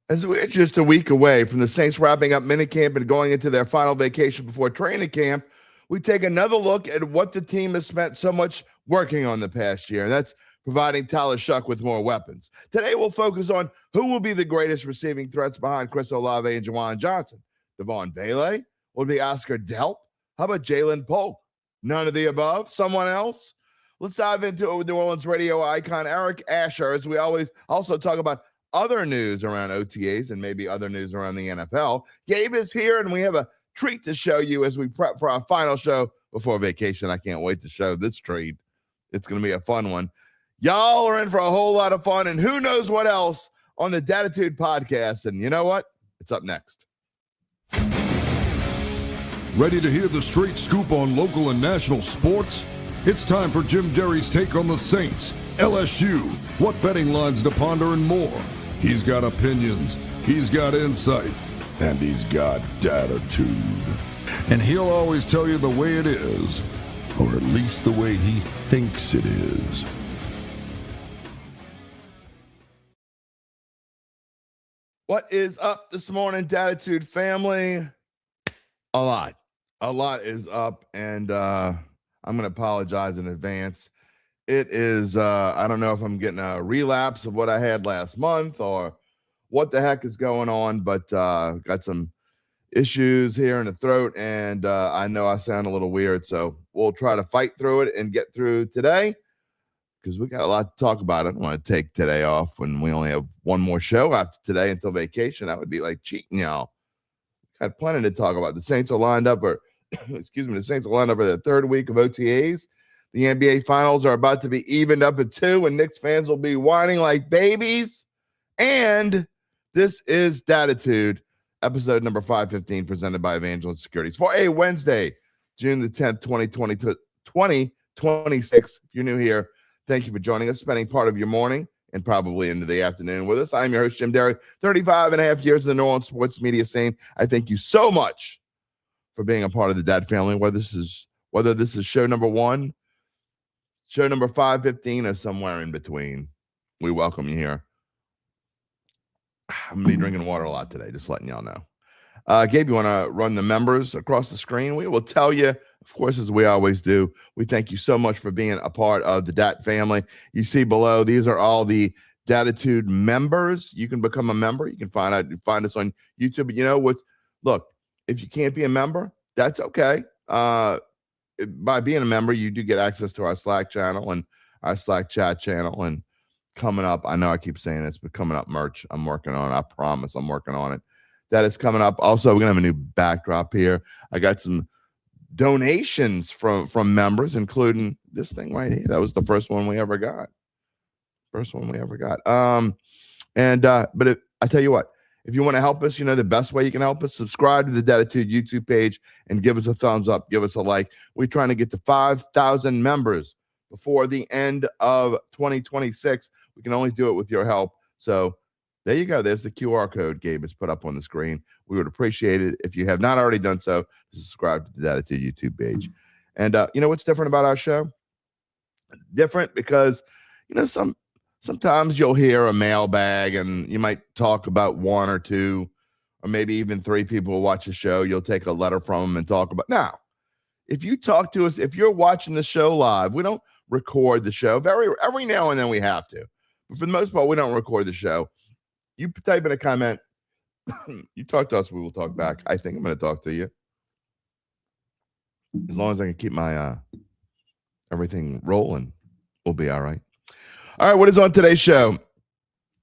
As we're just a week away from the Saints wrapping up minicamp and going into their final vacation before training camp, we take another look at what the team has spent so much working on the past year, and that's providing Tyler Shough with more weapons. Today, we'll focus on who will be the greatest receiving threats behind Chris Olave and Juwan Johnson. DeVaughn Vele? Will it be Oscar Delp? How about Jalen Polk? None of the above? Someone else? Let's dive into it with New Orleans radio icon Eric Asher, as we always also talk about other news around OTAs and maybe other news around the NFL. Gabe is here, and we have a treat to show you as we prep for our final show before vacation. I can't wait to show this treat. It's going to be a fun one. Y'all are in for a whole lot of fun, and who knows what else on the Dattitude podcast. And you know what? It's up next. Ready to hear the straight scoop on local and national sports? It's time for Jim Derry's take on the Saints, LSU, what betting lines to ponder, and more. He's got opinions, he's got insight, and he's got Dattitude. And he'll always tell you the way it is, or at least the way he thinks it is. What is up this morning, Dattitude family? A lot is up, and I'm going to apologize in advance. It is, I don't know if I'm getting a relapse of what I had last month or what the heck is going on, but got some issues here in the throat, and I know I sound a little weird, so we'll try to fight through it and get through today because we got a lot to talk about. I don't want to take today off when we only have one more show after today until vacation. That would be like cheating, y'all. Got plenty to talk about. The Saints are lined up for, the Saints are lined up for the third week of OTAs. The NBA Finals are about to be evened up at 2, and Knicks fans will be whining like babies. And this is Dattitude, episode number 515, presented by Evangeline Securities for a Wednesday, June the 10th, 2026. If you're new here, thank you for joining us, spending part of your morning and probably into the afternoon with us. I'm your host, Jim Derry, 35 and a half years in the New Orleans sports media scene. I thank you so much for being a part of the Dat family, whether this is show number 1, show number 515, or somewhere in between. We welcome you here. I'm going to be drinking water a lot today, just letting y'all know. Gabe, you want to run the members across the screen? We will tell you, of course, as we always do. We thank you so much for being a part of the Dat family. You see below, these are all the Dattitude members. You can become a member. You can find us on YouTube. But you know what? Look, if you can't be a member, that's okay. By being a member, you do get access to our Slack channel and our Slack chat channel. And coming up, I know I keep saying this, but coming up, merch I'm working on. I promise I'm working on it. That is coming up. Also, we're going to have a new backdrop here. I got some donations from members, including this thing right here. That was the first one we ever got. But I tell you what, if you want to help us, the best way you can help us, subscribe to the Dattitude YouTube page and give us a thumbs up, give us a like. We're trying to get to 5,000 members before the end of 2026. We can only do it with your help. So there you go. There's the QR code Gabe has put up on the screen. We would appreciate it if you have not already done so. Subscribe to the Dattitude YouTube page. And you know what's different about our show? Different because sometimes you'll hear a mailbag and you might talk about 1 or 2 or maybe even 3 people who watch the show. You'll take a letter from them and talk about. Now, if you talk to us, if you're watching the show live, we don't record the show. Every now and then we have to. But for the most part, we don't record the show. You type in a comment. You talk to us, we will talk back. I think I'm going to talk to you. As long as I can keep my everything rolling, we'll be all right. All right, what is on today's show?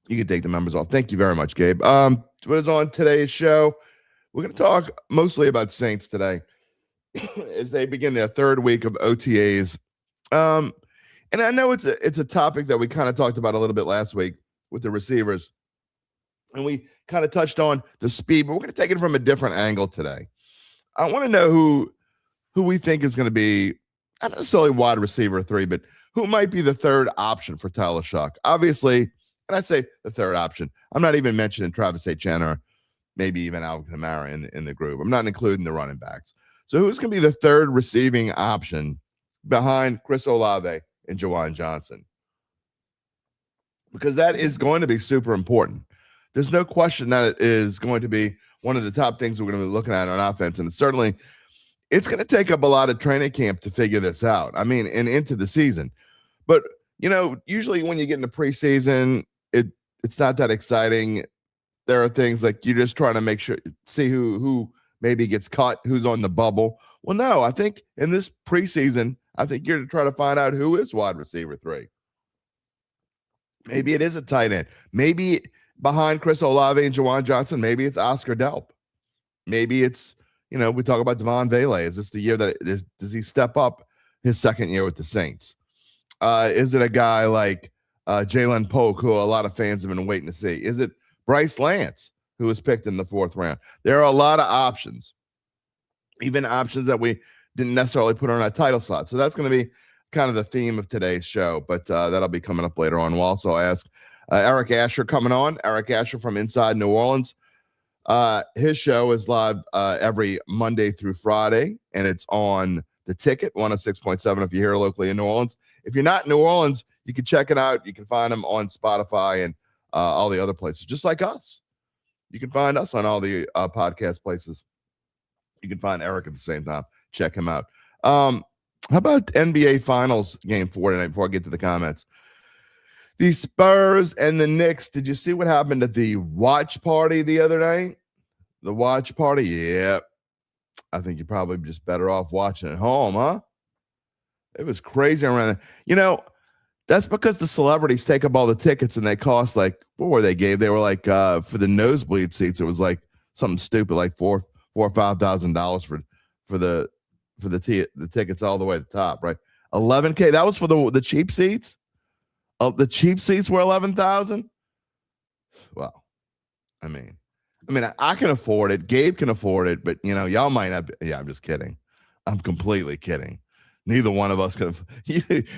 You can take the members off. Thank you very much, Gabe. What is on today's show? We're going to talk mostly about Saints today as they begin their third week of OTAs. And I know it's a topic that we kind of talked about a little bit last week with the receivers. And we kind of touched on the speed, but we're going to take it from a different angle today. I want to know who we think is going to be, not necessarily wide receiver 3, but who might be the third option for Tyler Shough. Obviously, and I say the third option, I'm not even mentioning Travis Etienne or maybe even Alvin Kamara in the group. I'm not including the running backs. So who's going to be the third receiving option behind Chris Olave and Juwan Johnson? Because that is going to be super important. there's no question that it is going to be one of the top things we're going to be looking at on offense. And it's going to take up a lot of training camp to figure this out. I mean, and into the season. But, usually when you get into preseason, it's not that exciting. There are things like you're just trying to see who maybe gets cut, who's on the bubble. Well, no, I think in this preseason, I think you're to try to find out who is wide receiver 3. Maybe it is a tight end. Maybe behind Chris Olave and Juwan Johnson, maybe it's Oscar Delp. Maybe it's, we talk about DeVaughn Vele. Is this the year does he step up his second year with the Saints? Is it a guy like Jalen Polk, who a lot of fans have been waiting to see? Is it Bryce Lance, who was picked in the 4th round? There are a lot of options, even options that we didn't necessarily put on our title slot. So that's going to be kind of the theme of today's show, but that'll be coming up later on. We'll also ask Eric Asher coming on. Eric Asher from Inside New Orleans. His show is live every Monday through Friday, and it's on The Ticket, 106.7 if you're here locally in New Orleans. If you're not in New Orleans, you can check it out. You can find them on Spotify and all the other places, just like us. You can find us on all the podcast places. You can find Eric at the same time. Check him out. How about NBA Finals Game 4 tonight before I get to the comments? The Spurs and the Knicks. Did you see what happened at the watch party the other night? The watch party? Yeah. I think you're probably just better off watching at home, huh? It was crazy around there. That's because the celebrities take up all the tickets and they cost like, what were they, Gabe? They were like, for the nosebleed seats, it was like something stupid, like $4,000 or $5,000 for the tickets all the way to the top, right? $11K. That was for the cheap seats. The cheap seats were $11,000. Well, I mean, I can afford it. Gabe can afford it, but y'all might not. Yeah, I'm just kidding. I'm completely kidding. Neither one of us could. We could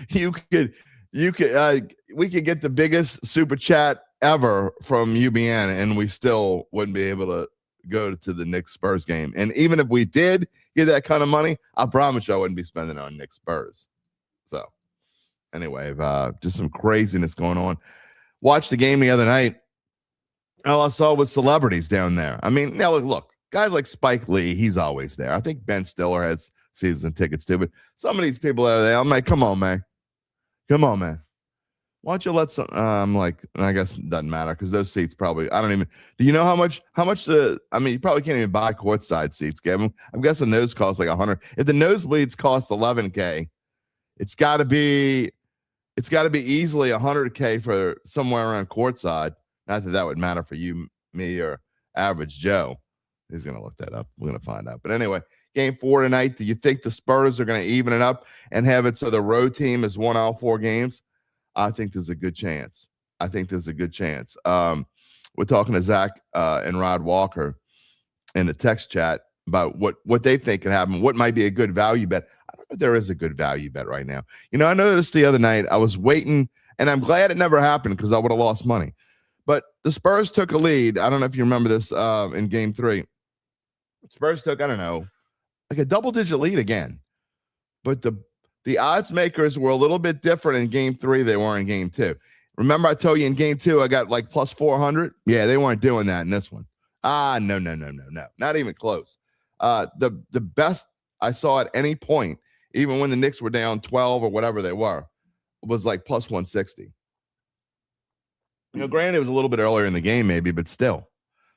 get the biggest super chat ever from UBN, and we still wouldn't be able to go to the Knicks Spurs game. And even if we did get that kind of money, I promise you I wouldn't be spending it on Knicks Spurs. So anyway, just some craziness going on. Watched the game the other night. All I saw was celebrities down there. I mean, now look, guys like Spike Lee, he's always there. I think Ben Stiller has season tickets too, but some of these people that are there, I'm like, come on, man. Why don't you let some? I'm like, I guess it doesn't matter because those seats probably. I don't even. Do you know how much? You probably can't even buy courtside seats, Gabe. I'm guessing those cost like $100. If the nosebleeds cost $11K, it's got to be easily $100K for somewhere around courtside. Not that would matter for you, me, or average Joe. He's gonna look that up. We're gonna find out. But anyway, Game 4 tonight. Do you think the Spurs are gonna even it up and have it so the road team has won all 4 games? I think there's a good chance. We're talking to Zach and Rod Walker in the text chat about what they think can happen, what might be a good value bet. I don't know if there is a good value bet right now. I noticed the other night, I was waiting, and I'm glad it never happened because I would have lost money. But the Spurs took a lead. I don't know if you remember this in Game 3. Spurs took, I don't know, like a double-digit lead again. But the odds makers were a little bit different in Game 3 they were in Game 2. Remember I told you in Game 2 I got like plus 400? Yeah, they weren't doing that in this one. No. Not even close. The best I saw at any point, even when the Knicks were down 12 or whatever they were, was like plus 160. Granted, it was a little bit earlier in the game maybe, but still.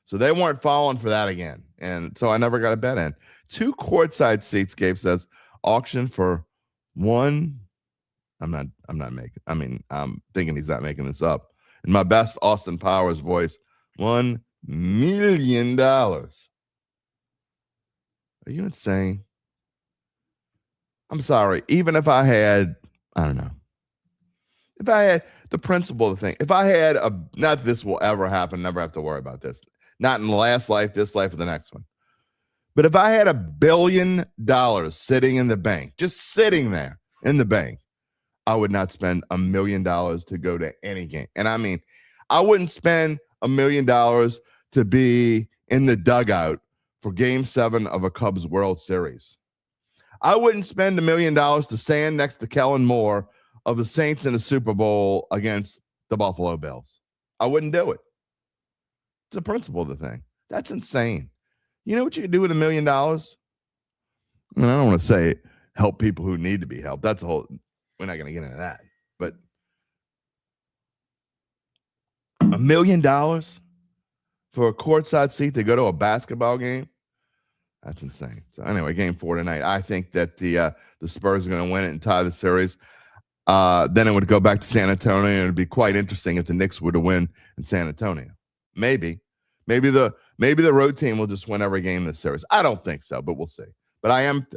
So they weren't falling for that again. And so I never got a bet in. 2 courtside seats, Gabe says, auction for one. I'm thinking he's not making this up. In my best Austin Powers voice, $1 million. Are you insane? I'm sorry. Even if I had, I don't know. If I had the principle of the thing, if I had not this will ever happen, never have to worry about this. Not in the last life, this life, or the next one. But if I had $1 billion sitting in the bank, just sitting there in the bank, I would not spend $1 million to go to any game. And I mean, I wouldn't spend $1 million to be in the dugout for Game 7 of a Cubs World Series. I wouldn't spend $1 million to stand next to Kellen Moore of the Saints in the Super Bowl against the Buffalo Bills. I wouldn't do it. the principle of the thing. That's insane. You know what you can do with $1 million? I mean, I don't want to say help people who need to be helped. That's a whole, we're not going to get into that. But $1 million for a courtside seat to go to a basketball game? That's insane. So anyway, game 4 tonight. I think that the Spurs are going to win it and tie the series. Then it would go back to San Antonio, and it'd be quite interesting if the Knicks were to win in San Antonio. Maybe the road team will just win every game in this series. I don't think so, but we'll see. But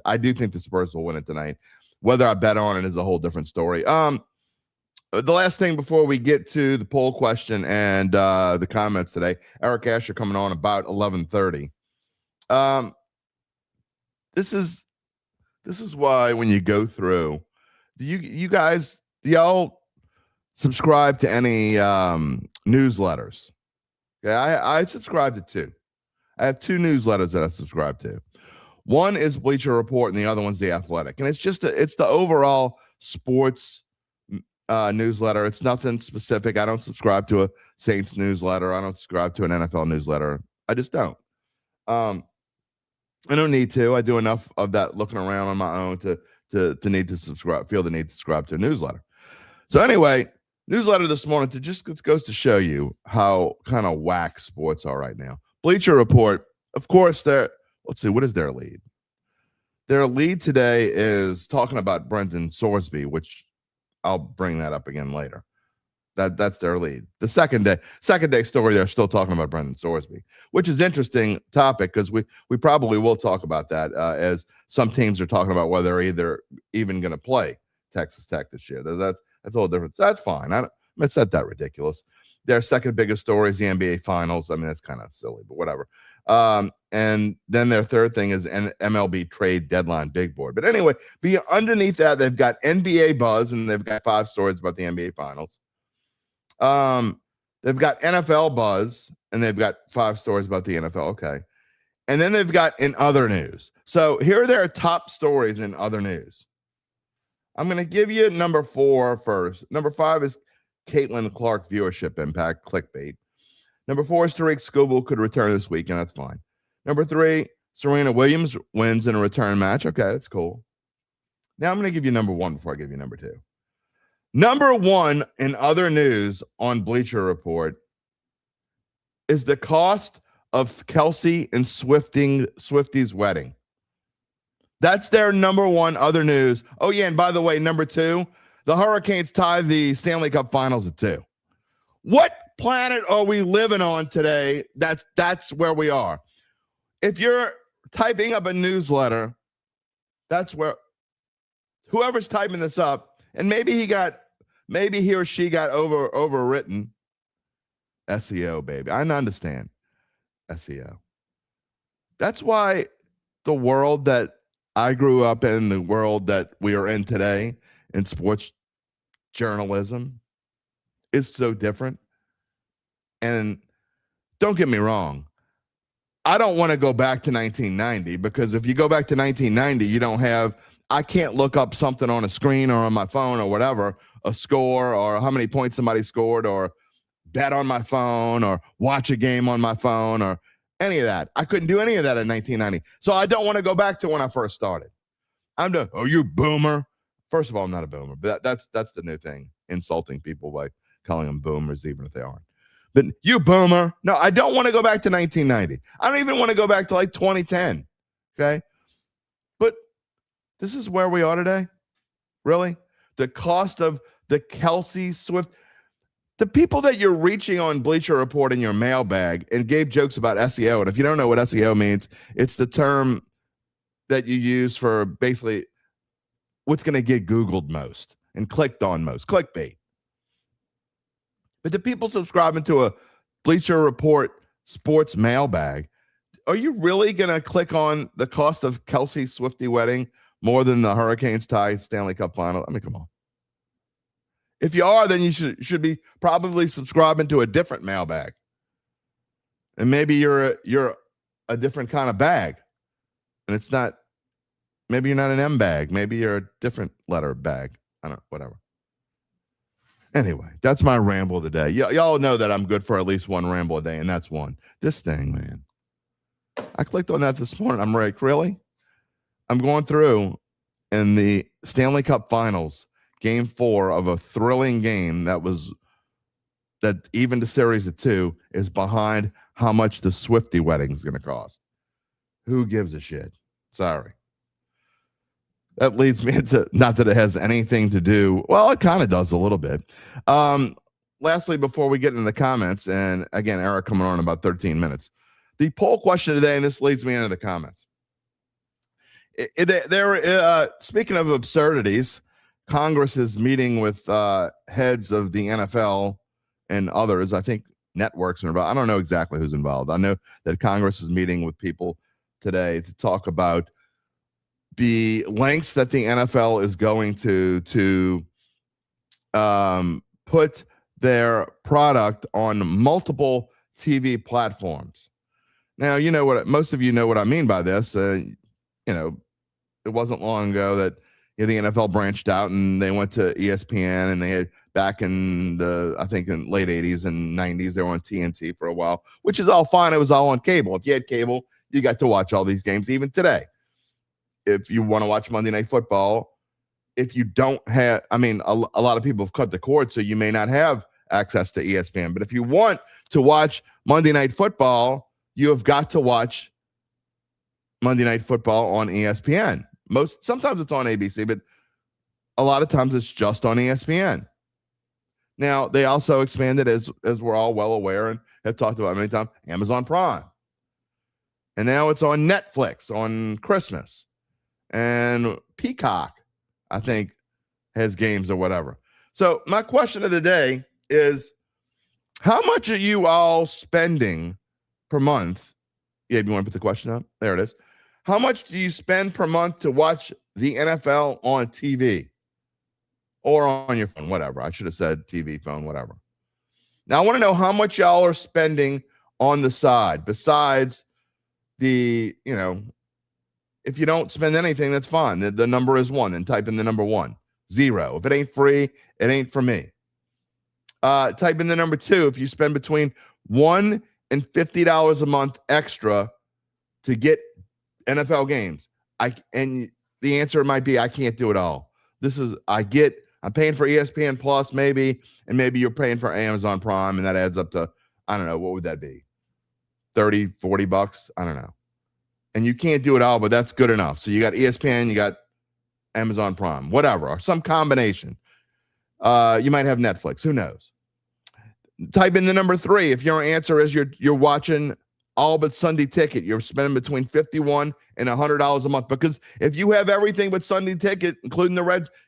I do think the Spurs will win it tonight. Whether I bet on it is a whole different story. The last thing before we get to the poll question and the comments today, Eric Asher coming on about 11:30. This is why when you go through, do y'all subscribe to any newsletters? Okay, I subscribe to 2. I have 2 newsletters that I subscribe to. One is Bleacher Report, and the other one's The Athletic. And it's the overall sports newsletter. It's nothing specific. I don't subscribe to a Saints newsletter. I don't subscribe to an NFL newsletter. I just don't. I don't need to. I do enough of that looking around on my own to need to subscribe, feel the need to subscribe to a newsletter. So anyway, newsletter this morning just goes to show you how kind of whack sports are right now. Bleacher Report, of course, let's see, what is their lead? Their lead today is talking about Brendan Sorsby, which I'll bring that up again later. That's their lead. The second day story, they're still talking about Brendan Sorsby, which is interesting topic because we probably will talk about that as some teams are talking about whether they're either even going to play Texas Tech this year. That's a little different. That's fine. It's not that ridiculous. Their second biggest story is the NBA Finals. I mean, that's kind of silly, but whatever. And then their third thing is an MLB trade deadline big board. But anyway, underneath that, they've got NBA buzz, and they've got 5 stories about the NBA Finals. They've got NFL buzz, and they've got 5 stories about the NFL. Okay. And then they've got in other news. So here are their top stories in other news. I'm going to give you number 4 first. Number 5 is Caitlin Clark viewership impact, clickbait. Number 4 is Tariq Skubal could return this week, and that's fine. Number 3, Serena Williams wins in a return match. Okay, that's cool. Now I'm going to give you number 1 before I give you number 2. Number 1 in other news on Bleacher Report is the cost of Kelsey and Swifty's wedding. That's their number 1 other news. Oh, yeah, and by the way, number 2, the Hurricanes tie the Stanley Cup Finals at 2. What planet are we living on today? That's where we are. If you're typing up a newsletter, that's where whoever's typing this up, and maybe he or she got overwritten. SEO, baby. I understand SEO. That's why the world that I grew up in, the world that we are in today in sports journalism is so different. And don't get me wrong, I don't want to go back to 1990 because if you go back to 1990, I can't look up something on a screen or on my phone or whatever, a score or how many points somebody scored or bet on my phone or watch a game on my phone or any of that. I couldn't do any of that in 1990. So I don't want to go back to when I first started. You boomer. First of all, I'm not a boomer, but that's the new thing, insulting people by calling them boomers even if they aren't. But you boomer. No, I don't want to go back to 1990. I don't even want to go back to like 2010. Okay. But this is where we are today. Really? The cost of the Kelsey Swift, the people that you're reaching on Bleacher Report in your mailbag, and Gabe jokes about SEO. And if you don't know what SEO means, it's the term that you use for basically what's going to get Googled most and clicked on most, clickbait. But the people subscribing to a Bleacher Report sports mailbag, are you really going to click on the cost of Kelsey Swifty wedding more than the Hurricanes tie Stanley Cup final? I mean, come on. If you are, then you should be probably subscribing to a different mailbag. And maybe you're a different kind of bag. And it's not, maybe you're not an M bag. Maybe you're a different letter bag. I don't know, whatever. Anyway, that's my ramble of the day. Y'all know that I'm good for at least one ramble a day, and that's one. This thing, man. I clicked on that this morning. I'm like, really? I'm going through in the Stanley Cup Finals, Game 4 of a thrilling game that even the series of 2 is behind how much the Swifty wedding is going to cost. Who gives a shit? Sorry. That leads me into, not that it has anything to do, well, it kind of does a little bit. Lastly, before we get into the comments, and again, Eric coming on in about 13 minutes, the poll question today, and this leads me into the comments. Speaking of absurdities, Congress is meeting with heads of the NFL and others. I think networks are involved. I don't know exactly who's involved. I know that Congress is meeting with people today to talk about the lengths that the NFL is going to put their product on multiple TV platforms. Now, you know what, most of you know what I mean by this. It wasn't long ago that the NFL branched out and they went to ESPN, and they had back in I think in late 80s and 90s, they were on TNT for a while, which is all fine. It was all on cable. If you had cable, you got to watch all these games even today. If you want to watch Monday Night Football, if you don't have, a lot of people have cut the cord, so you may not have access to ESPN. But if you want to watch Monday Night Football, you have got to watch Monday Night Football on ESPN. Sometimes it's on ABC, but a lot of times it's just on ESPN. Now, they also expanded, as we're all well aware and have talked about many times, Amazon Prime. And now it's on Netflix on Christmas. And Peacock, I think, has games or whatever. So my question of the day is, how much are you all spending per month? Yeah, you want to put the question up? There it is. How much do you spend per month to watch the NFL on TV or on your phone, whatever? I should have said TV, phone, whatever. Now, I want to know how much y'all are spending on the side besides the, if you don't spend anything, that's fine. The number is 1, and type in the number 1. 0. If it ain't free, it ain't for me. Type in the number 2 if you spend between $1 and $50 a month extra to get NFL games. And the answer might be, I can't do it all. I'm paying for ESPN Plus maybe, and maybe you're paying for Amazon Prime, and that adds up to, I don't know, what would that be? 30, 40 bucks? I don't know. And you can't do it all, but that's good enough. So you got ESPN, you got Amazon Prime, whatever, or some combination. You might have Netflix. Who knows? Type in the number 3 if your answer is you're watching all but Sunday Ticket. You're spending between $51 and $100 a month, because if you have everything but Sunday Ticket, including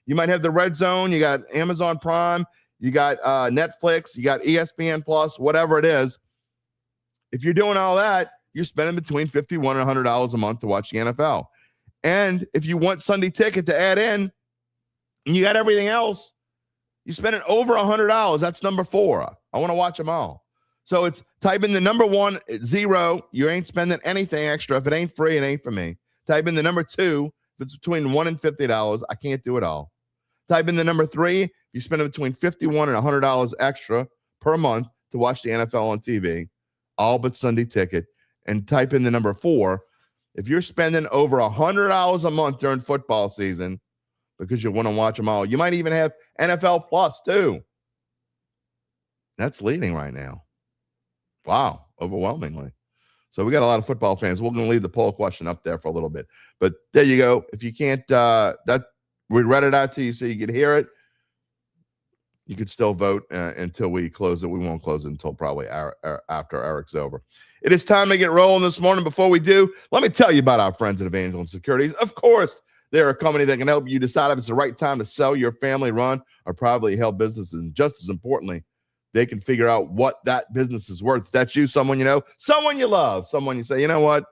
you might have the Red Zone, you got Amazon Prime, you got Netflix, you got ESPN Plus, whatever it is. If you're doing all that, you're spending between $51 and $100 a month to watch the NFL. And if you want Sunday Ticket to add in, and you got everything else, you're spending over $100. That's number 4. I want to watch them all. So it's type in the number 1, 0. You ain't spending anything extra. If it ain't free, it ain't for me. Type in the number 2. If it's between $1 and $50, I can't do it all. Type in the number 3. If you spend between $51 and $100 extra per month to watch the NFL on TV, all but Sunday Ticket. And type in the number 4. If you're spending over $100 a month during football season because you want to watch them all, you might even have NFL Plus too. That's leading right now. Wow, overwhelmingly. So we got a lot of football fans. We're going to leave the poll question up there for a little bit. But there you go. If you can't, we read it out to you so you could hear it. You could still vote until we close it. We won't close it until probably after Eric's over. It is time to get rolling this morning. Before we do, let me tell you about our friends at Evangeline Securities. Of course, they're a company that can help you decide if it's the right time to sell your family-run or privately held businesses. And just as importantly, they can figure out what that business is worth. If that's you, someone you know, someone you love, someone you say, you know what?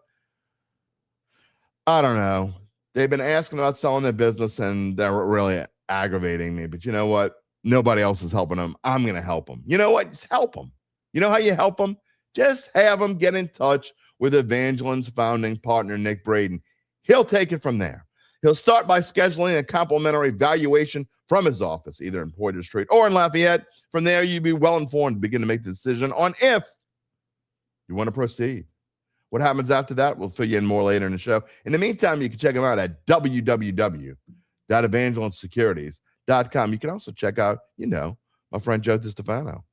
I don't know. They've been asking about selling their business, and they're really aggravating me. But you know what? Nobody else is helping them. I'm going to help them. You know what? Just help them. You know how you help them? Just have them get in touch with Evangeline's founding partner, Nick Braden. He'll take it from there. He'll start by scheduling a complimentary valuation from his office, either in Poydras Street or in Lafayette. From there, you'll be well informed to begin to make the decision on if you want to proceed. What happens after that, we'll fill you in more later in the show. In the meantime, you can check him out at www.evangelinesecurities.com. You can also check out, my friend Joe DiStefano.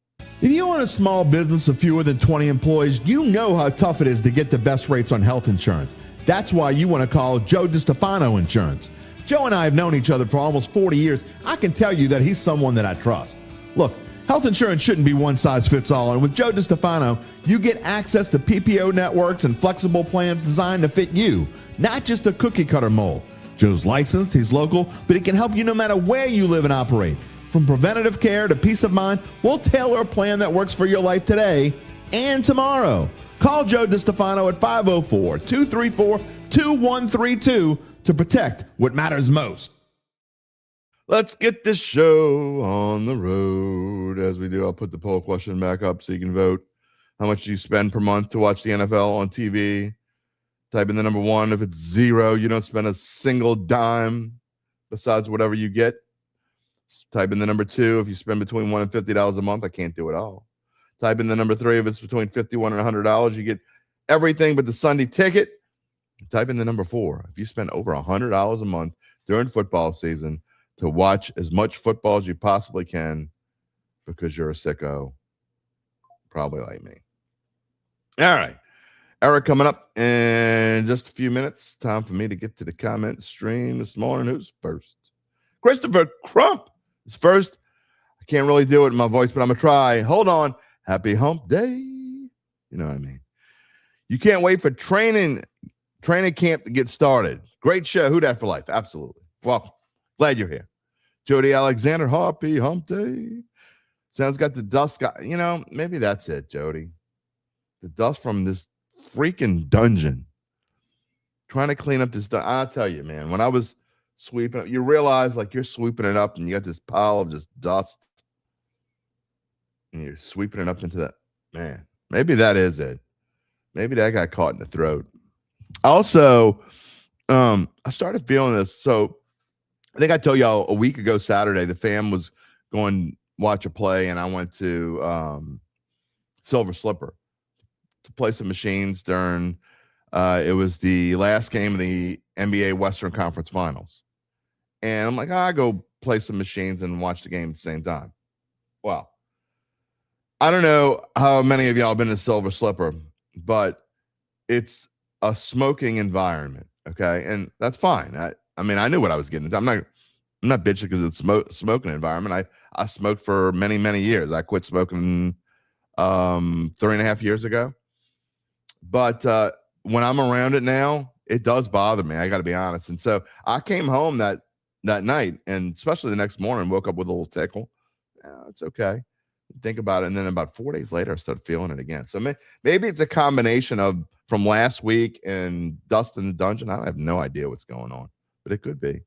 If you own a small business of fewer than 20 employees, you know how tough it is to get the best rates on health insurance. That's why you want to call Joe DiStefano Insurance. Joe and I have known each other for almost 40 years. I can tell you that he's someone that I trust. Look, health insurance shouldn't be one size fits all, and with Joe DiStefano, you get access to PPO networks and flexible plans designed to fit you, not just a cookie cutter mold. Joe's licensed, he's local, but he can help you no matter where you live and operate. From preventative care to peace of mind, we'll tailor a plan that works for your life today and tomorrow. Call Joe DiStefano at 504-234-2132 to protect what matters most. Let's get this show on the road. As we do, I'll put the poll question back up so you can vote. How much do you spend per month to watch the NFL on TV? Type in the number 1. If it's 0, you don't spend a single dime besides whatever you get. Type in the number 2. If you spend between $1 and $50 a month, I can't do it all. Type in the number 3. If it's between $51 and $100, you get everything but the Sunday ticket. Type in the number 4. If you spend over $100 a month during football season to watch as much football as you possibly can because you're a sicko, probably like me. All right. Eric coming up in just a few minutes. Time for me to get to the comment stream this morning. Who's first? Christopher Crump is first. I can't really do it in my voice, but I'm going to try. Hold on. Happy hump day. You know what I mean? You can't wait for training camp to get started. Great show. Who dat for life? Absolutely. Well, glad you're here. Jody Alexander, happy hump day. Sounds got the dust. Maybe that's it, Jody. The dust from this freaking dungeon. Trying to clean up this. I'll tell you, man, when I was sweeping up, you realize like you're sweeping it up and you got this pile of just dust. And you're sweeping it up into that. Man, maybe that is it. Maybe that got caught in the throat. Also, I started feeling this. So I think I told y'all a week ago Saturday, the fam was going to watch a play, and I went to Silver Slipper to play some machines during it was the last game of the NBA Western Conference Finals. And I'm like, I'll go play some machines and watch the game at the same time. Well, I don't know how many of y'all have been to Silver Slipper, but it's a smoking environment, okay? And that's fine. I mean, I knew what I was getting into. I'm not bitching because it's smoking environment. I smoked for many, many years. I quit smoking 3.5 years ago. But when I'm around it now, it does bother me. I got to be honest. And so I came home that night, and especially the next morning, woke up with a little tickle. It's okay. Think about it. And then about 4 days later, I started feeling it again. So maybe it's a combination of from last week and dust in the dungeon. I have no idea what's going on, but it could be.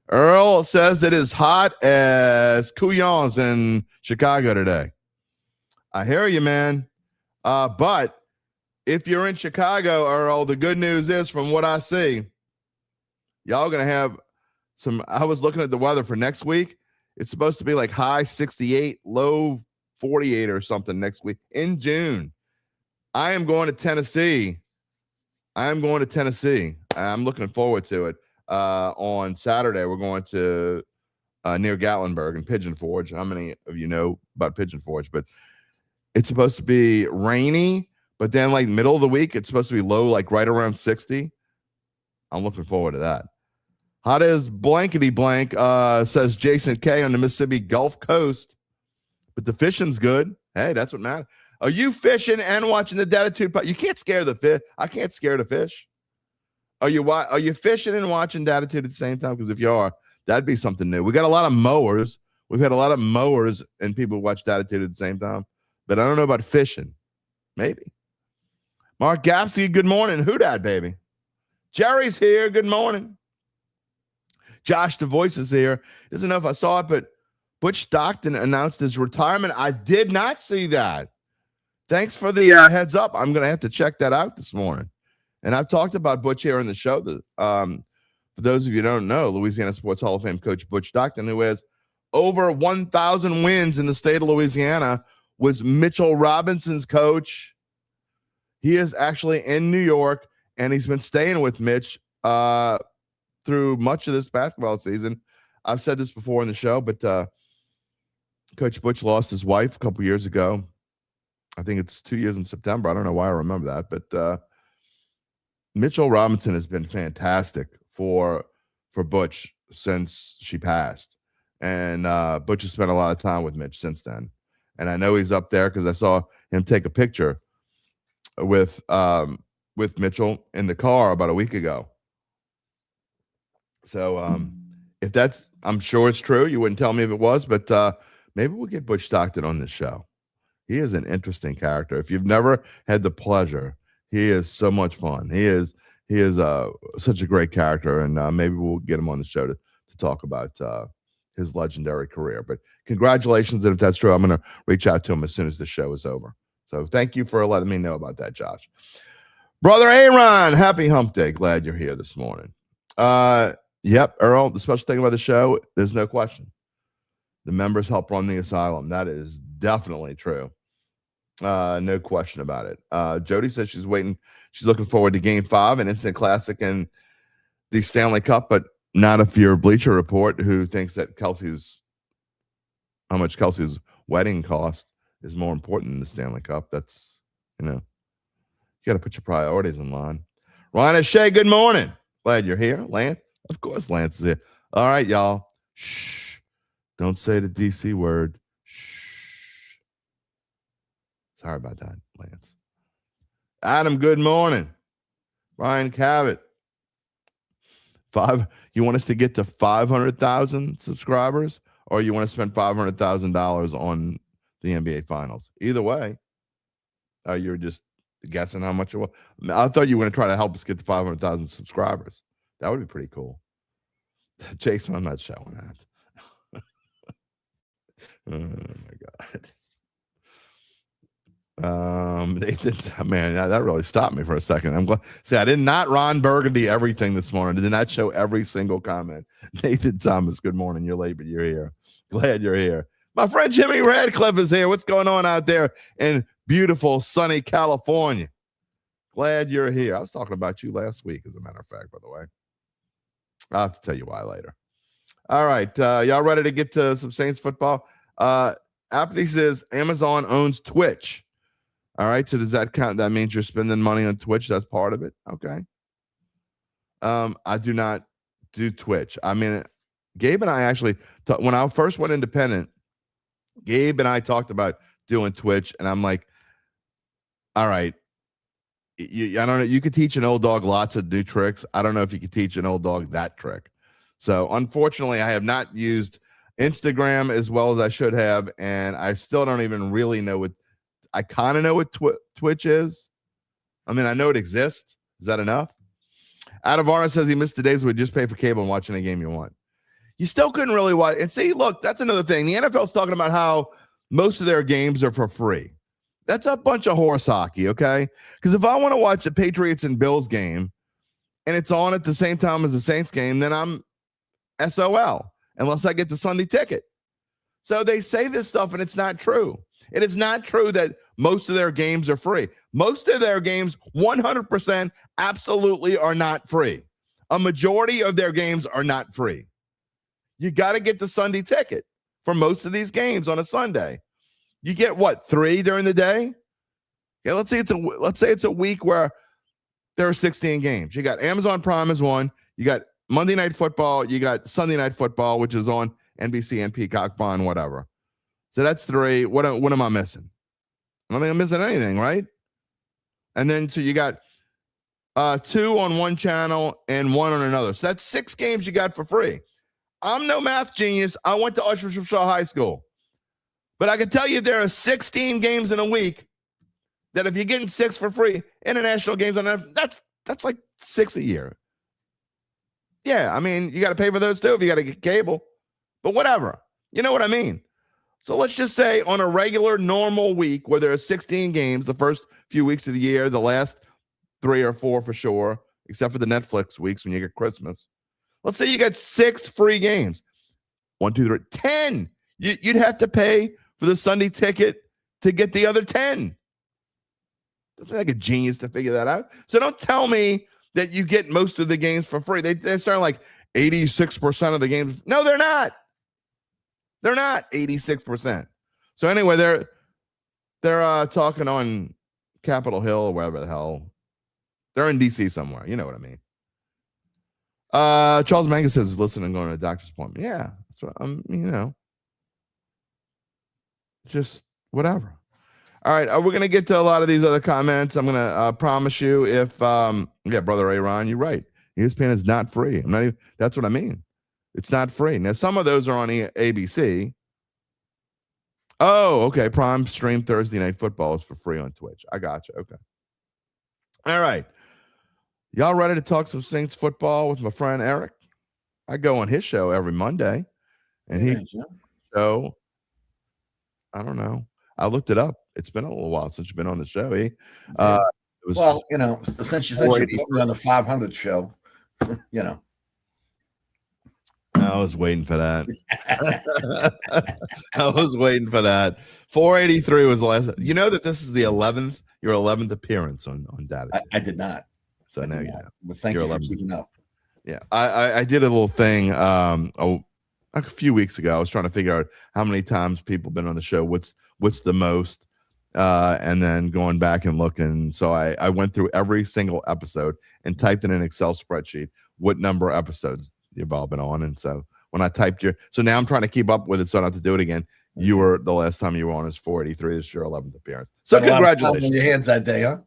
Earl says it is hot as couillons in Chicago today. I hear you, man. But if you're in Chicago, Earl, the good news is, from what I see, y'all going to have some. I was looking at the weather for next week. It's supposed to be like high 68, low 48 or something next week in June. I am going to Tennessee. I'm looking forward to it. On Saturday, we're going to near Gatlinburg and Pigeon Forge. How many of you know about Pigeon Forge? But it's supposed to be rainy, but then like middle of the week, it's supposed to be low, like right around 60. I'm looking forward to that. Hot as blankety blank, says Jason K on the Mississippi Gulf Coast. But the fishing's good. Hey, that's what matters. Are you fishing and watching the Dattitude? You can't scare the fish. I can't scare the fish. Are you fishing and watching Dattitude at the same time? Because if you are, that'd be something new. We got a lot of mowers. We've had a lot of mowers and people watch Dattitude at the same time. But I don't know about fishing. Maybe. Mark Gapsy, good morning. Who dat, baby? Jerry's here. Good morning. Josh the Voice is here. Doesn't know if I saw it, but Butch Stockton announced his retirement. I did not see that. Thanks for the heads up. I'm going to have to check that out this morning. And I've talked about Butch here on the show For those of you who don't know, Louisiana Sports Hall of Fame coach Butch Stockton, who has over 1,000 wins in the state of Louisiana, was Mitchell Robinson's coach. He is actually in New York, and he's been staying with Mitch through much of this basketball season. I've said this before in the show, but Coach Butch lost his wife a couple years ago. I think it's 2 years in September. I don't know why I remember that, but Mitchell Robinson has been fantastic for Butch since she passed. And Butch has spent a lot of time with Mitch since then. And I know he's up there because I saw him take a picture with Mitchell in the car about a week ago. So if that's, I'm sure it's true. You wouldn't tell me if it was, but maybe we'll get Butch Stockton on this show. He is an interesting character. If you've never had the pleasure, he is so much fun. He is such a great character, and maybe we'll get him on the show to talk about his legendary career. But congratulations, and if that's true, I'm going to reach out to him as soon as the show is over. So thank you for letting me know about that, Josh. Brother Aaron, happy hump day. Glad you're here this morning. Yep, Earl, the special thing about the show, there's no question. The members help run the asylum. That is definitely true. No question about it. Jody says she's waiting. She's looking forward to Game 5, an instant classic in the Stanley Cup, but not if you're Bleacher Report, who thinks that how much Kelsey's wedding cost is more important than the Stanley Cup. That's, you got to put your priorities in line. Ryan and Shay, good morning. Glad you're here. Lance, of course, Lance is here. All right, y'all. Shh. Don't say the DC word. Shh. Sorry about that, Lance. Adam, good morning. Ryan Cabot. You want us to get to 500,000 subscribers, or you want to spend $500,000 on the NBA Finals? Either way, you're just guessing how much it was. I thought you were going to try to help us get to 500,000 subscribers. That would be pretty cool. Jason, I'm not showing that. Oh my God. That really stopped me for a second. I'm glad. See, I did not Ron Burgundy everything this morning. I did not show every single comment. Nathan Thomas, good morning. You're late, but you're here. Glad you're here. My friend Jimmy Radcliffe is here. What's going on out there in beautiful, sunny California? Glad you're here. I was talking about you last week, as a matter of fact, by the way. I'll have to tell you why later. All right. Y'all ready to get to some Saints football? Apathy says Amazon owns Twitch. All right. So does that count? That means you're spending money on Twitch. That's part of it. Okay. I do not do Twitch. I mean, Gabe and I actually, when I first went independent, Gabe and I talked about doing Twitch, and I'm like, all right, I don't know. You could teach an old dog lots of new tricks. I don't know if you could teach an old dog that trick. So unfortunately, I have not used Instagram as well as I should have, and I still don't even really know what. I kind of know what Twitch is. I mean, I know it exists. Is that enough? Adam Varner says he missed the days where you just pay for cable and watch any game you want. You still couldn't really watch. And see, look, that's another thing. The NFL's talking about how most of their games are for free. That's a bunch of horse hockey, okay? Because if I want to watch the Patriots and Bills game and it's on at the same time as the Saints game, then I'm SOL unless I get the Sunday ticket. So they say this stuff and it's not true. It is not true that most of their games are free. Most of their games, 100% absolutely are not free. A majority of their games are not free. You got to get the Sunday ticket for most of these games on a Sunday. You get what, 3 during the day? Yeah, let's say it's a week where there are 16 games. You got Amazon Prime is one. You got Monday Night Football. You got Sunday Night Football, which is on NBC and Peacock, fine, whatever. So that's 3. What am I missing? I don't think I'm missing anything, right? And then so you got 2 on one channel and 1 on another. So that's 6 games you got for free. I'm no math genius. I went to Archbishop Shaw High School. But I can tell you there are 16 games in a week that if you're getting 6 for free, international games on that, that's like 6 a year. Yeah, I mean, you got to pay for those too if you got to get cable. But whatever. You know what I mean? So let's just say on a regular, normal week where there are 16 games, the first few weeks of the year, the last 3 or 4 for sure, except for the Netflix weeks when you get Christmas. Let's say you got 6 free games. 1, 2, 3, 10. You'd have to pay for the Sunday ticket to get the other 10. That's like a genius to figure that out. So don't tell me that you get most of the games for free. They sound like 86% of the games. No, they're not. They're not 86%. So anyway, they're talking on Capitol Hill or wherever the hell. They're in DC somewhere. You know what I mean. Charles Mangus says, listen, I'm going to a doctor's appointment. Yeah, that's what I'm, just whatever. All right, we're going to get to a lot of these other comments. I'm going to promise you if, Brother Aaron, you're right. ESPN is not free. That's what I mean. It's not free. Now, some of those are on ABC. Oh, okay. Prime stream Thursday Night Football is for free on Twitch. I got you. Okay. All right. Y'all ready to talk some Saints football with my friend Eric? I go on his show every Monday, and show. I don't know. I looked it up. It's been a little while since you've been on the show. Since you put me on the 500 show, I was waiting for that. I was waiting for that. 483 was the last. You know that this is your 11th appearance on Dattitude. I did not. So now you know. But thank you for keeping up. Yeah, I did a little thing a few weeks ago. I was trying to figure out how many times people been on the show. What's the most? And then going back and looking. So I went through every single episode and typed in an Excel spreadsheet what number of episodes you've all been on. And so when I typed so now I'm trying to keep up with it so I don't have to do it again. You were the last time you were on is 483. This is your 11th appearance. So congratulations. In your hands that day, huh?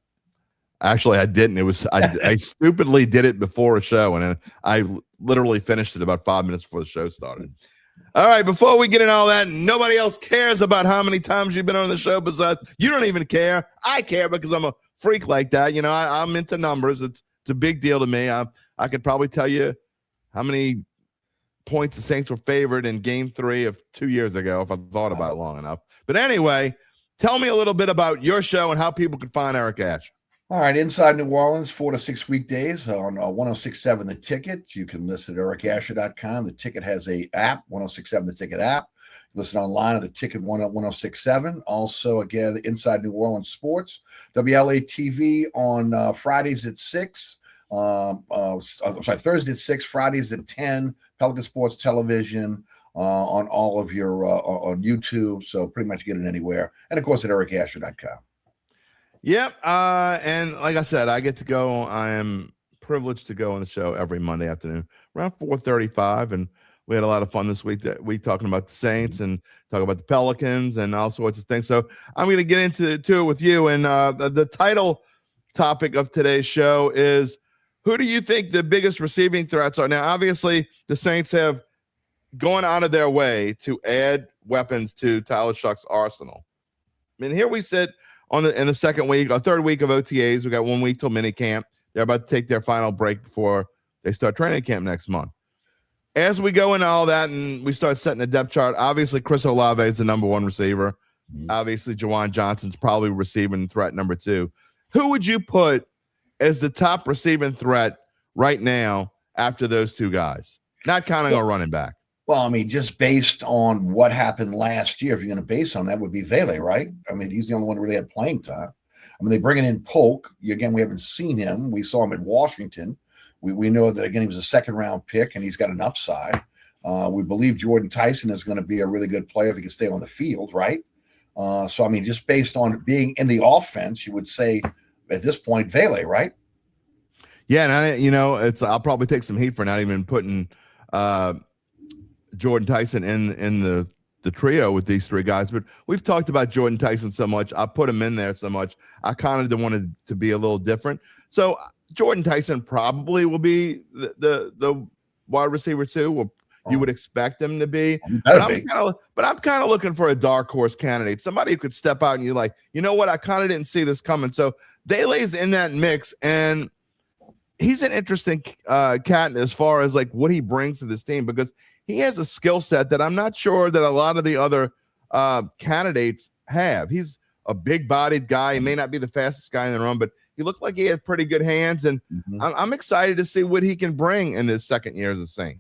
Actually, I didn't. It was I stupidly did it before a show, and I literally finished it about 5 minutes before the show started. All right, before we get in all that, nobody else cares about how many times you've been on the show besides you. Don't even care. I care because I'm a freak like that. I'm into numbers. It's a big deal to me. I could probably tell you how many points the Saints were favored in Game 3 of 2 years ago if I thought about it long enough. But anyway, tell me a little bit about your show and how people can find Eric Asher. All right, Inside New Orleans, 4 to 6 weekdays on 106.7 The Ticket. You can listen at ericasher.com. The Ticket has a app, 106.7 The Ticket app. Listen online at The Ticket 106.7. Also, again, Inside New Orleans Sports, WLA-TV on Fridays at 6. Thursday at 6, Fridays at 10. Pelican Sports Television on all of your on YouTube. So pretty much get it anywhere. And, of course, at ericasher.com. Yep. And like I said, I get to go. I am privileged to go on the show every Monday afternoon around 4:35. And we had a lot of fun this week talking about the Saints and talking about the Pelicans and all sorts of things. So I'm going to get into it with you. And the title topic of today's show is, who do you think the biggest receiving threats are? Now, obviously, the Saints have gone out of their way to add weapons to Tyler Shough's arsenal. I mean, here we sit in the second week, or third week of OTAs. We got 1 week till minicamp. They're about to take their final break before they start training camp next month. As we go into all that and we start setting the depth chart, obviously Chris Olave is the number 1 receiver. Obviously, Juwan Johnson's probably receiving threat number 2. Who would you put as the top receiving threat right now after those 2 guys? Not counting a running back. Well, I mean, just based on what happened last year, if you're going to base on that, would be Vele, right? I mean, he's the only one who really had playing time. I mean, they bring in Polk. Again, we haven't seen him. We saw him at Washington. We know that, again, he was a second-round pick, and he's got an upside. We believe Jordan Tyson is going to be a really good player if he can stay on the field, right? So, I mean, just based on being in the offense, you would say at this point, Vele, right? Yeah, and I'll probably take some heat for not even putting Jordan Tyson in the trio with these 3 guys, but we've talked about Jordan Tyson so much. I put him in there so much. I kind of wanted to be a little different. So Jordan Tyson probably will be the wide receiver 2. You would expect him to be. But I'm kind of looking for a dark horse candidate, somebody who could step out and you're like, you know what? I kind of didn't see this coming. So Vele's in that mix, and he's an interesting cat as far as like what he brings to this team, because he has a skill set that I'm not sure that a lot of the other candidates have. He's a big-bodied guy. He may not be the fastest guy in the room, but he looked like he had pretty good hands, and I'm excited to see what he can bring in his second year as a Saint.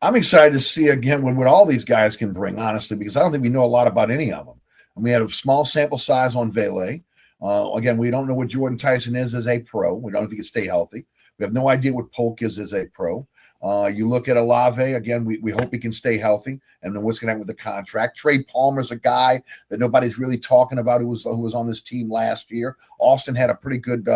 I'm excited to see again what all these guys can bring, honestly, because I don't think we know a lot about any of them. And we had a small sample size on Vele. Again, we don't know what Jordan Tyson is as a pro. We don't know if he can stay healthy. We have no idea what Polk is as a pro. You look at Olave, again, we hope he can stay healthy and then what's going to happen with the contract. Trey Palmer's a guy that nobody's really talking about who was on this team last year. Austin had a pretty good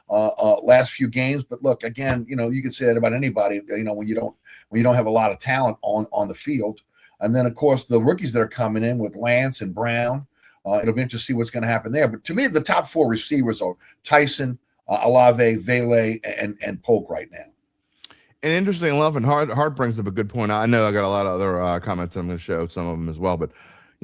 last few games, but look, again, you can say that about anybody, when you don't have a lot of talent on the field. And then, of course, the rookies that are coming in with Lance and Brown, it'll be interesting to see what's going to happen there. But to me, the top four receivers are Tyson, Olave, Vele, and Polk right now. And interesting enough, and Hart brings up a good point. I know I got a lot of other comments I'm going to show, some of them as well. But,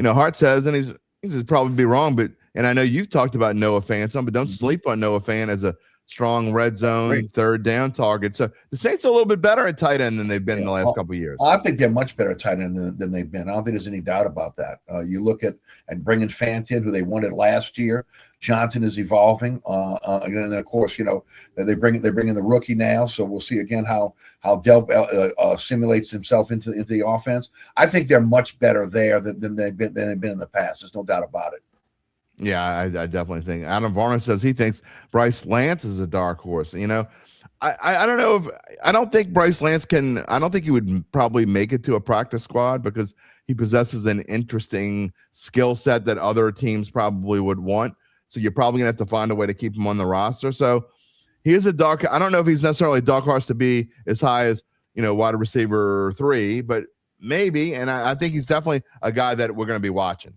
Hart says, and he's probably be wrong, and I know you've talked about Noah Fant some, but don't sleep on Noah Fant as a strong red zone, third down target. So the Saints are a little bit better at tight end than they've been in the last couple of years. I think they're much better at tight end than they've been. I don't think there's any doubt about that. You look at and bringing Fant in, who they wanted last year. Johnson is evolving. And then, of course, they bring in the rookie now. So we'll see again how Delp simulates himself into the offense. I think they're much better there than they've been in the past. There's no doubt about it. Yeah, I definitely think. Adam Varner says he thinks Bryce Lance is a dark horse. I don't know I don't think Bryce Lance I don't think he would probably make it to a practice squad because he possesses an interesting skill set that other teams probably would want. So you're probably gonna have to find a way to keep him on the roster. So he is I don't know if he's necessarily a dark horse to be as high as, wide receiver 3, but maybe. And I think he's definitely a guy that we're going to be watching.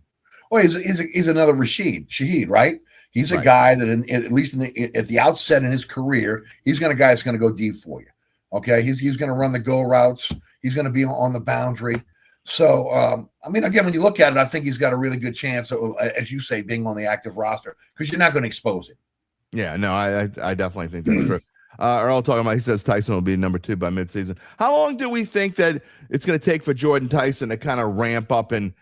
Well, he's another Shaheed, right? He's a guy that, at least at the outset in his career, he's going to guy that's going to go deep for you. Okay, he's going to run the go routes. He's going to be on the boundary. So, again, when you look at it, I think he's got a really good chance of, as you say, being on the active roster because you're not going to expose him. Yeah, no, I definitely think that's true. Earl talking about, he says Tyson will be number 2 by midseason. How long do we think that it's going to take for Jordan Tyson to kind of ramp up? And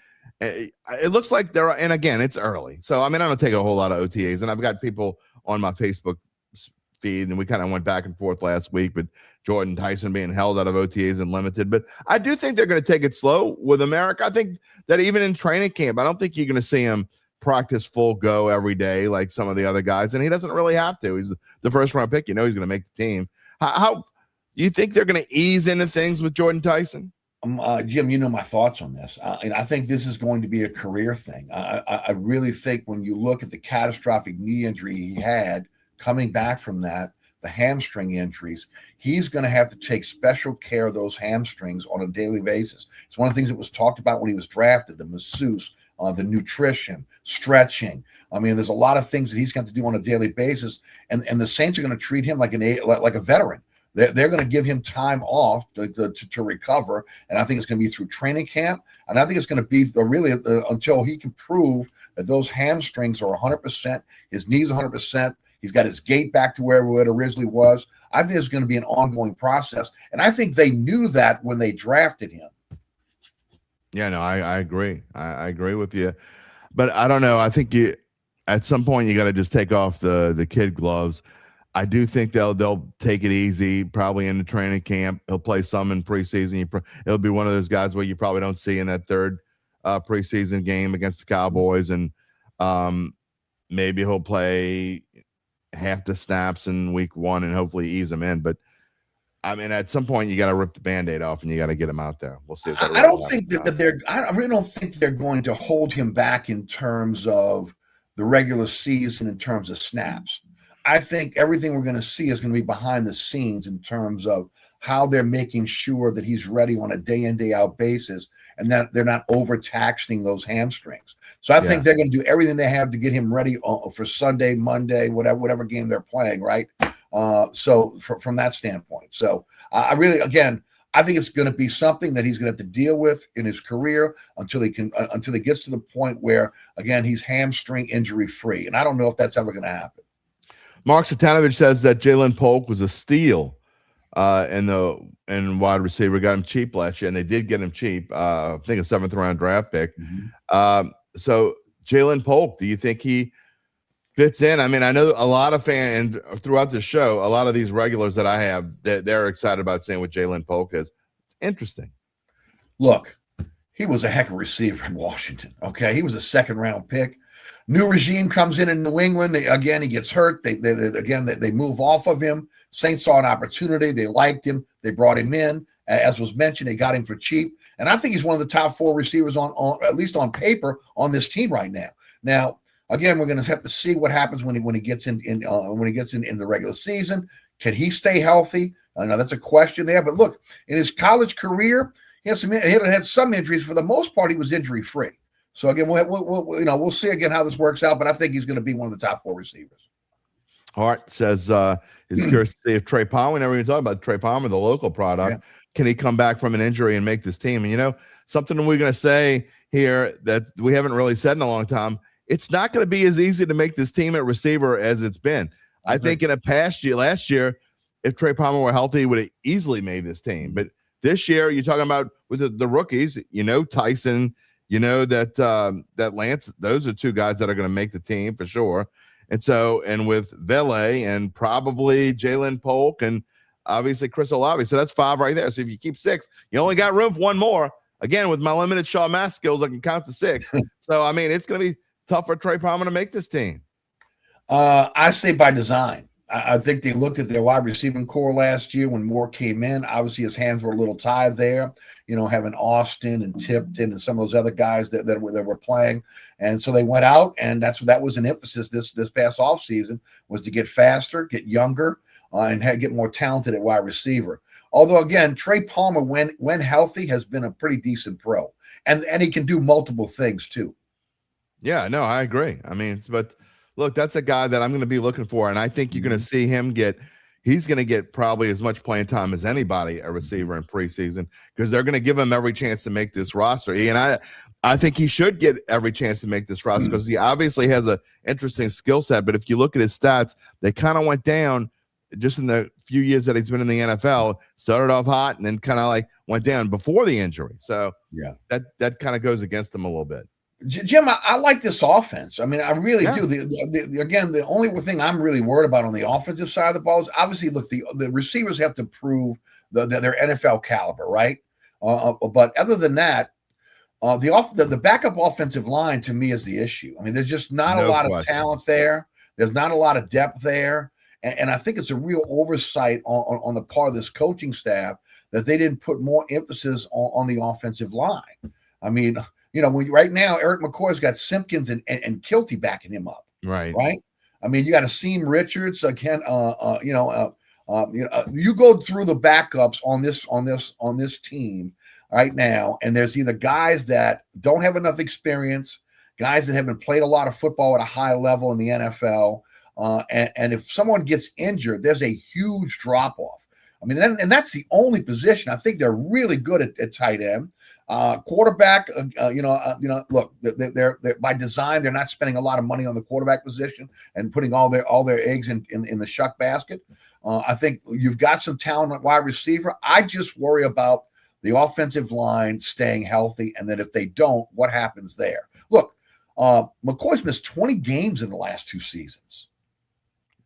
it looks like and again, it's early. So, I don't take a whole lot of OTAs. And I've got people on my Facebook feed, and we kind of went back and forth last week, but Jordan Tyson being held out of OTAs and limited. But I do think they're going to take it slow with America. I think that even in training camp, I don't think you're going to see him practice full go every day like some of the other guys, and he doesn't really have to. He's the first round pick. He's going to make the team. How you think they're going to ease into things with Jordan Tyson? Jim, you know my thoughts on this. And I think this is going to be a career thing. I really think when you look at the catastrophic knee injury he had coming back from that, the hamstring injuries, he's going to have to take special care of those hamstrings on a daily basis. It's one of the things that was talked about when he was drafted, the masseuse, the nutrition, stretching. There's a lot of things that he's got to do on a daily basis. And the Saints are going to treat him like a veteran. They're going to give him time off to recover, and I think it's going to be through training camp, and I think it's going to be really until he can prove that those hamstrings are 100%, his knees 100%, he's got his gait back to where it originally was. I think it's going to be an ongoing process, and I think they knew that when they drafted him. Yeah, no, I agree. I agree with you, but I don't know. I think at some point you got to just take off the kid gloves. I do think they'll take it easy, probably in the training camp. He'll play some in preseason. He'll be one of those guys where you probably don't see in that third preseason game against the Cowboys, and maybe he'll play half the snaps in week 1 and hopefully ease him in. But at some point you got to rip the Band-Aid off and you got to get him out there. We'll see. I don't think that I really don't think they're going to hold him back in terms of the regular season, in terms of snaps. I think everything we're going to see is going to be behind the scenes in terms of how they're making sure that he's ready on a day in, day out basis, and that they're not overtaxing those hamstrings. So I think they're going to do everything they have to get him ready for Sunday, Monday, whatever game they're playing, right? So from that standpoint. So I really, again, I think it's going to be something that he's going to have to deal with in his career until he gets to the point where, again, he's hamstring injury free. And I don't know if that's ever going to happen. Mark Satanovich says that Jalen Polk was a steal in wide receiver. Got him cheap last year, and they did get him cheap. I think a 7th round draft pick. So Jalen Polk, do you think he fits in. I mean, I know a lot of fans throughout the show, a lot of these regulars that I have, they're excited about seeing what Jalen Polk is. Interesting. Look, he was a heck of a receiver in Washington. Okay, he was a second-round pick. New regime comes in New England. He gets hurt. They move off of him. Saints saw an opportunity. They liked him. They brought him in. As was mentioned, they got him for cheap. And I think he's one of the top 4 receivers on at least on paper on this team right now. Now, again, we're going to have to see what happens when he gets in the regular season. Can he stay healthy? I know that's a question there. But look, in his college career, he had some injuries. For the most part, he was injury free. So again, we'll see again how this works out. But I think he's going to be one of the top 4 receivers. Hart says he's curious to see if Trey Palmer. We never even talked about Trey Palmer, the local product. Yeah. Can he come back from an injury and make this team? And something we're going to say here that we haven't really said in a long time. It's not going to be as easy to make this team at receiver as it's been. I think in a past year, last year, if Trey Palmer were healthy, he would have easily made this team. But this year, you're talking about with the rookies, Tyson, that Lance, those are 2 guys that are going to make the team for sure. And with Vele and probably Jalen Polk and obviously Chris Olave. So that's 5 right there. So if you keep 6, you only got room for 1 more. Again, with my limited Shaw math skills, I can count to 6. So, I mean, it's going to be tough for Trey Palmer to make this team. I say by design. I think they looked at their wide receiving core last year when Moore came in. Obviously, his hands were a little tied there, having Austin and Tipton and some of those other guys that were playing. And so they went out, and that was an emphasis this past offseason, was to get faster, get younger, and get more talented at wide receiver. Although, again, Trey Palmer, when healthy, has been a pretty decent pro. And he can do multiple things, too. Yeah, no, I agree. I mean, but look, that's a guy that I'm going to be looking for, and I think you're going to see him he's going to get probably as much playing time as anybody, a receiver in preseason, because they're going to give him every chance to make this roster. And I think he should get every chance to make this roster because he obviously has an interesting skill set. But if you look at his stats, they kind of went down just in the few years that he's been in the NFL. Started off hot and then kind of went down before the injury. So yeah, that kind of goes against him a little bit. Jim, I like this offense. I mean, I really do. The only thing I'm really worried about on the offensive side of the ball is obviously, look, the receivers have to prove that they're NFL caliber, right? But other than that, the backup offensive line to me is the issue. I mean, there's just not a lot of talent there. There's not a lot of depth there. And I think it's a real oversight on the part of this coaching staff that they didn't put more emphasis on the offensive line. I mean, right now, Eric McCoy's got Simpkins and Kilty backing him up. Right. I mean, you got Akeem Richards again. You go through the backups on this team right now, and there's either guys that don't have enough experience, guys that haven't played a lot of football at a high level in the NFL, and if someone gets injured, there's a huge drop off. I mean, and that's the only position. I think they're really good at tight end. Quarterback, look, they're by design, they're not spending a lot of money on the quarterback position and putting all their eggs in the shuck basket. I think you've got some talent at wide receiver. I just worry about the offensive line staying healthy, and then if they don't, what happens there? Look, McCoy's missed 20 games in the last 2 seasons.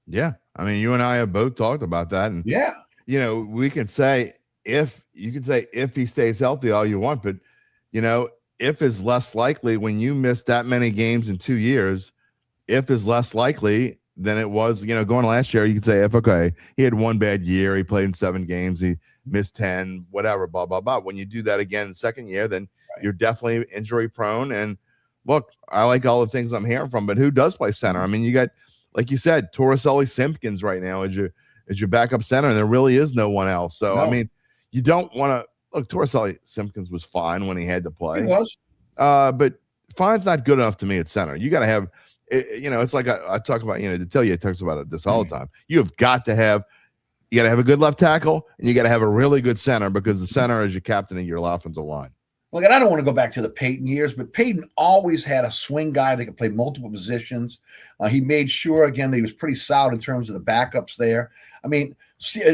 Yeah, I mean, you and I have both talked about that, and yeah, we can say if he stays healthy all you want, but if is less likely when you miss that many games in 2 years. If is less likely than it was, going last year. You could say he had 1 bad year, he played in 7 games, he missed 10, whatever, blah blah blah. When you do that again the second year, then you're definitely injury prone. And look, I like all the things I'm hearing from, but who does play center? I mean, you got, like you said, Torricelli Simpkins right now as your backup center, and there really is no one else. So, I mean, you don't want to – look, Torricelli Simpkins was fine when he had to play. He was. But fine's not good enough to me at center. You got to have – it's like I talk about, Detillier talks about this all the time. You got to have a good left tackle, and you got to have a really good center because the center is your captain in your offensive line. Look, and I don't want to go back to the Peyton years, but Peyton always had a swing guy that could play multiple positions. He made sure, again, that he was pretty solid in terms of the backups there. I mean,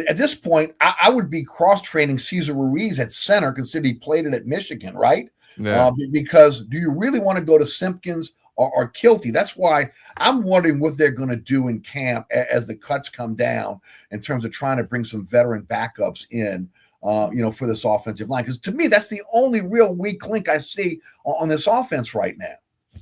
at this point, I would be cross-training Cesar Ruiz at center, considering he played it at Michigan, right? Yeah. Because do you really want to go to Simpkins are guilty. That's why I'm wondering what they're going to do in camp as the cuts come down in terms of trying to bring some veteran backups in, for this offensive line. Because to me, that's the only real weak link I see on this offense right now.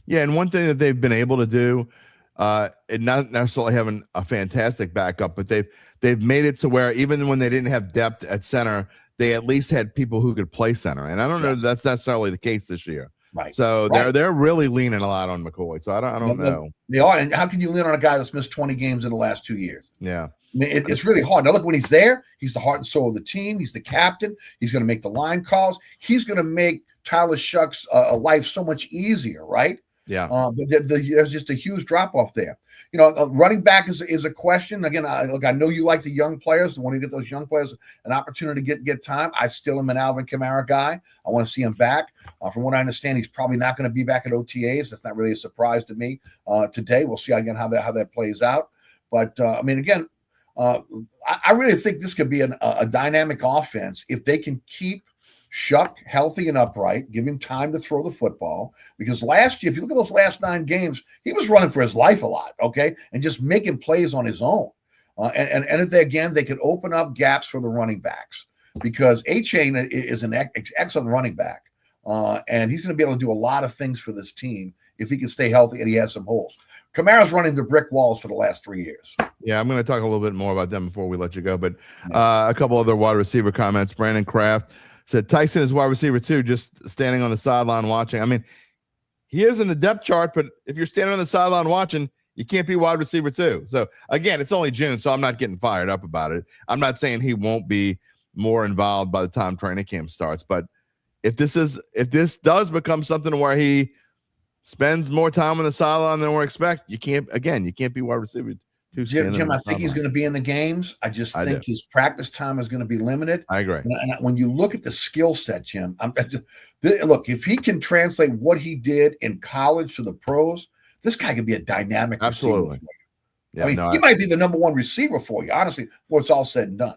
Yeah, and one thing that they've been able to do, and not necessarily having a fantastic backup, but they've made it to where even when they didn't have depth at center, they at least had people who could play center. And I don't know if that's necessarily the case this year. Right. So they're really leaning a lot on McCoy. So I don't know. They are. And how can you lean on a guy that's missed 20 games in the last 2 years? Yeah. I mean, it's really hard. Now, look, when he's there, he's the heart and soul of the team. He's the captain. He's going to make the line calls. He's going to make Tyler Shough's life so much easier, right? Yeah. There's just a huge drop-off there. Running back is a question. Again, I know you like the young players. I want to get those young players an opportunity to get time. I still am an Alvin Kamara guy. I want to see him back. From what I understand, he's probably not going to be back at OTAs. That's not really a surprise to me today. We'll see again how that plays out. But, I really think this could be a dynamic offense if they can keep Shough healthy and upright, give him time to throw the football. Because last year, if you look at those last 9 games, he was running for his life a lot, okay, and just making plays on his own. And if they could open up gaps for the running backs, because A-Chain is an excellent running back, and he's going to be able to do a lot of things for this team if he can stay healthy and he has some holes. Kamara's running the brick walls for the last 3 years. Yeah, I'm going to talk a little bit more about them before we let you go. But a couple other wide receiver comments. Brandon Kraft said Tyson is wide receiver too, just standing on the sideline watching. I mean, he is in the depth chart, but if you're standing on the sideline watching, you can't be wide receiver too. So again, it's only June, so I'm not getting fired up about it. I'm not saying he won't be more involved by the time training camp starts, but if this does become something where he spends more time on the sideline than we're expecting, you can't be wide receiver. Jim, I think he's going to be in the games. I just think his practice time is going to be limited. I agree. And when you look at the skill set, Jim, look, if he can translate what he did in college to the pros, this guy could be a dynamic Absolutely. receiver for you. Yeah, he might be the number 1 receiver for you, honestly, before it's all said and done.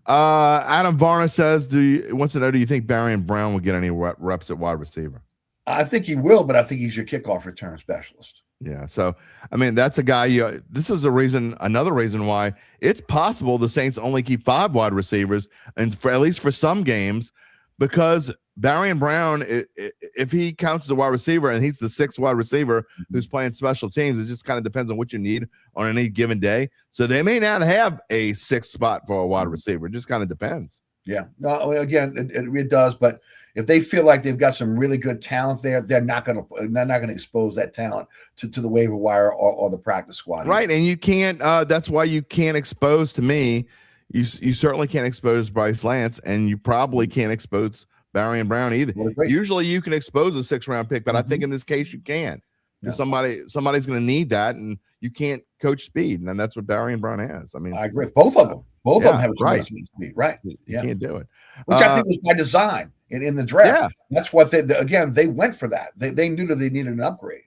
Adam Varner says, wants to know, do you think Barry Brown will get any reps at wide receiver? I think he will, but I think he's your kickoff return specialist. Yeah. So, I mean, that's a guy this is another reason why it's possible the Saints only keep 5 wide receivers, and at least for some games, because Barry Brown, if he counts as a wide receiver and he's the 6th wide receiver who's playing special teams, it just kind of depends on what you need on any given day. So they may not have a 6th spot for a wide receiver. It just kind of depends. Yeah. No, again, it does, but if they feel like they've got some really good talent there, they're not going to expose that talent to the waiver wire or the practice squad. Right, and you can't. That's why you can't expose. To me, you certainly can't expose Bryce Lance, and you probably can't expose Barry Brown either. Usually, you can expose a 6th-round pick, but I think in this case you can. Yeah. Somebody's going to need that, and you can't coach speed, and that's what Barry Brown has. I mean, I agree. Both of them. Both of them have a speed, right? You can't do it. Which I think was by design in the draft. Yeah. That's what they went for that. They knew that they needed an upgrade.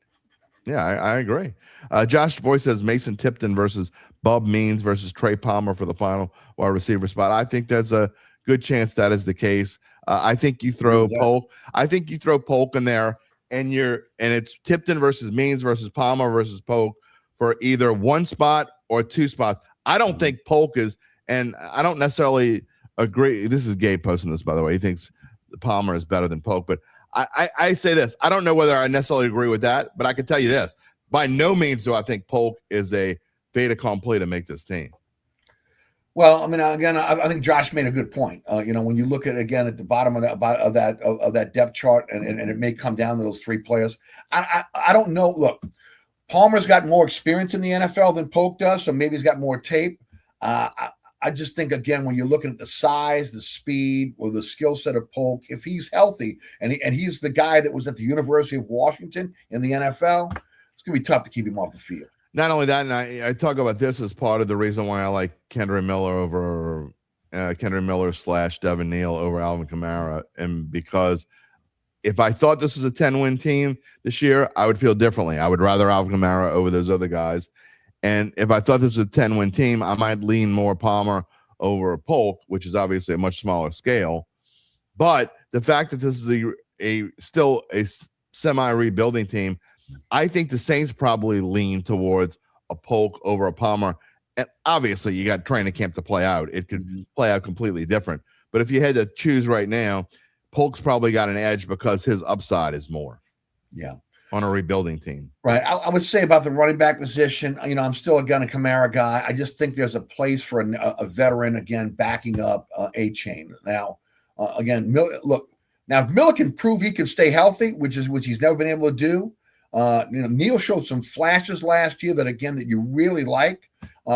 Yeah, I agree. Josh Voice says Mason Tipton versus Bub Means versus Trey Palmer for the final wide receiver spot. I think there's a good chance that is the case. I think you throw Polk. I think you throw Polk in there, and it's Tipton versus Means versus Palmer versus Polk for either 1 spot or 2 spots. I don't think Polk is. And I don't necessarily agree. This is Gabe posting this, by the way. He thinks Palmer is better than Polk. But I say this. I don't know whether I necessarily agree with that, but I can tell you this. By no means do I think Polk is a fait accompli to make this team. Well, I mean, again, I think Josh made a good point. When you look at the bottom of that depth chart, and it may come down to those 3 players. I don't know. Look, Palmer's got more experience in the NFL than Polk does, so maybe he's got more tape. I just think, again, when you're looking at the size, the speed, or the skill set of Polk, if he's healthy and he's the guy that was at the University of Washington in the NFL, it's going to be tough to keep him off the field. Not only that, and I talk about this as part of the reason why I like Kendra Miller / Devin Neal over Alvin Kamara, and because if I thought this was a 10-win team this year, I would feel differently. I would rather Alvin Kamara over those other guys. And if I thought this was a 10-win team, I might lean more Palmer over Polk, which is obviously a much smaller scale. But the fact that this is still a semi-rebuilding team, I think the Saints probably lean towards a Polk over a Palmer. And obviously, you got training camp to play out. It could play out completely different. But if you had to choose right now, Polk's probably got an edge because his upside is more. Yeah. On a rebuilding team. Right. I would say about the running back position, I'm still a Kamara guy. I just think there's a place for a veteran, again, backing up A-Chain. Now, again, now if Miller can prove he can stay healthy, which he's never been able to do. Neal showed some flashes last year that you really like.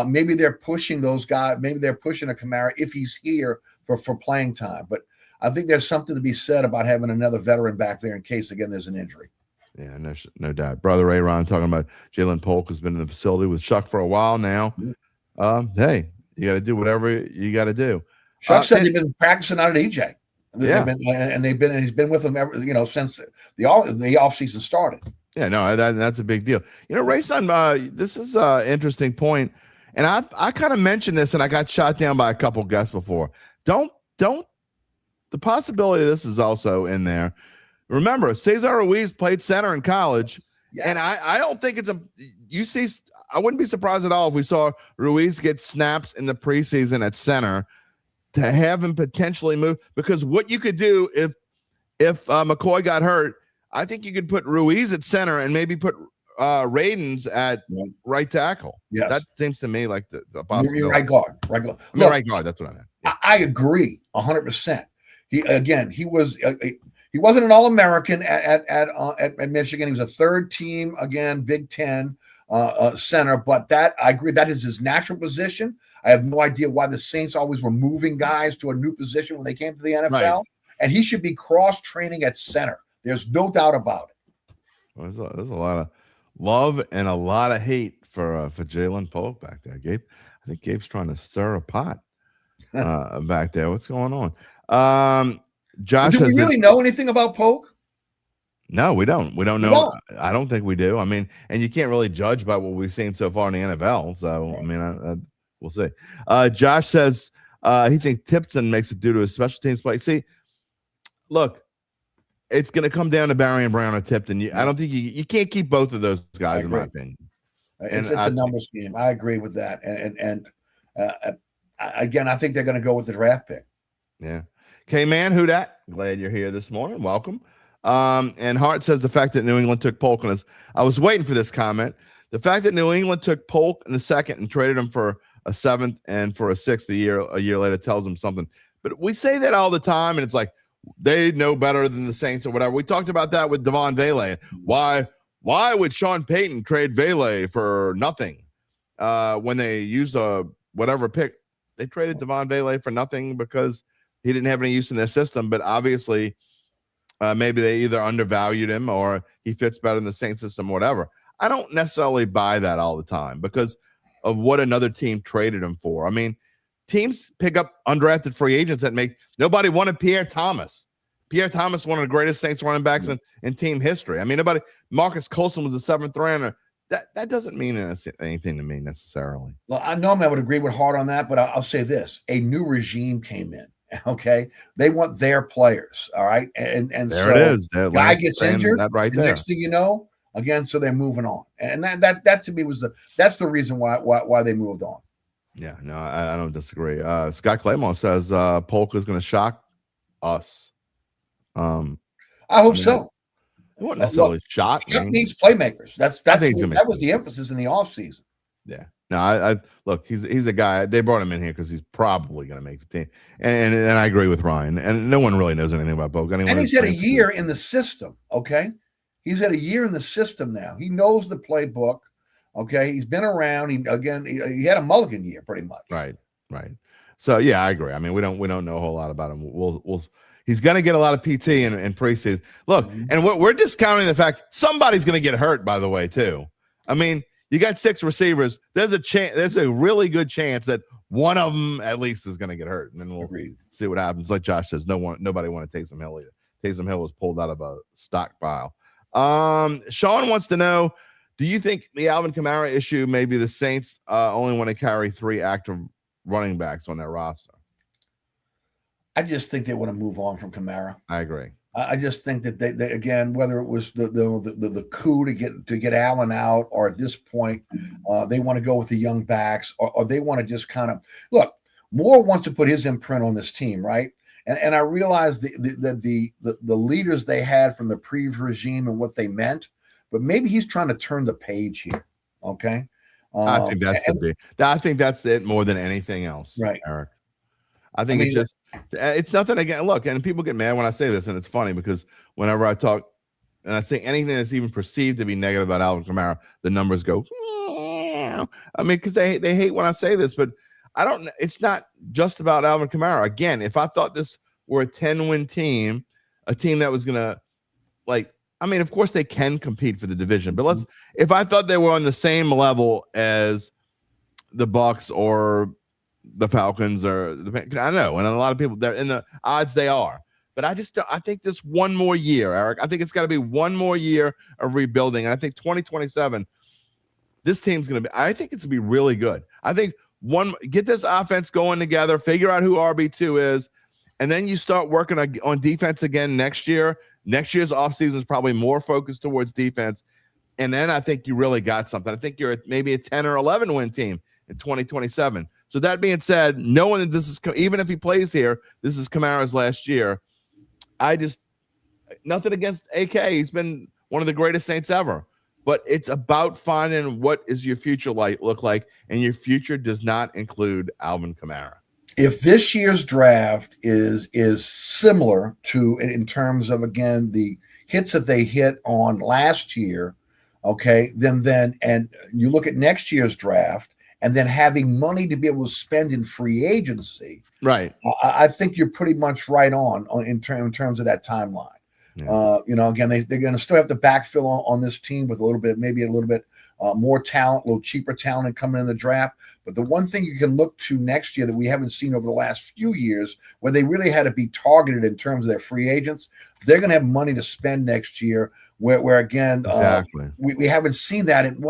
Maybe they're pushing those guys. Maybe they're pushing a Kamara if he's here for playing time. But I think there's something to be said about having another veteran back there in case, again, there's an injury. Yeah, no doubt. Brother Aaron talking about Jalen Polk has been in the facility with Shough for a while now. Hey, you got to do whatever you got to do. Shough said they've been practicing out at EJ. Yeah, he's been with them since the off season started. Yeah, no, that's a big deal. Ray Son, this is an interesting point, and I kind of mentioned this, and I got shot down by a couple guests before. Don't. The possibility of this is also in there. Remember, Cesar Ruiz played center in college, and I don't think I wouldn't be surprised at all if we saw Ruiz get snaps in the preseason at center to have him potentially move, because what you could do if McCoy got hurt, I think you could put Ruiz at center and maybe put Radens at right tackle. Yes. That seems to me like the possibility. You're right guard. Right guard. Right guard. That's what I meant. Yeah. I agree 100%. He wasn't an All-American at Michigan. He was a third team, again, Big Ten center. But I agree, that is his natural position. I have no idea why the Saints always were moving guys to a new position when they came to the NFL. Right. And he should be cross-training at center. There's no doubt about it. Well, there's a lot of love and a lot of hate for Jalen Polk back there, Gabe. I think Gabe's trying to stir a pot back there. What's going on? Josh, do we really know anything about Polk? No, we don't. We don't know. I don't think we do. I mean, and you can't really judge by what we've seen so far in the NFL. So, I mean, we'll see. Josh says he thinks Tipton makes it due to his special teams play. See, look, it's going to come down to Barry and Brown or Tipton. I don't think you can't keep both of those guys, in my opinion. It's a numbers game. I agree with that. And again, I think they're going to go with the draft pick. Yeah. K-Man, who dat? Glad you're here this morning. Welcome. And Hart says the fact that New England took Polk I was waiting for this comment. The fact that New England took Polk in the second and traded him for a seventh and for a sixth a year later tells them something. But we say that all the time, and it's like they know better than the Saints or whatever. We talked about that with DeVaughn Vele. Why would Sean Payton trade Vele for nothing when they used a whatever pick? They traded DeVaughn Vele for nothing because he didn't have any use in their system, but obviously maybe they either undervalued him or he fits better in the Saints system, whatever. I don't necessarily buy that all the time because of what another team traded him for. I mean, teams pick up undrafted free agents that nobody wanted Pierre Thomas. Pierre Thomas, one of the greatest Saints running backs in team history. I mean, Marcus Colson was the seventh rounder. That doesn't mean anything to me necessarily. Well, I normally would agree with Hart on that, but I'll say this. A new regime came in. Okay, they want their players. All right, and there it is. Guy gets injured. That right there. Next thing you know, again, so they're moving on, and that to me that's the reason why they moved on. Yeah, no, I don't disagree. Scott Claymore says Polk is going to shock us. I hope so. It wasn't necessarily shock. Chuck needs playmakers. That was the emphasis in the offseason. Yeah. No, I look, he's a guy. They brought him in here because he's probably going to make the team, and I agree with Ryan. And no one really knows anything about Polk. And he's had a year in the system. Okay, he's had a year in the system now. He knows the playbook. Okay, he's been around. He had a mulligan year pretty much. Right. So yeah, I agree. I mean, we don't know a whole lot about him. He's going to get a lot of PT in preseason. Look, and we're discounting the fact somebody's going to get hurt. By the way, too. I mean. You got 6 receivers. There's a really good chance that one of them at least is going to get hurt, and then we'll see what happens. Like Josh says, nobody wanted Taysom Hill either. Taysom Hill was pulled out of a stockpile. Sean wants to know: do you think the Alvin Kamara issue may be the Saints only want to carry 3 active running backs on their roster? I just think they want to move on from Kamara. I agree. I just think that they again, whether it was the coup to get Allen out, or at this point, they want to go with the young backs, or they want to just kind of look. Moore wants to put his imprint on this team, right? And I realize the leaders they had from the previous regime and what they meant, but maybe he's trying to turn the page here. Okay, I think that's the big. I think that's it more than anything else, right, Eric. I think it's nothing again. Look, and people get mad when I say this, and it's funny because whenever I talk and I say anything that's even perceived to be negative about Alvin Kamara, the numbers go. I mean, because they hate when I say this, but I don't. It's not just about Alvin Kamara. Again, if I thought this were a 10-win team, a team that was gonna I mean, of course they can compete for the division, but if I thought they were on the same level as the Bucks or the Falcons or I know, and a lot of people they're in the odds they are, but I think this one more year, Eric. I think it's got to be one more year of rebuilding, and I think 2027, this team's going to be. I think it's going to be really good. I think get this offense going together, figure out who RB2 is, and then you start working on defense again next year. Next year's offseason is probably more focused towards defense, and then I think you really got something. I think you're maybe a 10 or 11 win team in 2027. So that being said, knowing that this is, even if he plays here, this is Kamara's last year. Nothing against AK. He's been one of the greatest Saints ever, but it's about finding what is your future look like, and your future does not include Alvin Kamara. If this year's draft is similar to, in terms of, again, the hits that they hit on last year, okay, then and you look at next year's draft, and then having money to be able to spend in free agency, right? I think you're pretty much right on in terms of that timeline. Yeah. Again, they're going to still have to backfill on this team with maybe a little bit more talent, a little cheaper talent coming in the draft. But the one thing you can look to next year that we haven't seen over the last few years, where they really had to be targeted in terms of their free agents, they're going to have money to spend next year. Where again, exactly. We haven't seen that in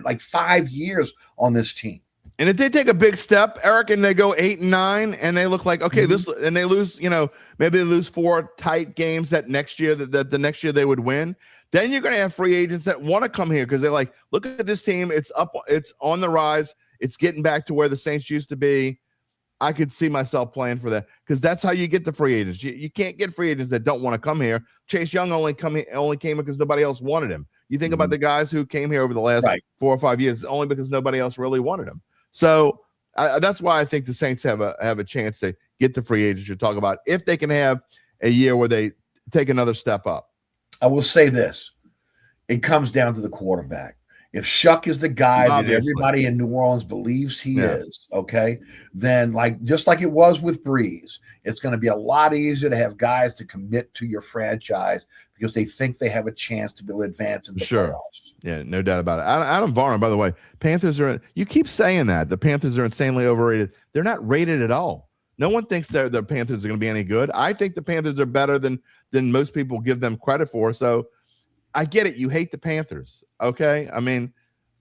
like 5 years on this team. And if they take a big step, Eric, and they go 8-9, and they look like and they lose, maybe they lose 4 tight games that next year that the next year they would win, then you're going to have free agents that want to come here because they're like, look at this team, it's on the rise, it's getting back to where the Saints used to be. I could see myself playing for that because that's how you get the free agents. You can't get free agents that don't want to come here. Chase Young only came here because nobody else wanted him. You think about the guys who came here over the last 4 or 5 years, only because nobody else really wanted him. So that's why I think the Saints have a chance to get the free agents you're talking about if they can have a year where they take another step up. I will say this. It comes down to the quarterback. If Shough is the guy that everybody in New Orleans believes he is, okay, then just like it was with Breeze, it's going to be a lot easier to have guys to commit to your franchise because they think they have a chance to be able to advance in the playoffs. Yeah, no doubt about it. Adam Varner, by the way, Panthers are – you keep saying that. The Panthers are insanely overrated. They're not rated at all. No one thinks the Panthers are going to be any good. I think the Panthers are better than most people give them credit for. So I get it. You hate the Panthers, okay? I mean,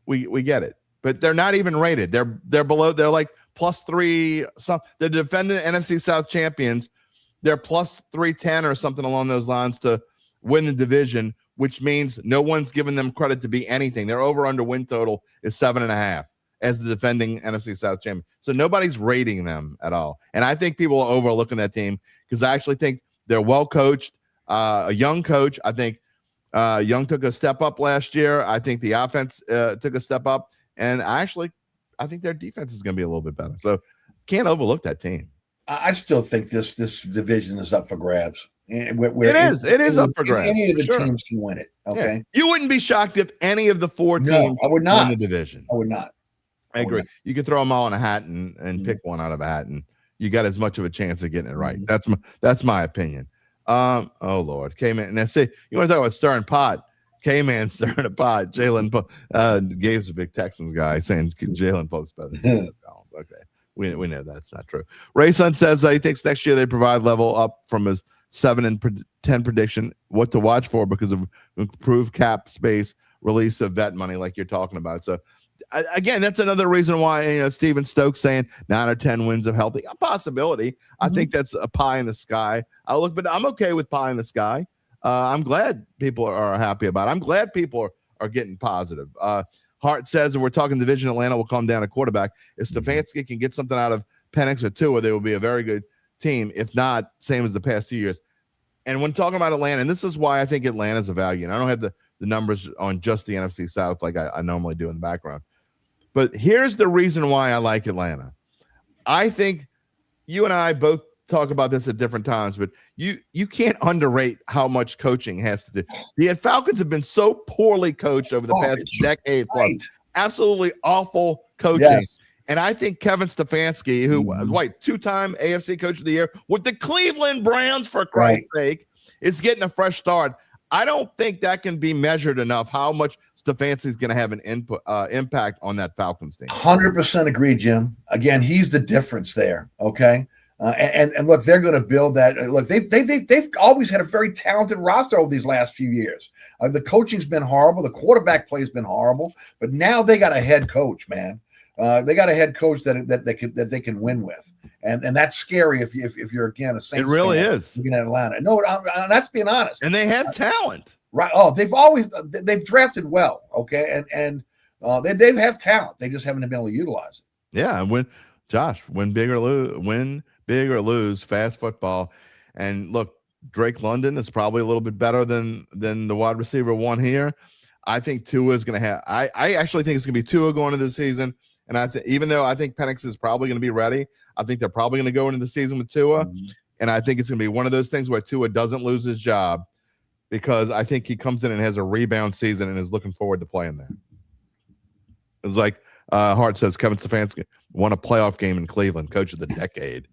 we get it. But they're not even rated. They're below – they're like +3 – they're defending NFC South champions. They're +310 or something along those lines to win the division, which means no one's given them credit to be anything. Their over-under win total is 7.5 as the defending NFC South champion. So nobody's rating them at all. And I think people are overlooking that team because I actually think they're well-coached, a young coach. I think Young took a step up last year. I think the offense took a step up. And I think their defense is going to be a little bit better. So can't overlook that team. I still think this division is up for grabs. It is up for grabs. Any of the teams can win it. Okay. Yeah. You wouldn't be shocked if any of the 4 teams won the division. I would not. I agree. You could throw them all in a hat and pick one out of a hat, and you got as much of a chance of getting it right. That's my opinion. Oh Lord, K-Man. Now see, you want to talk about stirring pot? K-Man stirring a pot. Jalen Polk. Gabe's a big Texans guy saying Jalen Polk's better than Collins. Okay. We know that's not true. Rayson says he thinks next year they provide level up from his 7 and 10 prediction. What to watch for because of improved cap space, release of vet money, like you're talking about. So again, that's another reason why Steven Stokes saying 9 or 10 wins of healthy, a possibility. I think that's a pie in the sky. But I'm okay with pie in the sky. I'm glad people are happy about it. I'm glad people are getting positive. Hart says if we're talking division, Atlanta will come down to quarterback. If Stefanski can get something out of Penix or Tua, they will be a very good team. If not, same as the past 2 years. And when talking about Atlanta, and this is why I think Atlanta's a value, and I don't have the numbers on just the NFC South like I normally do in the background. But here's the reason why I like Atlanta. I think you and I both talk about this at different times, but you can't underrate how much coaching has to do. The Falcons have been so poorly coached over the past decade plus. Right. Absolutely awful coaching. Yes. And I think Kevin Stefanski, who was two-time AFC Coach of the Year with the Cleveland Browns, for Christ's sake, is getting a fresh start. I don't think that can be measured enough how much Stefanski is going to have an impact on that Falcons team. 100% agree, Jim. Again, he's the difference there, okay? And look, they're going to build that. Look, they've always had a very talented roster over these last few years. The coaching's been horrible. The quarterback play's been horrible. But now they got a head coach, man. They got a head coach that they can win with, and that's scary if you're again a Saints. It really is. Looking at Atlanta. No, that's being honest. And they have talent, right? Oh, they've drafted well, okay, and they have talent. They just haven't been able to utilize it. Yeah, win big or lose, fast football, and look, Drake London is probably a little bit better than the wide receiver one here. I think Tua is going to have. I actually think it's going to be Tua going into the season. And even though I think Penix is probably going to be ready, I think they're probably going to go into the season with Tua. And I think it's going to be one of those things where Tua doesn't lose his job because I think he comes in and has a rebound season and is looking forward to playing there. It's like Hart says, Kevin Stefanski won a playoff game in Cleveland, coach of the decade.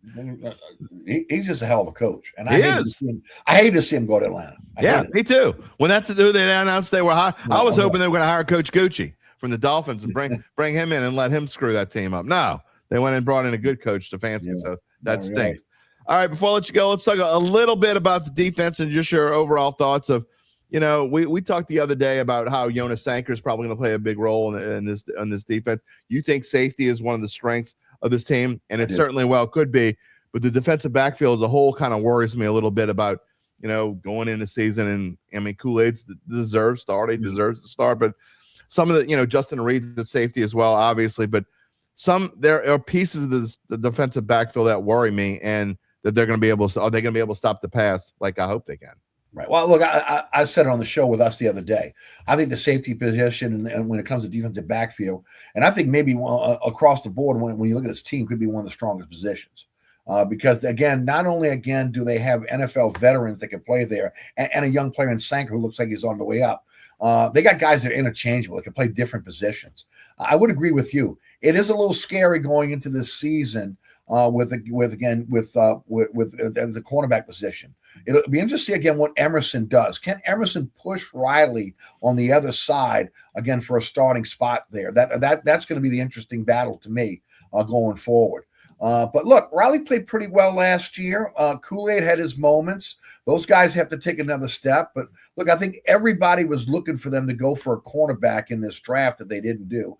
He's just a hell of a coach. And I hate to see him go to Atlanta. Yeah, me too. When that's who they announced they were high, I was hoping they were going to hire Coach Gucci from the Dolphins and bring him in and let him screw that team up. No, they went and brought in a good coach, Stefanski, so that stinks. All right, before I let you go, let's talk a little bit about the defense and just your overall thoughts of, we talked the other day about how Jonas Sanker is probably going to play a big role in this defense. You think safety is one of the strengths of this team, and it certainly could be, but the defensive backfield as a whole kind of worries me a little bit about, going into the season. And I mean, Kool-Aid's deserves to start, but some of the, Justin Reed's at safety as well, obviously, but there are pieces of the defensive backfield that worry me, and that are they going to be able to stop the pass like I hope they can? Right. Well, look, I said it on the show with us the other day. I think the safety position and when it comes to defensive backfield, and I think maybe across the board when you look at this team, could be one of the strongest positions. Because, again, not only, do they have NFL veterans that can play there and a young player in Sanker who looks like he's on the way up. They got guys that are interchangeable. They can play different positions. I would agree with you. It is a little scary going into this season with the cornerback position. It'll be interesting to see again what Emerson does. Can Emerson push Riley on the other side again for a starting spot there? That's going to be the interesting battle to me going forward. But look, Riley played pretty well last year. Kool-Aid had his moments. Those guys have to take another step. But look, I think everybody was looking for them to go for a cornerback in this draft that they didn't do.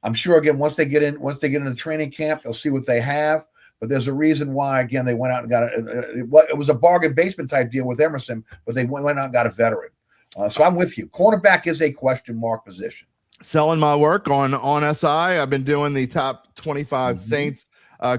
I'm sure again once they get into training camp, they'll see what they have. But there's a reason why again they went out and got it was a bargain basement type deal with Emerson, but they went out and got a veteran. So I'm with you. Cornerback is a question mark position. Selling my work on SI. I've been doing the top 25 Saints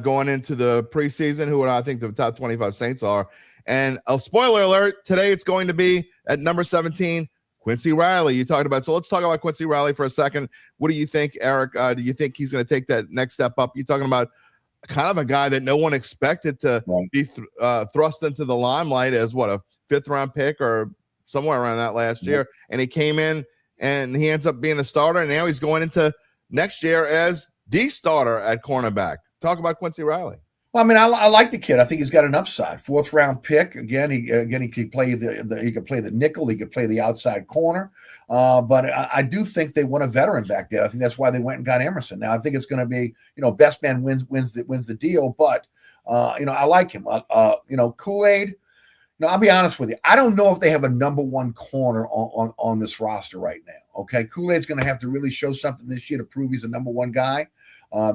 going into the preseason, who I think the top 25 Saints are. And a spoiler alert, today it's going to be at number 17, Quincy Riley. You talked about, so let's talk about Quincy Riley for a second. What do you think, Eric? Do you think he's going to take that next step up? You're talking about kind of a guy that no one expected to be thrust into the limelight as a 5th-round pick or somewhere around that last year. And he came in and he ends up being a starter, and now he's going into next year as the starter at cornerback. Talk about Quincy Riley. Well, I mean, I like the kid. I think he's got an upside. 4th-round pick. Again, he could play he could play the nickel. He could play the outside corner. But I do think they want a veteran back there. I think that's why they went and got Emerson. Now I think it's going to be best man wins the deal. But I like him. Kool-Aid. No, I'll be honest with you. I don't know if they have a number one corner on this roster right now. Okay, Kool-Aid's going to have to really show something this year to prove he's a number one guy.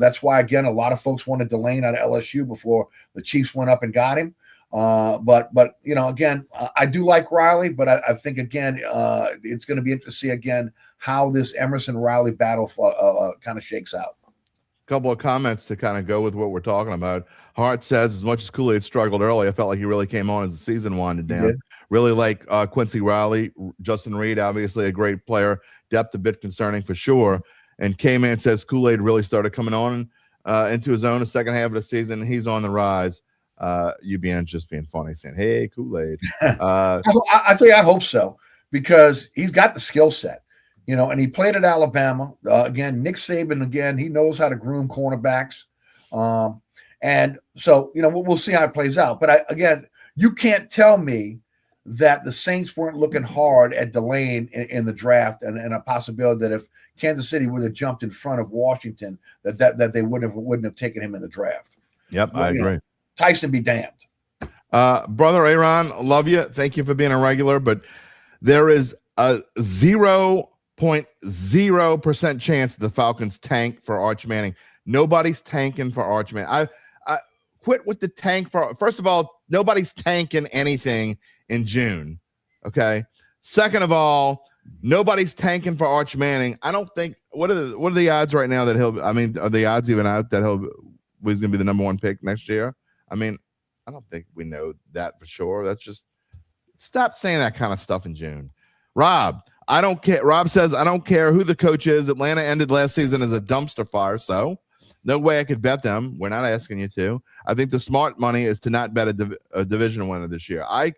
That's why, again, a lot of folks wanted Delane out of LSU before the Chiefs went up and got him. But again, I do like Riley, but I think, again, it's going to be interesting to see, again, how this Emerson-Riley battle kind of shakes out. Couple of comments to kind of go with what we're talking about. Hart says, as much as Kool-Aid struggled early, I felt like he really came on as the season winded down. Really like Quincy Riley, Justin Reed, obviously a great player. Depth a bit concerning for sure. And K-Man says Kool-Aid really started coming on into his own the second half of the season. He's on the rise. UBN just being funny, saying, "Hey, Kool-Aid." I tell you, I hope so, because he's got the skill set. And he played at Alabama. Again, Nick Saban, again, he knows how to groom cornerbacks. And so, we'll see how it plays out. But again, you can't tell me that the Saints weren't looking hard at Delane in the draft and a possibility that if Kansas City would have jumped in front of Washington, that they wouldn't have taken him in the draft. Yep, I agree. Tyson be damned. Brother Aaron, love you. Thank you for being a regular. But there is a 0.0% chance the Falcons tank for Arch Manning. Nobody's tanking for Arch Manning. I quit with the tank for. First of all, nobody's tanking anything in June. Okay. Second of all, nobody's tanking for Arch Manning. I don't think. What are the odds right now that he'll? I mean, are the odds even out that he's going to be the number one pick next year? I mean, I don't think we know that for sure. That's just stop saying that kind of stuff in June. Rob, I don't care. Rob says, I don't care who the coach is. Atlanta ended last season as a dumpster fire, so no way I could bet them. We're not asking you to. I think the smart money is to not bet a division winner this year. I'm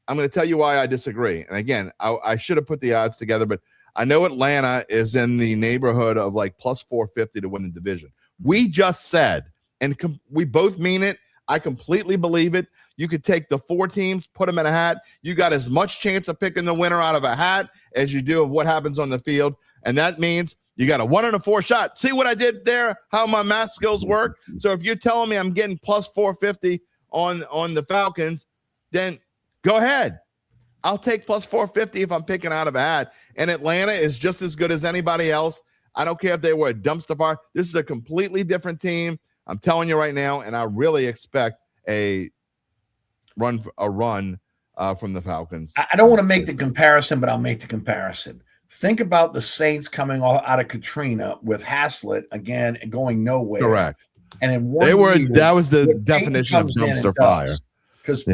going to tell you why I disagree. And again, I should have put the odds together, but I know Atlanta is in the neighborhood of like plus 450 to win the division. We just said, and we both mean it, I completely believe it. You could take the 4 teams, put them in a hat. You got as much chance of picking the winner out of a hat as you do of what happens on the field. And that means you got a 1 in a 4 shot. See what I did there, how my math skills work? So if you're telling me I'm getting plus 450 on the Falcons, then go ahead. I'll take plus 450 if I'm picking out of a hat. And Atlanta is just as good as anybody else. I don't care if they were a dumpster fire. This is a completely different team. I'm telling you right now, and I really expect a run from the Falcons. I don't want to make the comparison, but I'll make the comparison. Think about the Saints coming out of Katrina with Haslett again and going nowhere. Correct. And in that was the definition of dumpster fire. Because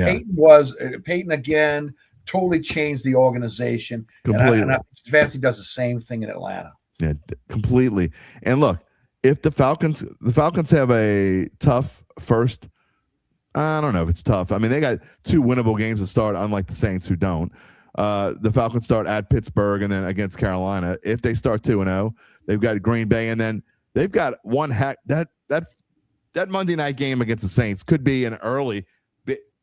Peyton again totally changed the organization. Completely. And I think Stefanski does the same thing in Atlanta. Yeah, completely. And look, if the Falcons have a tough first, I don't know if it's tough. I mean, they got 2 winnable games to start, unlike the Saints who don't. The Falcons start at Pittsburgh and then against Carolina. If they start 2-0, they've got Green Bay, and then they've got one hack. That Monday night game against the Saints could be an early.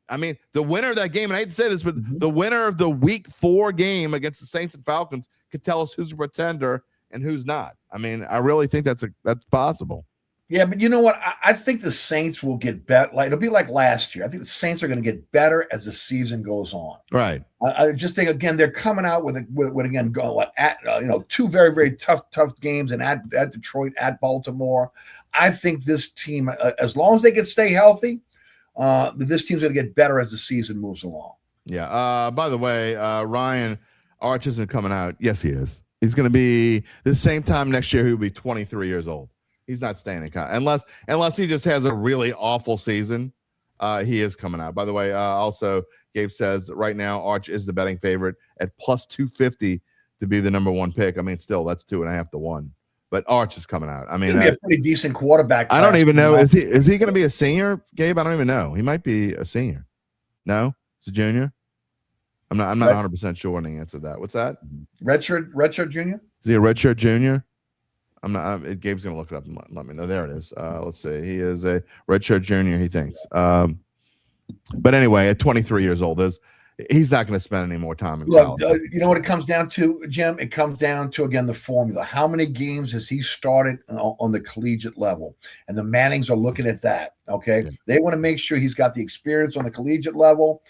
I mean, the winner of that game, and I hate to say this, but the winner of the Week 4 game against the Saints and Falcons could tell us who's a pretender and who's not. I mean, I really think that's possible. Yeah, but you know what? I think the Saints will get better. Like, it'll be like last year. I think the Saints are going to get better as the season goes on. Right. I just think, again, they're coming out with again, at 2 very, very tough games, and at Detroit, at Baltimore. I think this team, as long as they can stay healthy, this team's going to get better as the season moves along. Yeah. By the way, Ryan Arch isn't coming out. Yes, he is. He's going to be the same time next year. He'll be 23 years old. He's not staying in college unless he just has a really awful season. He is coming out. By the way, also Gabe says right now Arch is the betting favorite at plus 250 to be the number 1 pick. I mean, still that's 2.5 to 1. But Arch is coming out. I mean, he'll be a pretty decent quarterback. I don't even know. Is he going to be a senior, Gabe? I don't even know. He might be a senior. No, it's a junior. I'm not 100% sure on the answer to that. What's that? Redshirt junior? Is he a redshirt junior? I'm not. Gabe's gonna look it up and let me know. There it is. Let's see. He is a redshirt junior. He thinks. But anyway, at 23 years old, he's not going to spend any more time in Look, college. you know what it comes down to, Jim? It comes down to, again, the formula. How many games has he started on the collegiate level? And the Mannings are looking at that, okay? Yeah. They want to make sure he's got the experience on the collegiate level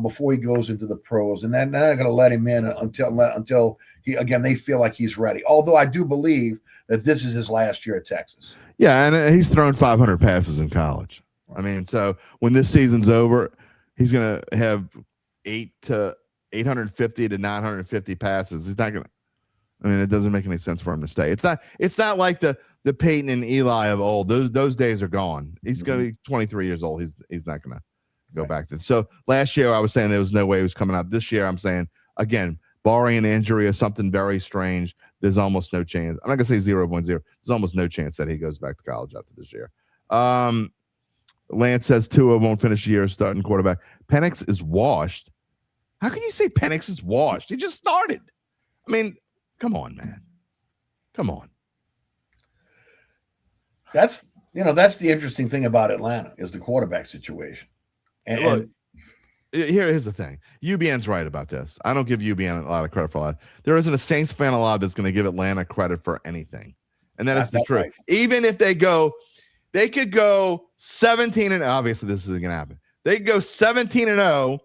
before he goes into the pros. And then they're not going to let him in until he, again, they feel like he's ready. Although I do believe that this is his last year at Texas. Yeah, and he's thrown 500 passes in college. I mean, so when this season's over, he's going to have 850 to 950 passes. He's not going to. I mean, it doesn't make any sense for him to stay. It's not like the Peyton and Eli of old. Those days are gone. He's going to be 23 years old. He's not going to go back to. So last year I was saying there was no way he was coming out. This year I'm saying, again, barring an injury or something very strange, there's almost no chance. I'm not going to say 0.0. There's almost no chance that he goes back to college after this year. Lance says Tua won't finish the year starting quarterback. Penix is washed. How can you say Penix is washed? He just started. I mean, come on, man. Come on. That's the interesting thing about Atlanta is the quarterback situation. Look, here's the thing. UBN's right about this. I don't give UBN a lot of credit for that. There isn't a Saints fan alive that's going to give Atlanta credit for anything. And that's the truth. Right. Even if they could go 17 and obviously this isn't going to happen. They could go 17-0.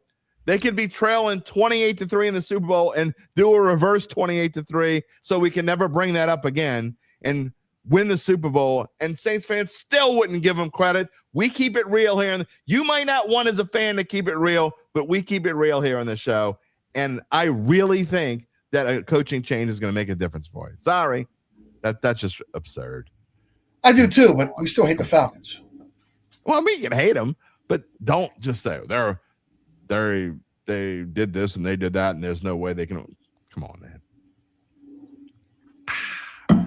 They could be trailing 28-3 in the Super Bowl and do a reverse 28-3 so we can never bring that up again and win the Super Bowl. And Saints fans still wouldn't give them credit. We keep it real here. And you might not want as a fan to keep it real, but we keep it real here on the show. And I really think that a coaching change is going to make a difference for you. Sorry. That's just absurd. I do too, but we still hate the Falcons. Well, I mean, you can hate them, but don't just say they did this and they did that, and there's no way they can. Come on, man.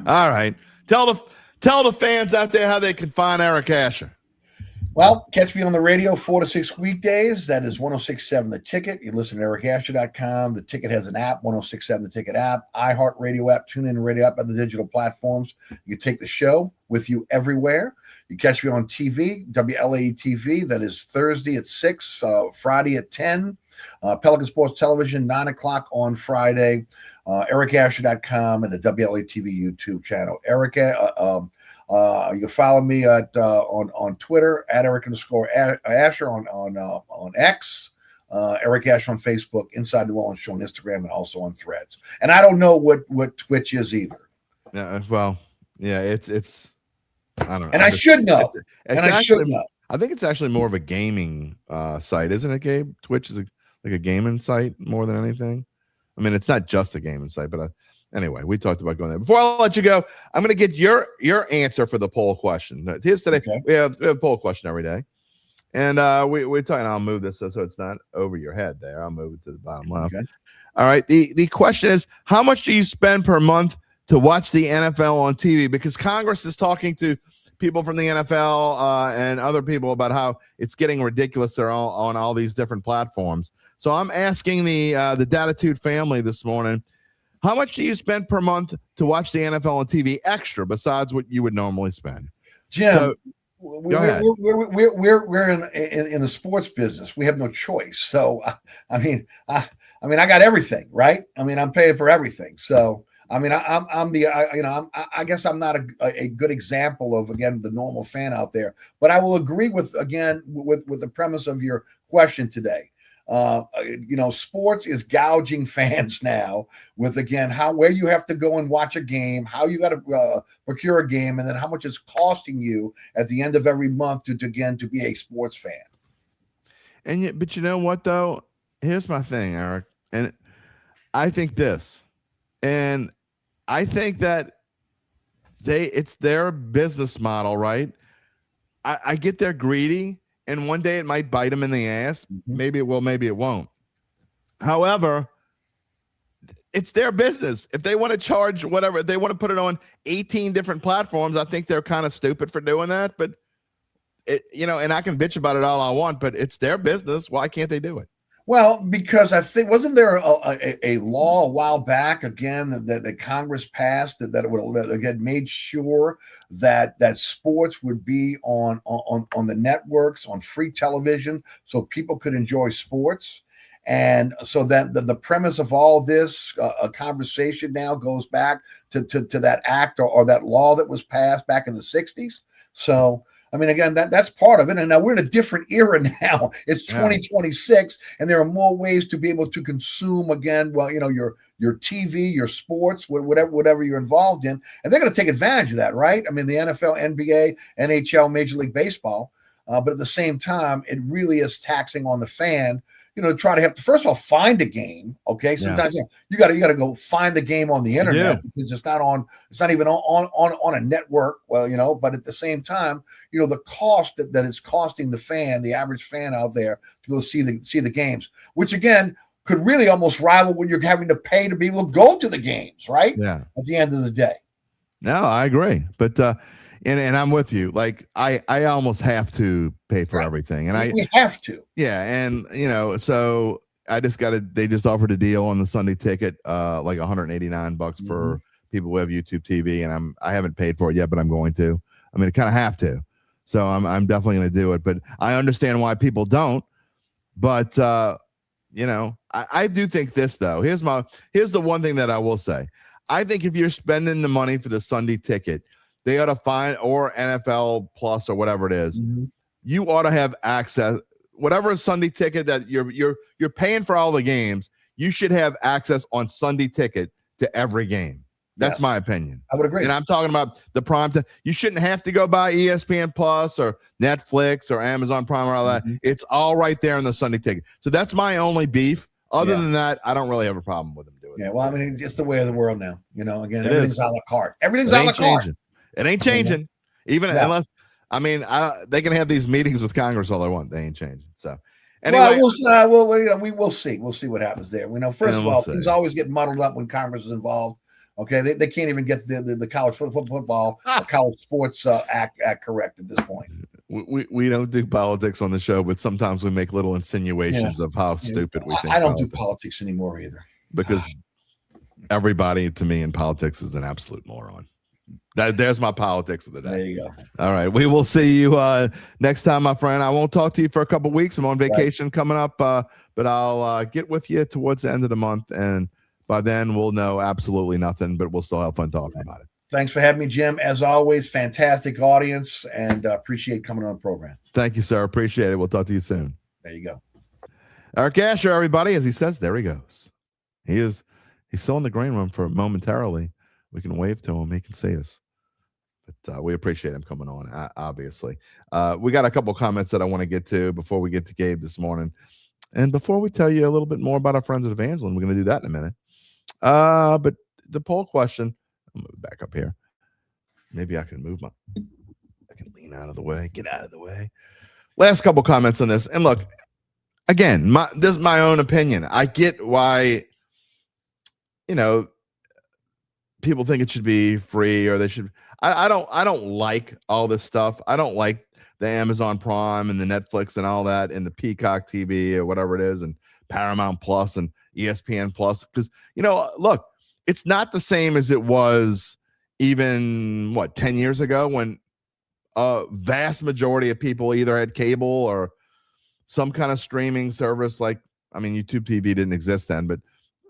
All right, tell the fans out there how they can find Eric Asher. Well, catch me on the radio 4 to 6 weekdays. That is 106.7 The Ticket. You listen to ericasher.com. The Ticket has an app, 106.7 The Ticket app, iHeartRadio app, TuneIn Radio app, and the digital platforms. You can take the show with you everywhere. You catch me on TV, WLAE TV. That is Thursday at 6, Friday at 10. Pelican Sports Television, 9 o'clock on Friday. ericasher.com and the WLAE TV YouTube channel. You can follow me at on Twitter at Eric_Asher on X, Eric Asher on Facebook, Inside New Orleans Show on Instagram, and also on Threads. And I don't know what Twitch is either. Yeah, well, yeah, it's I don't know. And I should know. I should know. I think it's actually more of a gaming site, isn't it, Gabe? Twitch is like a gaming site more than anything. I mean, it's not just a gaming site, but anyway, we talked about going there. Before I let you go, I'm going to get your answer for the poll question. Here's today. Okay. We have a poll question every day. And we're talking. I'll move this so it's not over your head there. I'll move it to the bottom left. Okay. All right. The question is, how much do you spend per month to watch the NFL on TV? Because Congress is talking to people from the NFL and other people about how it's getting ridiculous. They're all on all these different platforms. So I'm asking the Dattitude family this morning, how much do you spend per month to watch the NFL on TV extra besides what you would normally spend? Jim, so, we're in the sports business. We have no choice. So, I mean, I got everything, right? I mean, I'm paying for everything. So, I mean, I guess I'm not a good example of, again, the normal fan out there, but I will agree with the premise of your question today. Sports is gouging fans now with, again, where you have to go and watch a game, how you got to procure a game, and then how much it's costing you at the end of every month to be a sports fan. But you know what, though? Here's my thing, Eric. And I think this, and I think that it's their business model, right? I get they're greedy. And one day it might bite them in the ass. Mm-hmm. Maybe it will, maybe it won't. However, it's their business. If they want to charge whatever, they want to put it on 18 different platforms, I think they're kind of stupid for doing that. But, and I can bitch about it all I want, but it's their business. Why can't they do it? Well, because I think, wasn't there a law a while back, again, that Congress passed that had made sure that sports would be on the networks, on free television, so people could enjoy sports? And so then the premise of all this a conversation now goes back to that act or that law that was passed back in the 60s. So, I mean, again, that's part of it. And now we're in a different era now. It's 2026, and there are more ways to be able to consume, again, well, your TV, your sports, whatever you're involved in. And they're going to take advantage of that, right? I mean, the NFL, NBA, NHL, Major League Baseball. But at the same time, it really is taxing on the fan, try to have to, first of all, find a game. Okay. Sometimes you got to go find the game on the internet because it's not even on a network. Well, but at the same time, the cost that is costing the fan, the average fan out there to go see the games, which again could really almost rival what you're having to pay to be able to go to the games, right? Yeah. At the end of the day. No, I agree. But and I'm with you. Like I almost have to pay for everything, and we have to. Yeah, and so I just they just offered a deal on the Sunday ticket, like $189 for people who have YouTube TV, and I haven't paid for it yet, but I'm going to. I mean, I kind of have to, so I'm definitely going to do it. But I understand why people don't. But I do think this though. Here's the one thing that I will say. I think if you're spending the money for the Sunday ticket, they ought to find, or NFL Plus or whatever it is, you ought to have access. Whatever Sunday ticket that you're paying for all the games, you should have access on Sunday ticket to every game. That's my opinion. I would agree. And I'm talking about the prime time. You shouldn't have to go buy ESPN Plus or Netflix or Amazon Prime or all that. It's all right there in the Sunday ticket. So that's my only beef. Other than that, I don't really have a problem with them doing it. Yeah, well, I mean, it's the way of the world now. Again, everything's a la carte. Everything's a la carte. It ain't changing. Even unless, I mean, they can have these meetings with Congress all they want. They ain't changing. So anyway, we'll see. We'll see what happens there. First of all, things always get muddled up when Congress is involved. Okay, they can't even get the college football college sports act correct at this point. We don't do politics on the show, but sometimes we make little insinuations of how stupid we think. I don't do politics anymore either, because everybody to me in politics is an absolute moron. There's my politics of the day. There you go. All right, we will see you next time, my friend. I won't talk to you for a couple of weeks. I'm on vacation coming up, but I'll get with you towards the end of the month, and by then we'll know absolutely nothing, but we'll still have fun talking about it. Thanks for having me, Jim. As always, fantastic audience, and appreciate coming on the program. Thank you, sir. Appreciate it. We'll talk to you soon. There you go. Eric Asher, everybody, as he says, there he goes. He's still in the green room for momentarily. We can wave to him. He can see us. But we appreciate him coming on, obviously. We got a couple comments that I want to get to before we get to Gabe this morning. And before we tell you a little bit more about our friends at Evangeline, we're going to do that in a minute. But the poll question, I'll move back up here. Maybe I can I can lean out of the way, get out of the way. Last couple comments on this. And look, again, this is my own opinion. I get why, people think it should be free, or they should. I don't like all this stuff. I don't like the Amazon Prime and the Netflix and all that, and the Peacock TV or whatever it is, and Paramount Plus and ESPN Plus, because look, it's not the same as it was even 10 years ago, when a vast majority of people either had cable or some kind of streaming service. Like, I mean, YouTube TV didn't exist then, but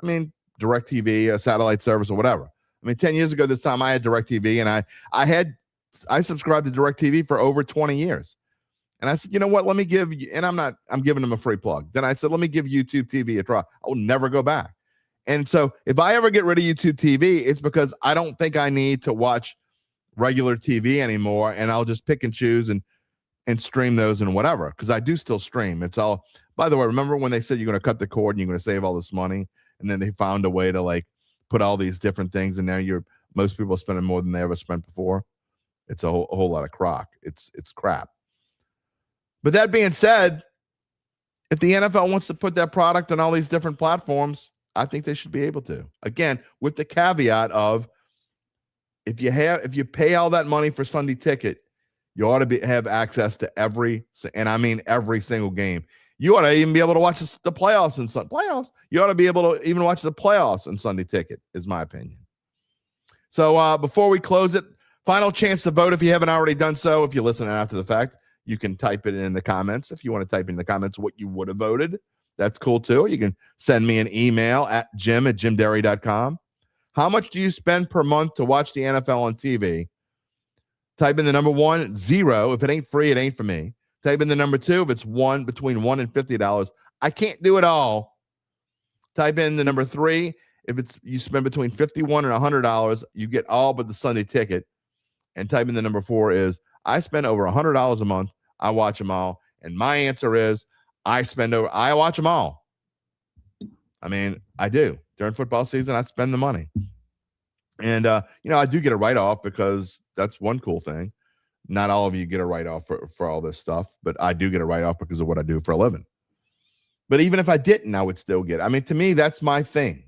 I mean, DirecTV, a satellite service or whatever. I mean, 10 years ago this time, I had DirecTV, and I subscribed to DirecTV for over 20 years. And I said, you know what, let me give you, and I'm giving them a free plug. Then I said, let me give YouTube TV a try. I will never go back. And so if I ever get rid of YouTube TV, it's because I don't think I need to watch regular TV anymore, and I'll just pick and choose and stream those and whatever, because I do still stream. It's all, by the way, remember when they said you're going to cut the cord and you're going to save all this money, and then they found a way to put all these different things, and now most people are spending more than they ever spent before. It's a whole lot of crock. It's crap. But that being said, if the NFL wants to put that product on all these different platforms, I think they should be able to. Again, with the caveat of, if you pay all that money for Sunday ticket, you ought to have access to every single game. You ought to even be able to watch the playoffs and playoffs. You ought to be able to even watch the playoffs and Sunday ticket, is my opinion. So before we close it, final chance to vote if you haven't already done so. If you listen after the fact, you can type it in the comments. If you want to type in the comments what you would have voted, That's cool too. You can send me an email at jim@jimderry.com. How much do you spend per month to watch the NFL on TV? Type in the number 1, 0. If it ain't free, it ain't for me. Type in the number 2. If it's between $1 and $50. I can't do it all. Type in the number 3. If you spend between $51 and $100, you get all but the Sunday ticket. And type in the number 4 is I spend over $100 a month. I watch them all. And my answer is I watch them all. I mean, I do. During football season, I spend the money. And, I do get a write-off because that's one cool thing. Not all of you get a write-off for all this stuff, but I do get a write-off because of what I do for a living. But even if I didn't, I would still get it. I mean, to me, that's my thing.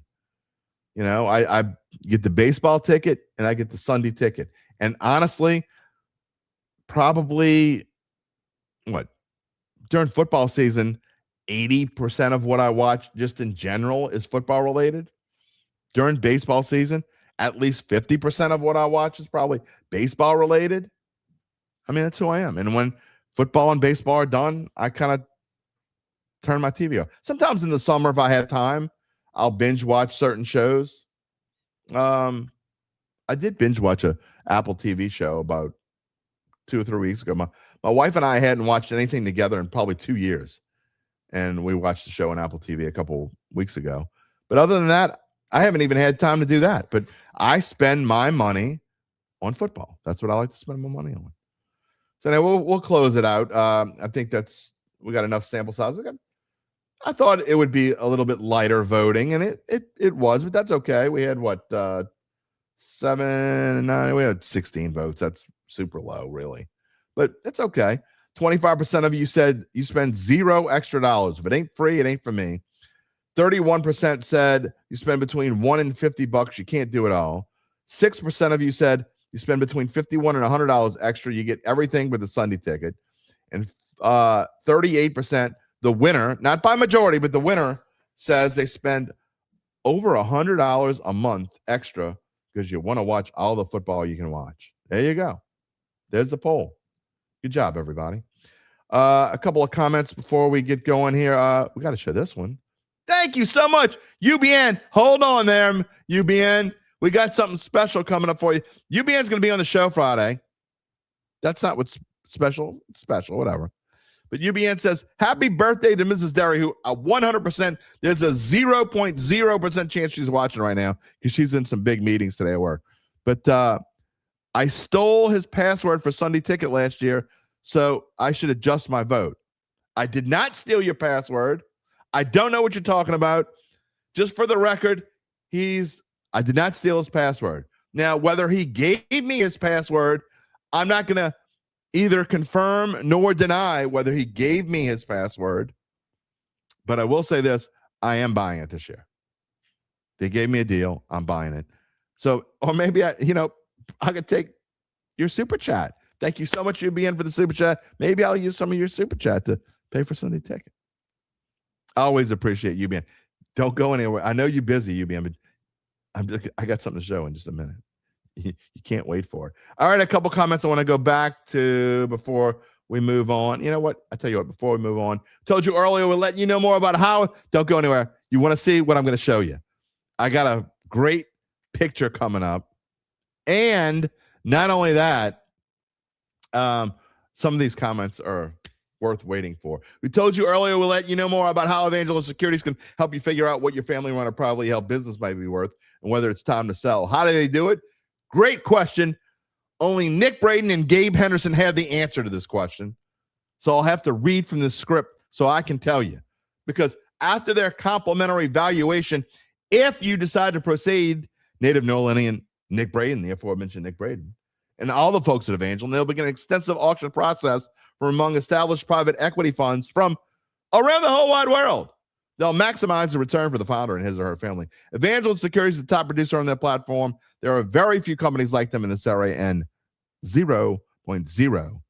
I get the baseball ticket and I get the Sunday ticket. And honestly, probably during football season, 80% of what I watch just in general is football related. During baseball season, at least 50% of what I watch is probably baseball related. I mean, that's who I am. And when football and baseball are done, I kind of turn my TV off. Sometimes in the summer, if I have time, I'll binge watch certain shows. I did binge watch a Apple TV show about 2 or 3 weeks ago. My wife and I hadn't watched anything together in probably 2 years. And we watched the show on Apple TV a couple weeks ago. But other than that, I haven't even had time to do that. But I spend my money on football. That's what I like to spend my money on. So now we'll close it out. I think we got enough sample size. I thought it would be a little bit lighter voting, and it was, but that's okay. We had 7, 9, we had 16 votes. That's super low, really. But it's okay. 25% of you said you spend $0 extra dollars. If it ain't free, it ain't for me. 31% said you spend between $1 and $50. You can't do it all. 6% of you said you spend between $51 and $100 extra. You get everything with the Sunday ticket. And 38%, the winner, not by majority, but the winner says they spend over $100 a month extra because you want to watch all the football you can watch. There you go. There's the poll. Good job, everybody. A couple of comments before we get going here. We got to show this one. Thank you so much, UBN. Hold on there, UBN. We got something special coming up for you. UBN's going to be on the show Friday. That's not what's special. It's special, whatever. But UBN says, happy birthday to Mrs. Derry, who 100%, there's a 0.0% chance she's watching right now because she's in some big meetings today at work. But I stole his password for Sunday Ticket last year, so I should adjust my vote. I did not steal your password. I don't know what you're talking about. Just for the record, I did not steal his password. Now, whether he gave me his password, I'm not going to either confirm nor deny whether he gave me his password. But I will say this, I am buying it this year. They gave me a deal. I'm buying it. So, or maybe I could take your super chat. Thank you so much, UBN, for the super chat. Maybe I'll use some of your super chat to pay for Sunday Ticket. I always appreciate UBN. Don't go anywhere. I know you're busy, UBN, but I got something to show in just a minute. You can't wait for it. All right, a couple comments I want to go back to before we move on. You know what? I tell you what, before we move on, told you earlier we'll let you know more about how. Don't go anywhere. You want to see what I'm going to show you. I got a great picture coming up. And not only that, some of these comments are worth waiting for. We told you earlier we'll let you know more about how Evangeline Securities can help you figure out what your family-run or privately held business might be worth and whether it's time to sell. How do they do it? Great question. Only Nick Braden and Gabe Henderson have the answer to this question. So I'll have to read from the script so I can tell you. Because after their complimentary valuation, if you decide to proceed, native New Orleanian Nick Braden, the aforementioned Nick Braden, and all the folks at Evangeline, they'll begin an extensive auction process from among established private equity funds from around the whole wide world. They'll maximize the return for the founder and his or her family. Evangeline Securities is the top producer on their platform. There are very few companies like them in this area, and 0.0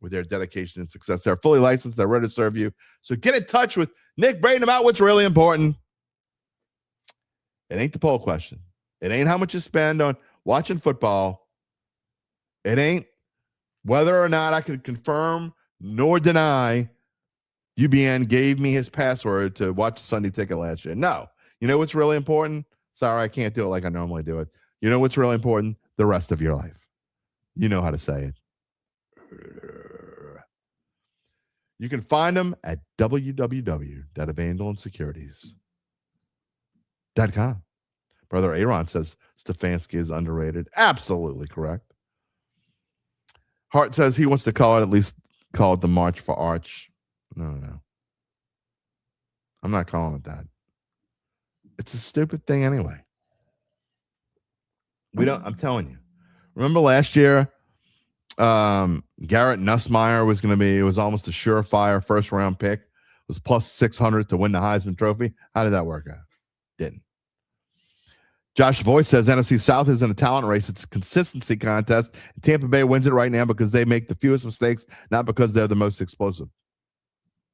with their dedication and success. They're fully licensed. They're ready to serve you. So get in touch with Nick Braden about what's really important. It ain't the poll question. It ain't how much you spend on watching football. It ain't whether or not I can confirm nor deny UBN gave me his password to watch the Sunday Ticket last year. No. You know what's really important? Sorry, I can't do it like I normally do it. You know what's really important? The rest of your life. You know how to say it. You can find them at www.evangelinesecurities.com. Brother Aaron says Stefanski is underrated. Absolutely correct. Hart says he wants to call it, at least call it the March for Arch. No. I'm not calling it that. It's a stupid thing anyway. I'm telling you. Remember last year, Garrett Nussmeier it was almost a surefire first round pick. It was plus 600 to win the Heisman Trophy. How did that work out? Didn't. Josh Voice says NFC South isn't a talent race. It's a consistency contest. Tampa Bay wins it right now because they make the fewest mistakes, not because they're the most explosive.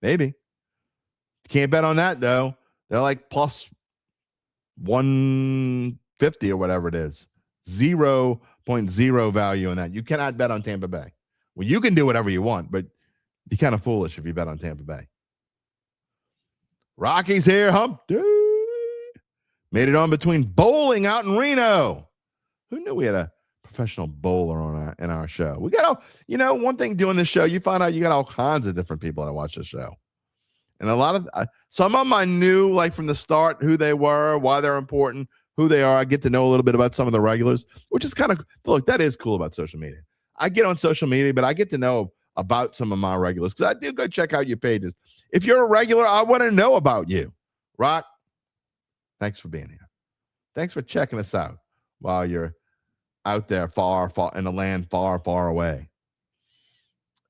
Maybe. Can't bet on that, though. They're like plus 150 or whatever it is. 0.0 value on that. You cannot bet on Tampa Bay. Well, you can do whatever you want, but you're kind of foolish if you bet on Tampa Bay. Rocky's here, hump day. Made it on between bowling out in Reno. Who knew we had a professional bowler in our show? We got one thing doing this show, you find out you got all kinds of different people that watch the show. And a lot of some of them I knew like from the start who they were, why they're important, who they are. I get to know a little bit about some of the regulars, which is kind of, look, that is cool about social media. I get on social media, but I get to know about some of my regulars because I do go check out your pages. If you're a regular, I want to know about you. Rock, thanks for being here. Thanks for checking us out while you're out there far in the land far, far away.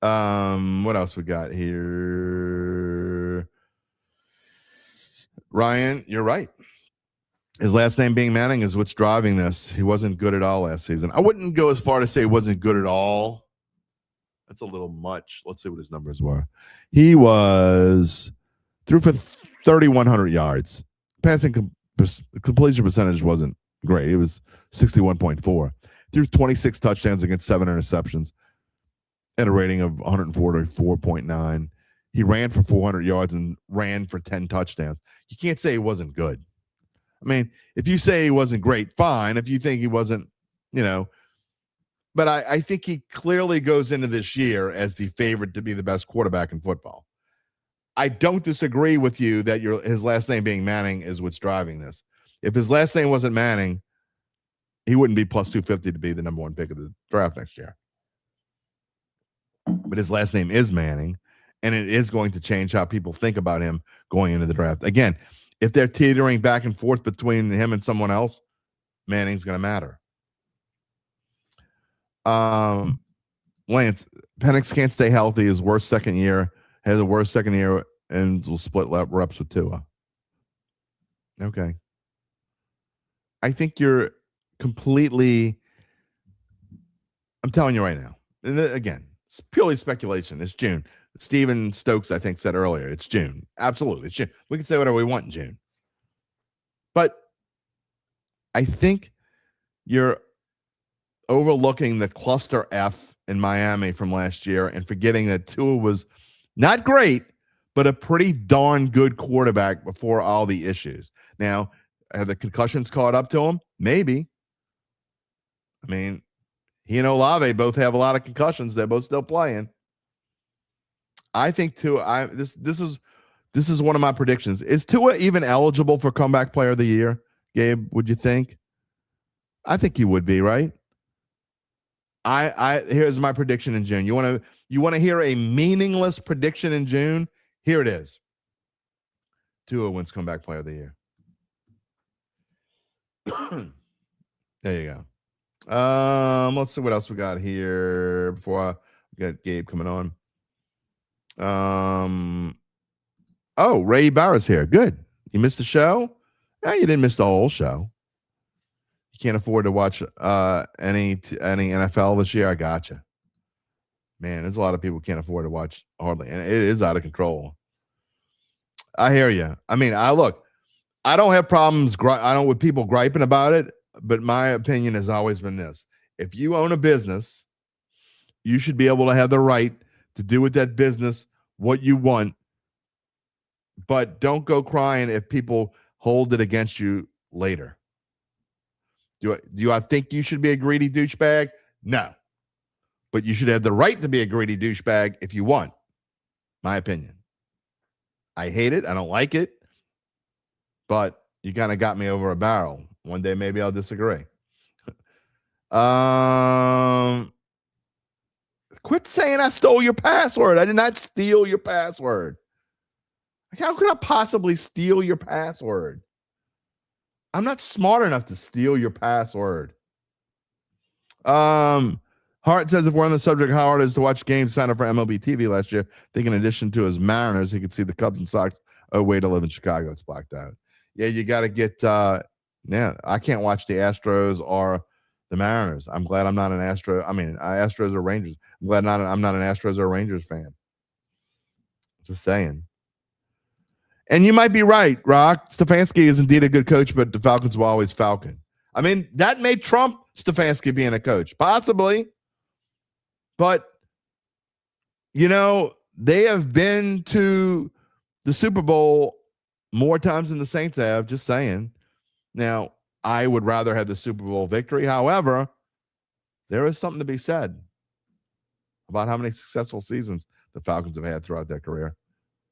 What else we got here? Ryan, you're right. His last name being Manning is what's driving this. He wasn't good at all last season. I wouldn't go as far to say he wasn't good at all. That's a little much. Let's see what his numbers were. He threw for 3,100 yards. Passing completion percentage wasn't great. It was 61.4. Threw 26 touchdowns against 7 interceptions at a rating of 144.9. He ran for 400 yards and ran for 10 touchdowns. You can't say he wasn't good. I mean, if you say he wasn't great, fine. If you think he wasn't, but I think he clearly goes into this year as the favorite to be the best quarterback in football. I don't disagree with you that his last name being Manning is what's driving this. If his last name wasn't Manning, he wouldn't be plus 250 to be the number one pick of the draft next year. But his last name is Manning, and it is going to change how people think about him going into the draft. Again, if they're teetering back and forth between him and someone else, Manning's going to matter. Lance, Penix can't stay healthy. His worst second year, has a worst second year, and will split reps with Tua. Okay. I think you're completely, I'm telling you right now, and again, it's purely speculation. It's June. Steven Stokes, I think, said earlier, it's June. Absolutely. It's June. We can say whatever we want in June. But I think you're overlooking the cluster F in Miami from last year and forgetting that Tua was not great, but a pretty darn good quarterback before all the issues. Now, have the concussions caught up to him? Maybe. I mean, he and Olave both have a lot of concussions. They're both still playing. I think Tua. This is one of my predictions. Is Tua even eligible for comeback player of the year, Gabe? Would you think? I think he would be, right? Here's my prediction in June. You want to hear a meaningless prediction in June? Here it is. Tua wins comeback player of the year. There you go. Let's see what else we got here before we got Gabe coming on. Ray Barra's here. Good. You missed the show? No, you didn't miss the whole show. You can't afford to watch any NFL this year. I gotcha. Man, there's a lot of people who can't afford to watch hardly, and it is out of control. I hear you. I mean, I don't have problems. I don't with people griping about it, but my opinion has always been this: if you own a business, you should be able to have the right to do with that business what you want but don't go crying if people hold it against you later. Do I think you should be a greedy douchebag? No. But you should have the right to be a greedy douchebag if you want. My opinion. I hate it. I don't like it. But you kind of got me over a barrel. One day maybe I'll disagree. Quit saying I stole your password. I did not steal your password. How could I possibly steal your password? I'm not smart enough to steal your password. Hart says if we're on the subject, how hard it is to watch games, sign up for MLB TV last year. I think in addition to his Mariners, he could see the Cubs and Sox. Oh, way to live in Chicago. It's blacked out. Yeah, you got to get I can't watch the Astros or the Mariners. I'm glad I'm not an Astros or Rangers. I'm glad I'm not an Astros or Rangers fan. Just saying. And you might be right, Rock. Stefanski is indeed a good coach, but the Falcons will always Falcon. I mean, that may trump Stefanski being a coach. Possibly. But, they have been to the Super Bowl more times than the Saints have, just saying. Now, I would rather have the Super Bowl victory. However, there is something to be said about how many successful seasons the Falcons have had throughout their career.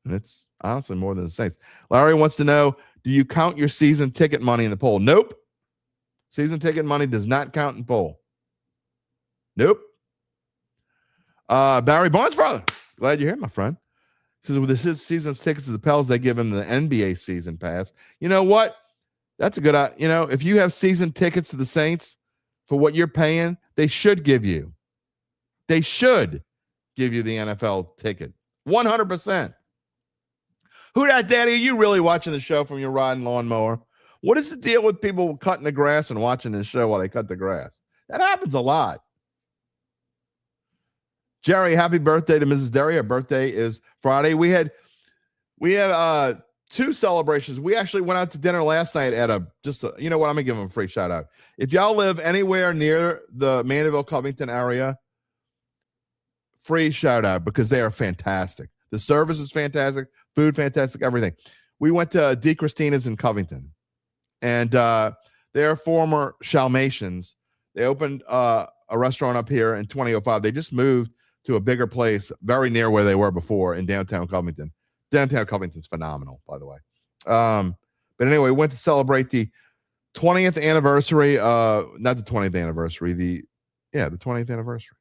And it's honestly more than the Saints. Larry wants to know, do you count your season ticket money in the poll? Nope. Season ticket money does not count in poll. Nope. Barry Barnes' father. Glad you're here, my friend. He says, with his season's tickets to the Pels, they give him the NBA season pass. You know what? That's a good idea. If you have season tickets to the Saints for what you're paying, they should give you. They should give you the NFL ticket. 100%. Who that, Daddy? Are you really watching the show from your riding lawnmower? What is the deal with people cutting the grass and watching this show while they cut the grass? That happens a lot. Jerry, happy birthday to Mrs. Derry. Her birthday is Friday. We have two celebrations. We actually went out to dinner last night at you know what? I'm going to give them a free shout out. If y'all live anywhere near the Mandeville, Covington area, free shout out because they are fantastic. The service is fantastic, food fantastic, everything. We went to D. Christina's in Covington, and they're former Shalmatians. They opened a restaurant up here in 2005. They just moved to a bigger place very near where they were before in downtown Covington. Downtown Covington's phenomenal, by the way. But anyway, we went to celebrate the 20th anniversary, not the 20th anniversary, the 20th anniversary,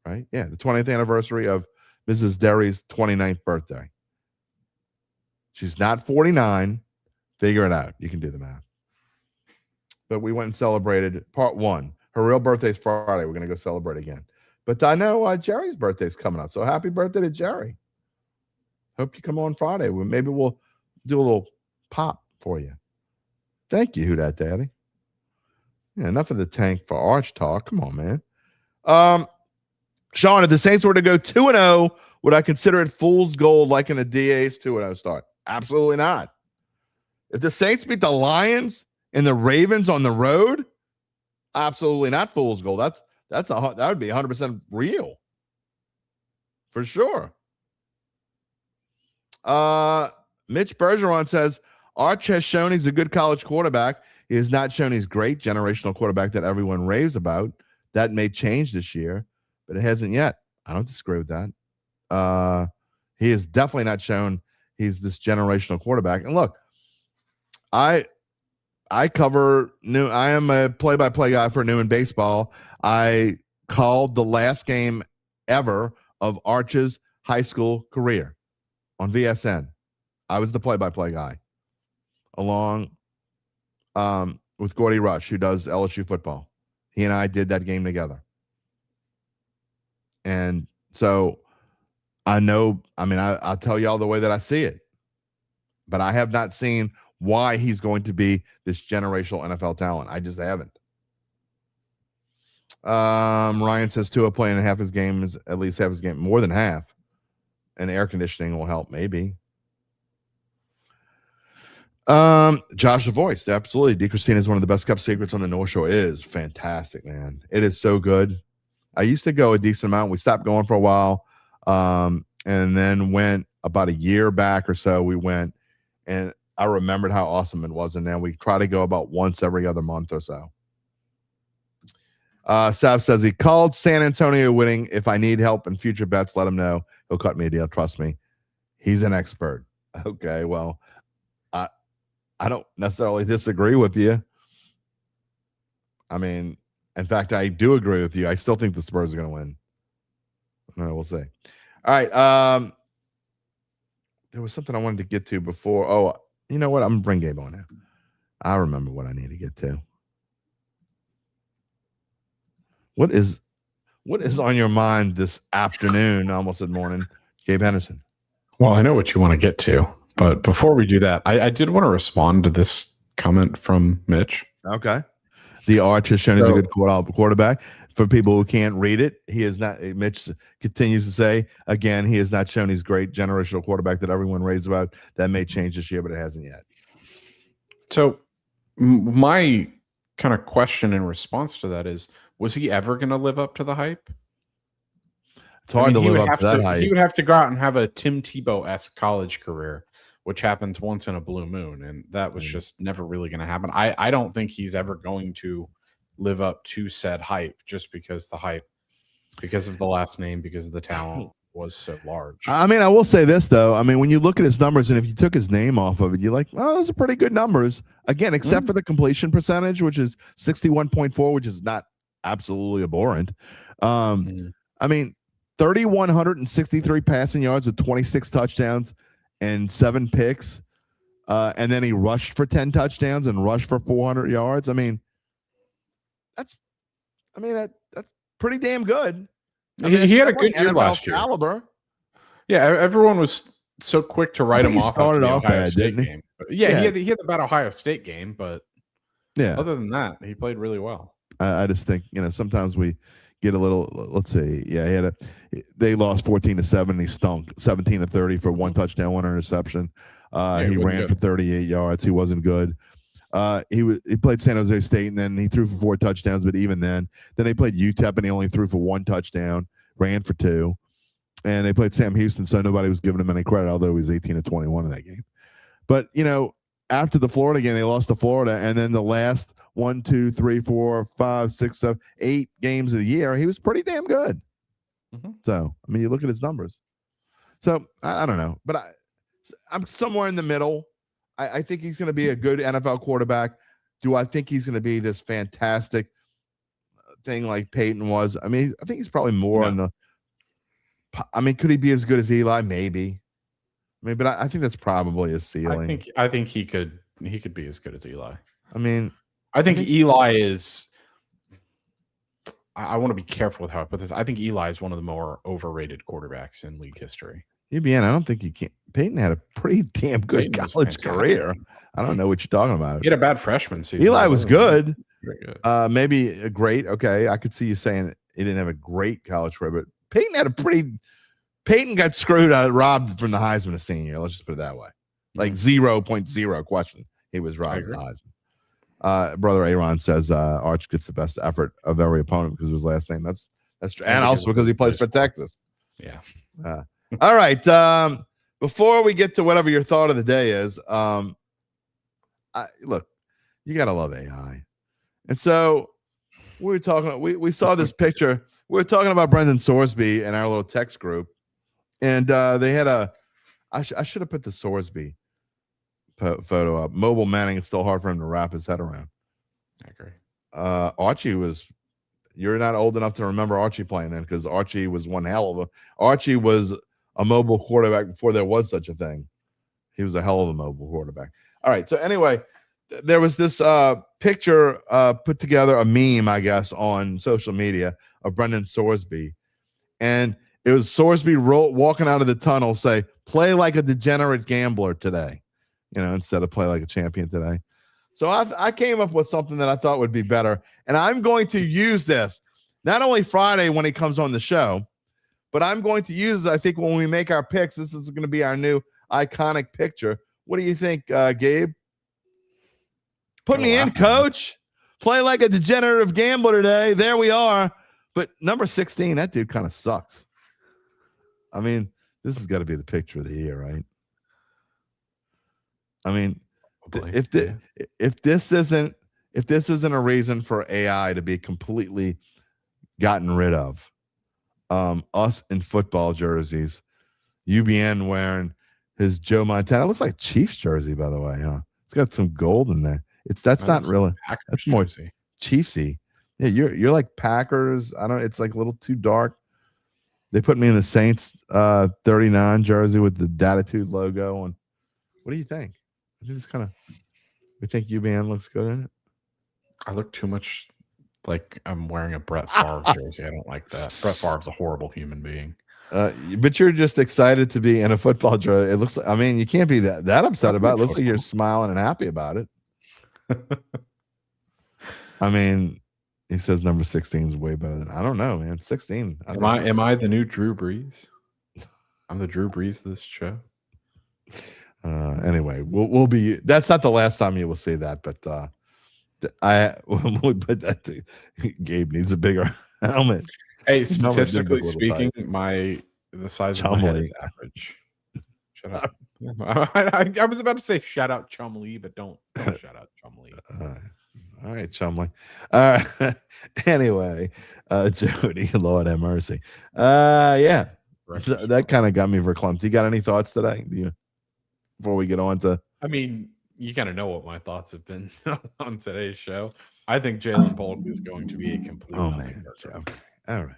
right? Yeah, the 20th anniversary of Mrs. Derry's 29th birthday. She's not 49. Figure it out. You can do the math. But we went and celebrated part one. Her real birthday's Friday. We're going to go celebrate again. But I know Jerry's birthday's coming up. So happy birthday to Jerry. Hope you come on Friday. Maybe we'll do a little pop for you. Thank you, Who Dat Daddy. Yeah, enough of the tank for Arch talk. Come on, man. Sean, if the Saints were to go 2-0, would I consider it fool's gold like in a DA's 2-0 start? Absolutely not. If the Saints beat the Lions and the Ravens on the road, absolutely not fool's gold. That would be 100% real. For sure. Mitch Bergeron says, Arch has shown he's a good college quarterback. He has not shown he's great generational quarterback that everyone raves about. That may change this year, but it hasn't yet. I don't disagree with that. He has definitely not shown he's this generational quarterback. And look, I cover new. I am a play-by-play guy for Newman baseball. I called the last game ever of Arch's high school career on VSN. I was the play-by-play guy, along with Gordy Rush, who does LSU football. He and I did that game together. And so I know, I'll tell you all the way that I see it. But I have not seen why he's going to be this generational NFL talent. I just haven't. Ryan says Tua playing half his game is at least half his game, more than half. And air conditioning will help, maybe. Josh the Voice, absolutely. D. Christina is one of the best kept secrets on the North Shore. It is fantastic, man. It is so good. I used to go a decent amount. We stopped going for a while, and then went about a year back or so, we went, and I remembered how awesome it was. And now we try to go about once every other month or so. Sav says he called San Antonio winning. If I need help in future bets, let him know. He'll cut me a deal. Trust me. He's an expert. Okay, well, I don't necessarily disagree with you. I mean, in fact, I do agree with you. I still think the Spurs are going to win. We'll see. All right. There was something I wanted to get to before. Oh, you know what? I'm going to bring Gabe on now. I remember what I need to get to. What is on your mind this afternoon? I almost said morning. Gabe Henderson. Well, I know what you want to get to, but before we do that, I did want to respond to this comment from Mitch. Okay. The Arch has shown he's a good quarterback. For people who can't read it, he is not. Mitch continues to say, again, he has not shown he's great generational quarterback that everyone raves about. That may change this year, but it hasn't yet. So my kind of question in response to that is, was he ever going to live up to the hype? It's hard to live up to that hype. He would have to go out and have a Tim Tebow-esque college career, which happens once in a blue moon, and that was just never really going to happen. I don't think he's ever going to live up to said hype just because the hype, because of the last name, because of the talent was so large. I mean, I will say this, though. I mean, when you look at his numbers, and if you took his name off of it, you're like, oh, those are pretty good numbers. Again, except for the completion percentage, which is 61.4, which is not absolutely abhorrent. I mean, 3,163 passing yards with 26 touchdowns and 7 picks. And then he rushed for 10 touchdowns and rushed for 400 yards. I mean, that's pretty damn good. I mean, he had a good year last year. Caliber. Yeah, everyone was so quick to write him off. Started off bad, didn't he? Game. Yeah, he had the bad Ohio State game, but yeah, other than that, he played really well. I just think, sometimes we get a little. Let's see. Yeah, they lost 14-7. And he stunk 17-30 for 1 touchdown, 1 interception. He ran for 38 yards. He wasn't good. He played San Jose State, and then he threw for 4 touchdowns. But even then they played UTEP, and he only threw for 1 touchdown, ran for 2. And they played Sam Houston, so nobody was giving him any credit, although he was 18-21 in that game. But after the Florida game, they lost to Florida, and then the last 1, 2, 3, 4, 5, 6, 7, 8 games of the year, he was pretty damn good. So, I mean, you look at his numbers. So I don't know, but I'm somewhere in the middle. I think he's going to be a good NFL quarterback. Do I think he's going to be this fantastic thing like Peyton was? I mean, I think he's probably more on the. I mean, could he be as good as Eli? Maybe. I mean, but I think that's probably his ceiling. I think he could be as good as Eli. I mean, I think Eli is. I want to be careful with how I put this. I think Eli is one of the more overrated quarterbacks in league history. UBN, I don't think you can. Peyton had a pretty damn good college career. I don't know what you're talking about. He had a bad freshman season. Eli was good. Very good. Maybe a great. Okay, I could see you saying he didn't have a great college career, but Peyton had a pretty. Peyton got robbed from the Heisman a senior. Let's just put it that way. Like 0.0 question. He was robbed of the Heisman. Brother Aaron says Arch gets the best effort of every opponent because of his last name. That's true. And also because he plays for Texas. Yeah. All right. Before we get to whatever your thought of the day is, look, you gotta love AI. And so we were talking. We saw this picture. We were talking about Brendan Sorsby in our little text group, and they had I should have put the Sorsby photo up. Mobile Manning. It's still hard for him to wrap his head around. I agree. Archie was. You're not old enough to remember Archie playing then, because Archie was one hell of a. Archie was a mobile quarterback before there was such a thing. He was a hell of a mobile quarterback. All right. So anyway, there was this picture put together, a meme, I guess, on social media of Brendan Sorsby. And it was Sorsby walking out of the tunnel, say, play like a degenerate gambler today, instead of play like a champion today. So I came up with something that I thought would be better. And I'm going to use this not only Friday when he comes on the show, but I'm going to use, I think, when we make our picks. This is going to be our new iconic picture. What do you think, Gabe? Put me in, coach. Play like a degenerative gambler today. There we are. But number 16, that dude kind of sucks. I mean, This has got to be the picture of the year, right? I mean, Probably, if this isn't a reason for AI to be completely gotten rid of, us in football jerseys, UBN wearing his Joe Montana, looks like Chiefs jersey, by the way, huh? It's got some gold in there. That's not really, that's more Chiefsy. Yeah, you're like Packers. I don't. It's like a little too dark. They put me in the Saints 39 jersey with the Dattitude logo on. What do you think? I think it's kind of. We think UBN looks good in it. I look too much like I'm wearing a Brett Favre jersey. I don't like that. Brett Favre's a horrible human being. But you're just excited to be in a football jersey. It looks like, I mean, you can't be that upset about it. It looks like you're smiling and happy about it. I mean, he says number 16 is way better than, I don't know, man. 16. Am I the new Drew Brees? I'm the Drew Brees of this show. Anyway, we'll be, that's not the last time you will see that, but Gabe needs a bigger helmet. Hey, statistically speaking, the size of my head is average. Shut up. I was about to say shout out Chumlee, but don't shout out Chumlee. All right, Chumlee. All right. Anyway, Jody, Lord have mercy. Yeah. So that kind of got me verklempt. You got any thoughts today? Before we get on to, I mean, you kind of know what my thoughts have been on today's show. I think Jalen Polk is going to be a complete. Oh man. Okay. All right.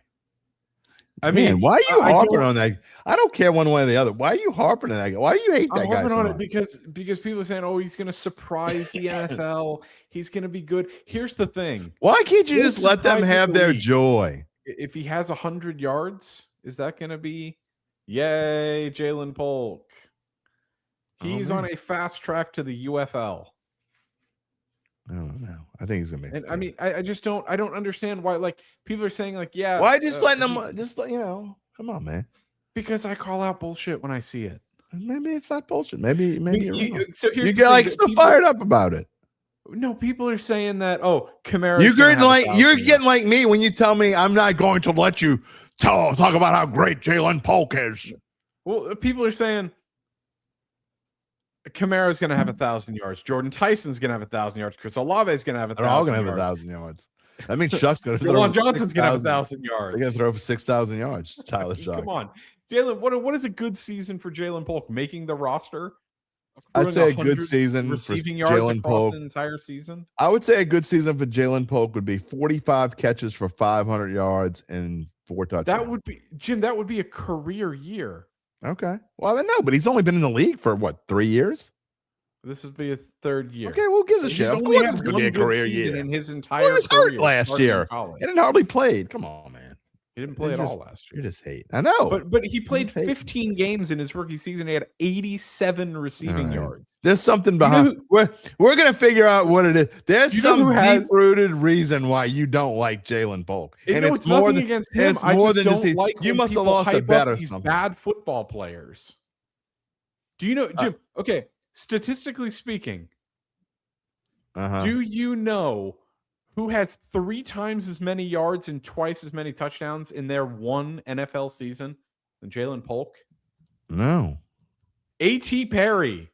I mean, why are you harping on that? I don't care one way or the other. Why are you harping on that? Why do you hate that guy? I'm harping on it because people are saying, "Oh, he's going to surprise the NFL. He's going to be good." Here's the thing: why can't you just let them have their joy? If he has 100 yards, is that going to be, yay, Jalen Polk? He's on a fast track to the UFL. I don't know. I think he's gonna make. And I mean, I just don't. I don't understand why. Like people are saying, like, yeah. Why just letting them? Just let Come on, man. Because I call out bullshit when I see it. Maybe it's not bullshit. Maybe you're so here's you get like so fired up about it. No, people are saying that. Oh, Kamara. You're getting like me when you tell me I'm not going to let you talk about how great Jalen Polk is. Well, people are saying Kamara's going to have 1,000 yards. Jordan Tyson's going to have 1,000 yards. Chris Olave is going to have 1,000 yards. They're all going to have 1,000 yards. That means Shuck's going to throw. Juwan Johnson's going to have 1,000 yards. They're going to throw for 6,000 yards. Tyler Shough. Come on. Jalen, what is a good season for Jalen Polk? Making the roster? I'd say a good season for Jalen Polk. The entire season? I would say a good season for Jalen Polk would be 45 catches for 500 yards and 4 touchdowns. That would be, Jim, that would be a career year. Okay. Well, I know, but he's only been in the league for what, 3 years? This would be his 3rd year. Okay, well, gives a shit. Of course, it's going to be a career year. In his entire he was hurt last year. He didn't hardly played. Come on, man. He didn't play at all last year. You just hate. I know. But he played 15 games in his rookie season. He had 87 receiving yards. There's something behind. We're going to figure out what it is. There's some deep-rooted reason why you don't like Jalen Polk. And it's more than against him. It's more than just like you must have lost a bet or something. Bad football players. Do you know, Jim? Okay, statistically speaking, do you know who has 3 times as many yards and twice as many touchdowns in their one NFL season than Jalen Polk? No. A.T. Perry.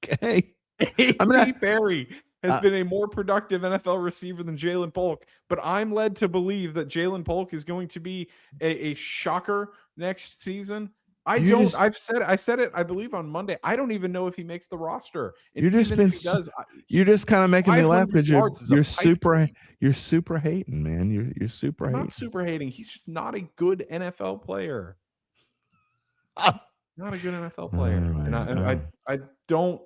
Okay. A.T. Perry has been a more productive NFL receiver than Jalen Polk, but I'm led to believe that Jalen Polk is going to be a shocker next season. I said it, I believe, on Monday. I don't even know if he makes the roster. And you're just kind of making me laugh because you're super hating, man. You're super hating. Not super hating. He's just not a good NFL player. Not a good NFL player. Right, I don't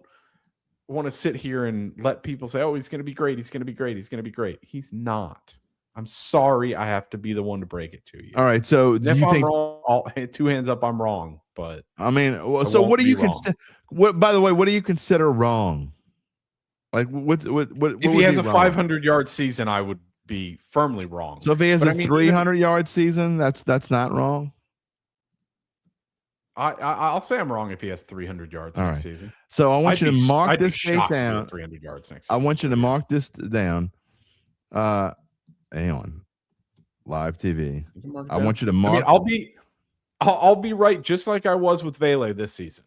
want to sit here and let people say, "Oh, he's going to be great. He's going to be great. He's going to be great." He's not. I'm sorry, I have to be the one to break it to you. All right, so do you think I'm wrong, 2 hands up, I'm wrong. But I mean, so what do you consider? By the way, what do you consider wrong? Like, what if he has a 500-yard season, I would be firmly wrong. So if he has a 300-yard season, that's not wrong. I'll say I'm wrong if he has 300 yards next season. So I want you to mark this date down. 300 yards next season. I want you to mark this down. Hang on, live TV. I want you to mark. I'll be I'll be right, just like I was with Vele this season.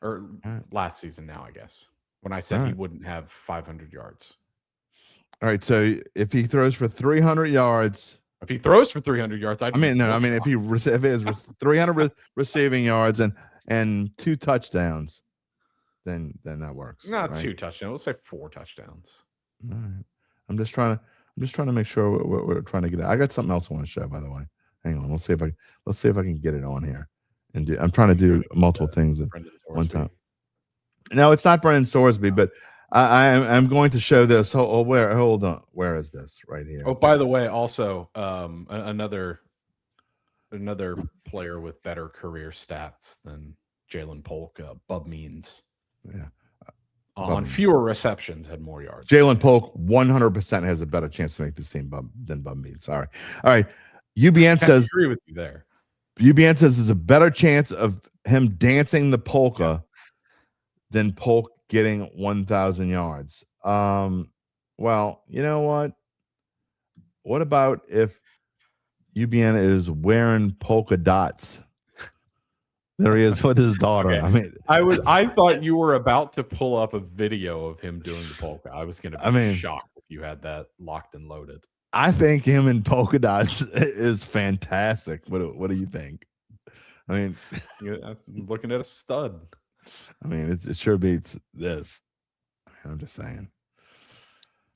Or last season now, I guess. When I said he wouldn't have 500 yards. All right, so if he throws for 300 yards, if he throws for 300 yards, if he has 300 receiving yards and 2 touchdowns, then that works. Not right? 2 touchdowns. Let's say 4 touchdowns. All right. I'm just trying to make sure what we're trying to get at. I got something else I want to show, by the way. Hang on. Let's see if I can get it on here. And I'm trying to do multiple things at one time. No, it's not Brendan Sorsby, but I'm going to show this. Hold on. Where is this? Right here. Oh, by the way, also another player with better career stats than Jalen Polk, Bub Means. Yeah. On fewer receptions, had more yards. Jalen Polk 100% has a better chance to make this team than Bub Means. Sorry. All right. UBN says. I agree with you there. UBN says there's a better chance of him dancing the polka than Polk getting 1,000 yards. Well, you know what? What about if UBN is wearing polka dots? There he is with his daughter. Okay. I mean, I thought you were about to pull up a video of him doing the polka. I was going to be shocked if you had that locked and loaded. I think him in polka dots is fantastic. What do you think? I mean, I'm looking at a stud. I mean, it sure beats this. I'm just saying.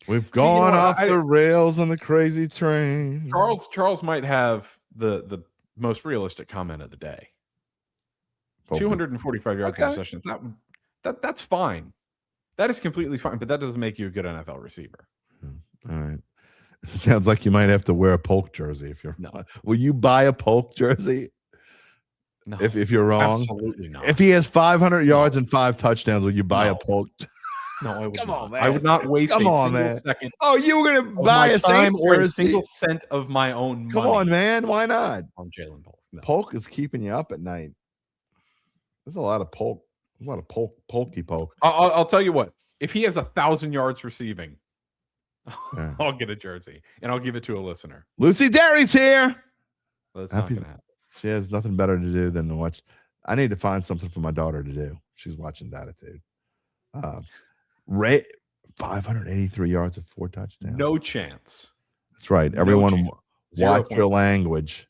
We've gone off the rails on the crazy train. Charles might have the most realistic comment of the day. 245 yards in session. That's fine. That is completely fine, but that doesn't make you a good NFL receiver. All right. Sounds like you might have to wear a Polk jersey if you're no. Will you buy a Polk jersey? No. If you're wrong? Absolutely not. If he has 500 yards and 5 touchdowns, will you buy a Polk? No, I would Come not. on, man. I would not waste a single second. Oh, you were going to buy a Saints or jersey? a single cent of my own money. Come on, man. Why not? On Jalen Polk. No. Polk is keeping you up at night. There's a lot of Polk. There's a lot of Polky Polk. I'll tell you what. If he has 1,000 yards receiving, I'll get a jersey and I'll give it to a listener. Lucy Derry's here. That's not going to happen. She has nothing better to do than to watch. I need to find something for my daughter to do. She's watching Dattitude. Ray, 583 yards of 4 touchdowns. No chance. That's right. Everyone watch your language.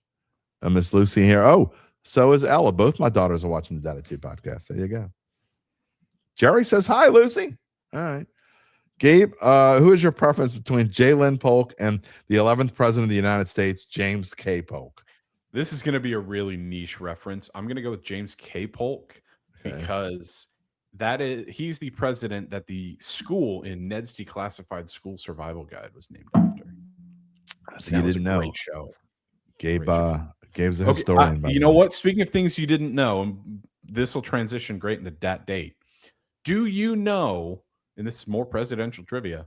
Miss Lucy here. Oh, so is Ella. Both my daughters are watching the Dattitude podcast. There you go. Jerry says hi, Lucy. All right. Gabe, who is your preference between Jalen Polk and the 11th president of the United States, James K. Polk? This is going to be a really niche reference. I'm going to go with James K. Polk because he's the president that the school in Ned's Declassified School Survival Guide was named after. So you didn't know. Great show. Gabe, Gabe's a historian. You know what? Speaking of things you didn't know, and this will transition great into Dat Date. Do you know, and this is more presidential trivia,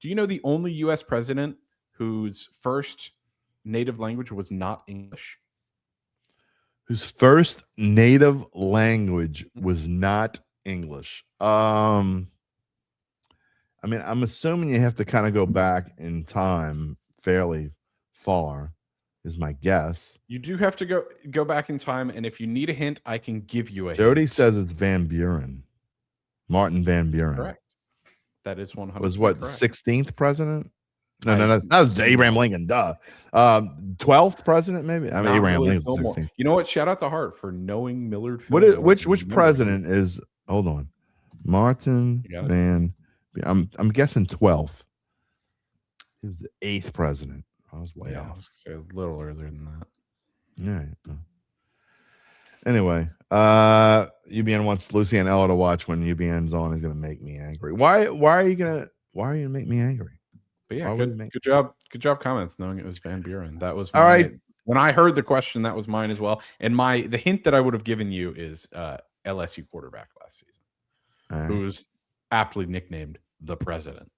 do you know the only U.S. president whose first native language was not English? Whose first native language was not English. I mean, I'm assuming you have to kind of go back in time fairly far, is my guess. You do have to go back in time, and if you need a hint, I can give you a Jody hint. says it's Van Buren. Martin Van Buren. Correct. That is 100%. Was what, correct. 16th president? No. That was Abraham Lincoln. Duh. 12th president, maybe. I mean, Abraham Lincoln was 16th. You know what? Shout out to Hart for knowing Millard. Which president is? Hold on, Martin Van. I'm guessing 12th. He was the 8th president. I was way off. I was gonna say a little earlier than that. Yeah. Anyway, UBN wants Lucy and Ella to watch when UBN's on. He's gonna make me angry. Why are you gonna make me angry? But yeah, good job comments knowing it was Van Buren. That was all right. When I heard the question, that was mine as well. And the hint that I would have given you is LSU quarterback last season, who was aptly nicknamed the president.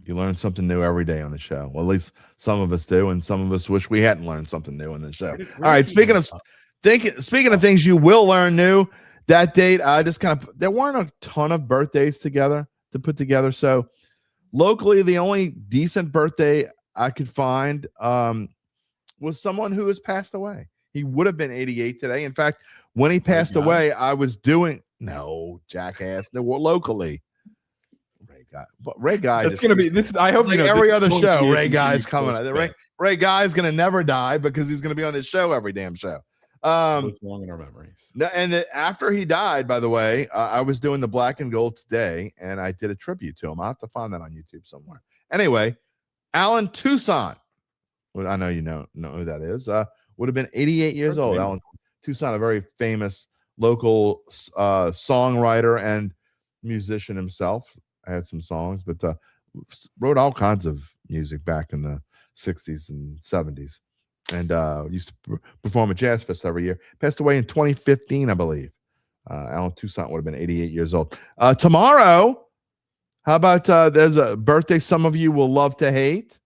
You learn something new every day on the show. Well, at least some of us do, and some of us wish we hadn't learned something new on the show. All right, speaking of things you will learn new, that date, there weren't a ton of birthdays to put together. So locally, the only decent birthday I could find was someone who has passed away. He would have been 88 today. In fact, when he passed away, I was doing jackass. No, locally. Ray Guy. It's gonna be this. I hope like every other show. Ray Guy's coming. Ray Guy's gonna never die because he's gonna be on this show every damn show. Lives long in our memories. And after he died, by the way, I was doing the Black and Gold today, and I did a tribute to him. I'll have to find that on YouTube somewhere. Anyway, Alan Toussaint. Well, I know you know who that is. Would have been 88 years old. Alan Toussaint, a very famous local songwriter and musician himself. I had some songs, but wrote all kinds of music back in the 60s and 70s. And used to perform at Jazz Fest every year. Passed away in 2015, I believe. Alan Toussaint would have been 88 years old. Tomorrow, how about there's a birthday some of you will love to hate?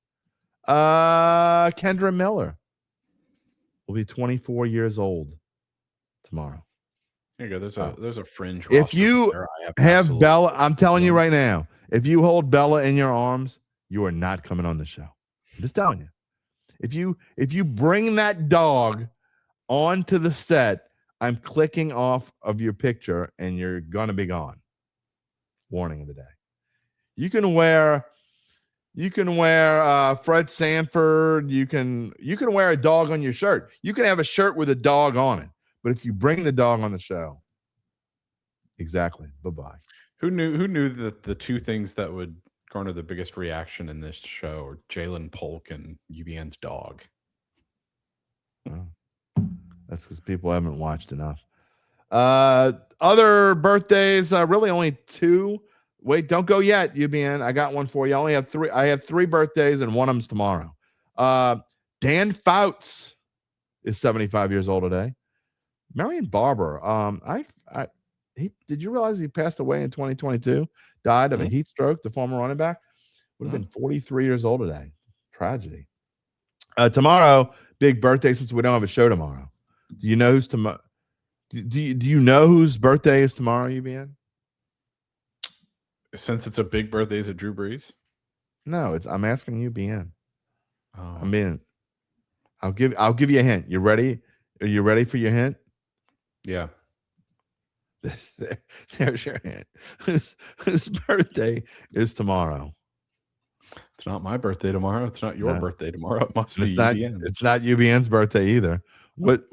Kendra Miller will be 24 years old tomorrow. There you go. There's a fringe. If you have Bella, I'm telling you right now, if you hold Bella in your arms, you are not coming on the show. I'm just telling you. If you bring that dog onto the set, I'm clicking off of your picture and you're gonna be gone. Warning of the day. You can wear Fred Sanford. You can wear a dog on your shirt. You can have a shirt with a dog on it. But if you bring the dog on the show, exactly. Bye-bye. Who knew that the two things that would garner the biggest reaction in this show are Jalen Polk and UBN's dog? Well, that's because people haven't watched enough. Other birthdays, really only two. Wait, don't go yet, UBN. I got one for you. I only have three. I have 3 birthdays, and one of them's tomorrow. Dan Fouts is 75 years old today. Marion Barber. Did you realize he passed away in 2022? Died of a heat stroke. The former running back would have been 43 years old today. Tragedy. Tomorrow, big birthday. Since we don't have a show tomorrow, do you know who's tomorrow? Do you know whose birthday is tomorrow, UBN? Since it's a big birthday, is it Drew Brees? No, I'm asking UBN. Oh. I'll give you a hint. You ready? Are you ready for your hint? Yeah. There's your hint. His birthday is tomorrow. It's not my birthday tomorrow. It's not your birthday tomorrow. It must be UBN. It's not UBN's birthday either. What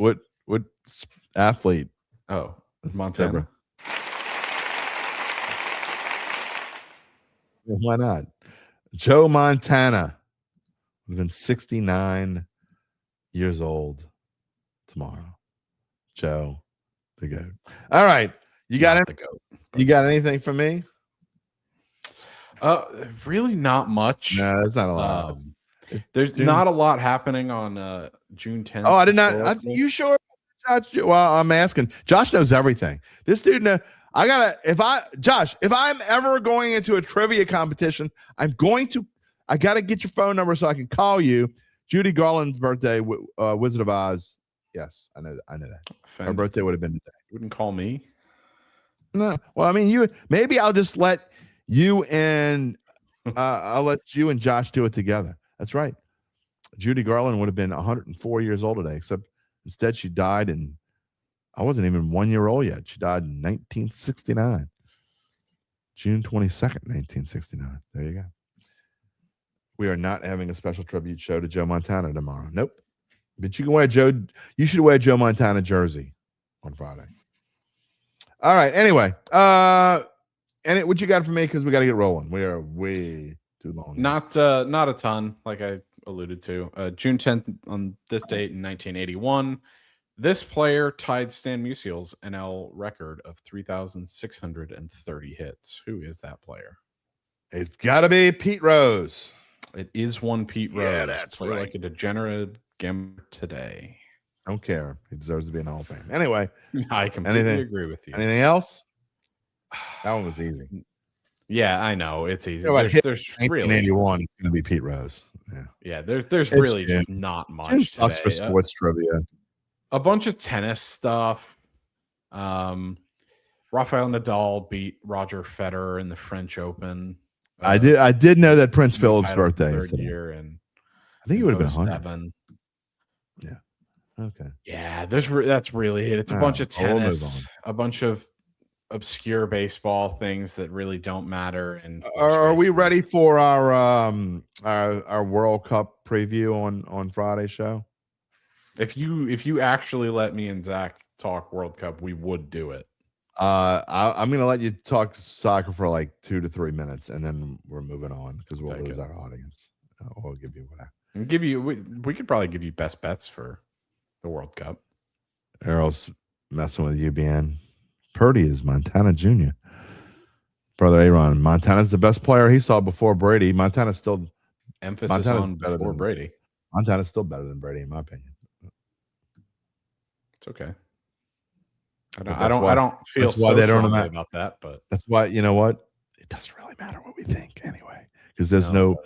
athlete? Oh, Montana. Why not? Joe Montana would have been 69 years old tomorrow. Joe, the GOAT. All right. You got anything for me? Really not much. No, that's not a lot. There's not a lot happening on June 10th. Oh, I did not. You sure, Josh? Well, I'm asking. Josh knows everything. This dude knows. If I'm ever going into a trivia competition, I got to get your phone number so I can call you. Judy Garland's birthday, Wizard of Oz. Yes, I know that. Her birthday would have been today. You wouldn't call me? No. Well, I mean, maybe I'll just let you and Josh do it together. That's right. Judy Garland would have been 104 years old today, except instead she died in, I wasn't even 1 year old yet. She died in 1969. June 22nd, 1969. There you go. We are not having a special tribute show to Joe Montana tomorrow. Nope. But you should wear Joe Montana jersey on Friday. All right. Anyway, what you got for me? Because we got to get rolling. We are way too long. Not a ton, like I alluded to. June 10th on this date in 1981, this player tied Stan Musial's NL record of 3,630 hits. Who is that player? It's got to be Pete Rose. It is one Pete Rose. Yeah, that's Play right. Like a degenerate gambler today. Don't care. He deserves to be in the Hall of Fame. Anyway, I completely agree with you. Anything else? That one was easy. Yeah, I know it's easy. There's 1981. It's going to be Pete Rose. Yeah. There's really just not much. June sucks for sports trivia. A bunch of tennis stuff. Rafael Nadal beat Roger Federer in the French Open. I did know that Prince Philip's birthday is today. Year and I think he would have been 100. Okay. Yeah, that's really it. It's a All bunch right, of well, we'll move tennis, a bunch of obscure baseball things that really don't matter. And Are we ready for our World Cup preview on Friday's show? If you actually let me and Zach talk World Cup, we would do it. I'm going to let you talk soccer for like 2 to 3 minutes, and then we're moving on because we'll lose our audience. We'll give you whatever. And give you we could probably give you best bets for the World Cup. Errol's messing with UBN. Purdy is Montana Jr. Brother Aaron, Montana's the best player he saw before Brady. Montana's still on before Brady. Montana's still better than Brady, in my opinion. It's okay. I don't feel so strongly about that, but that's why, you know what? It doesn't really matter what we think anyway, because there's no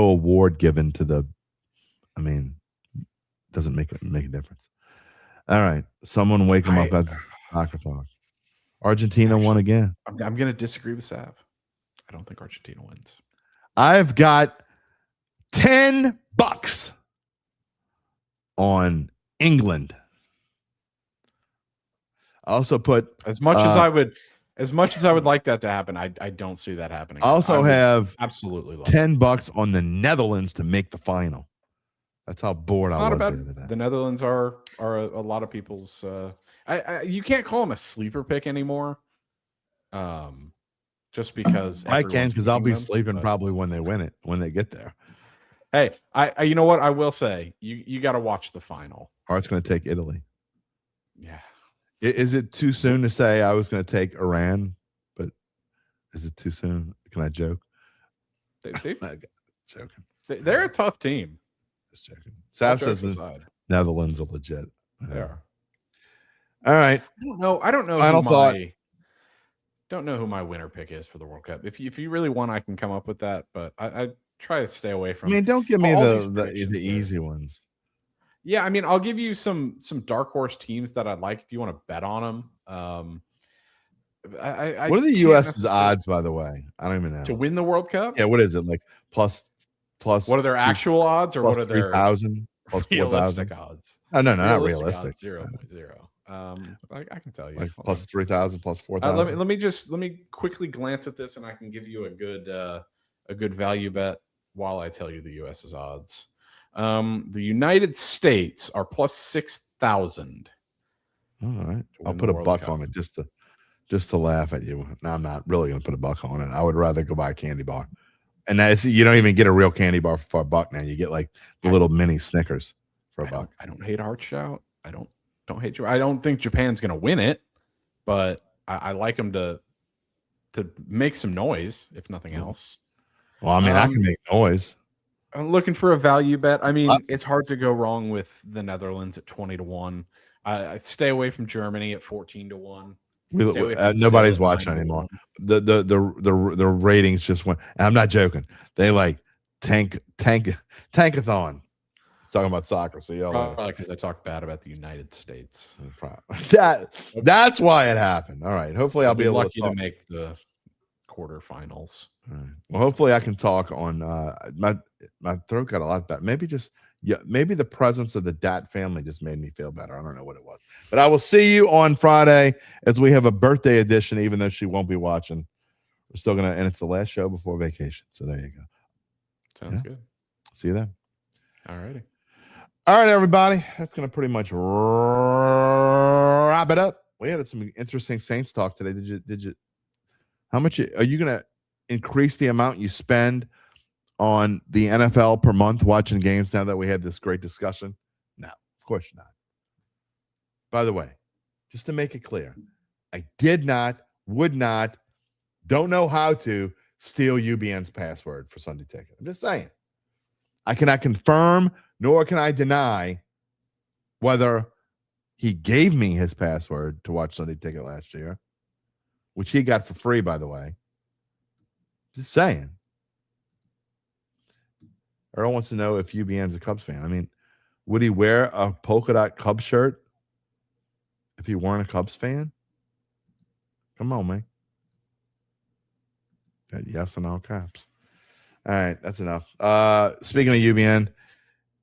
award given to the. I mean, doesn't make a difference. All right, someone wake him up at soccer talk. Argentina won again. I'm going to disagree with Sav. I don't think Argentina wins. I've got $10 on England. I also put as much as I would like that to happen. I don't see that happening. I also have absolutely $10 on the Netherlands to make the final. That's how bored I was the other day. The Netherlands are a lot of people's. You can't call them a sleeper pick anymore. Just because I can, because I'll be sleeping probably when they get there. Hey, I you know what I will say, you got to watch the final. Or it's going to take Italy. Yeah. Is it too soon to say I was going to take Iran? But is it too soon? Can I joke? Joking. They're a tough team. Just joking. Sav says the Netherlands are legit. They are. All right. I don't know. Final thought. Don't know who my winner pick is for the World Cup. If you really want, I can come up with that, but I try to stay away from. I mean, don't give me the easy ones. Yeah, I mean, I'll give you some dark horse teams that I'd like if you want to bet on them. What are the U.S.'s odds, by the way? I don't even know. To win the World Cup? Yeah, what is it? Like plus? What are their actual odds, or what are their 3,000 plus realistic odds? Oh, no, not realistic. Odds, 0.0. I can tell you. Like plus 3,000, plus 4,000. Let me quickly glance at this, and I can give you a good value bet while I tell you the U.S.'s odds. The United States are plus 6,000. All right, I'll put $1 on it just to laugh at you. No, I'm not really going to put $1 on it. I would rather go buy a candy bar, and you don't even get a real candy bar for $1 now. You get like the little mini Snickers for $1. I don't hate Heart Shout. I don't hate you. I don't think Japan's going to win it, but I like them to make some noise, if nothing else. Well, I mean, I can make noise. I'm looking for a value bet. I mean, it's hard to go wrong with the Netherlands at 20-1. I stay away from Germany at 14-1. Nobody's watching anymore. The ratings just went. And I'm not joking. They like tankathon. It's talking about soccer. So probably because I talked bad about the United States. That's why it happened. All right. Hopefully, I'll be able lucky to make the quarterfinals. Right. Well, hopefully I can talk on my throat got a lot better. Maybe the presence of the Dat family just made me feel better. I don't know what it was. But I will see you on Friday as we have a birthday edition, even though she won't be watching. We're still gonna, and it's the last show before vacation. So there you go. Sounds good. See you then. All righty. All right, everybody. That's gonna pretty much wrap it up. We had some interesting Saints talk today. Did you how much are you going to increase the amount you spend on the NFL per month watching games now that we had this great discussion? No, of course not. By the way, just to make it clear, I would not, don't know how to steal UBN's password for Sunday Ticket. I'm just saying. I cannot confirm nor can I deny whether he gave me his password to watch Sunday Ticket last year, which he got for free, by the way. Just saying. Earl wants to know if UBN's a Cubs fan. I mean, would he wear a polka dot Cubs shirt if he weren't a Cubs fan? Come on, man. Got yes in all caps. All right, that's enough. Speaking of UBN,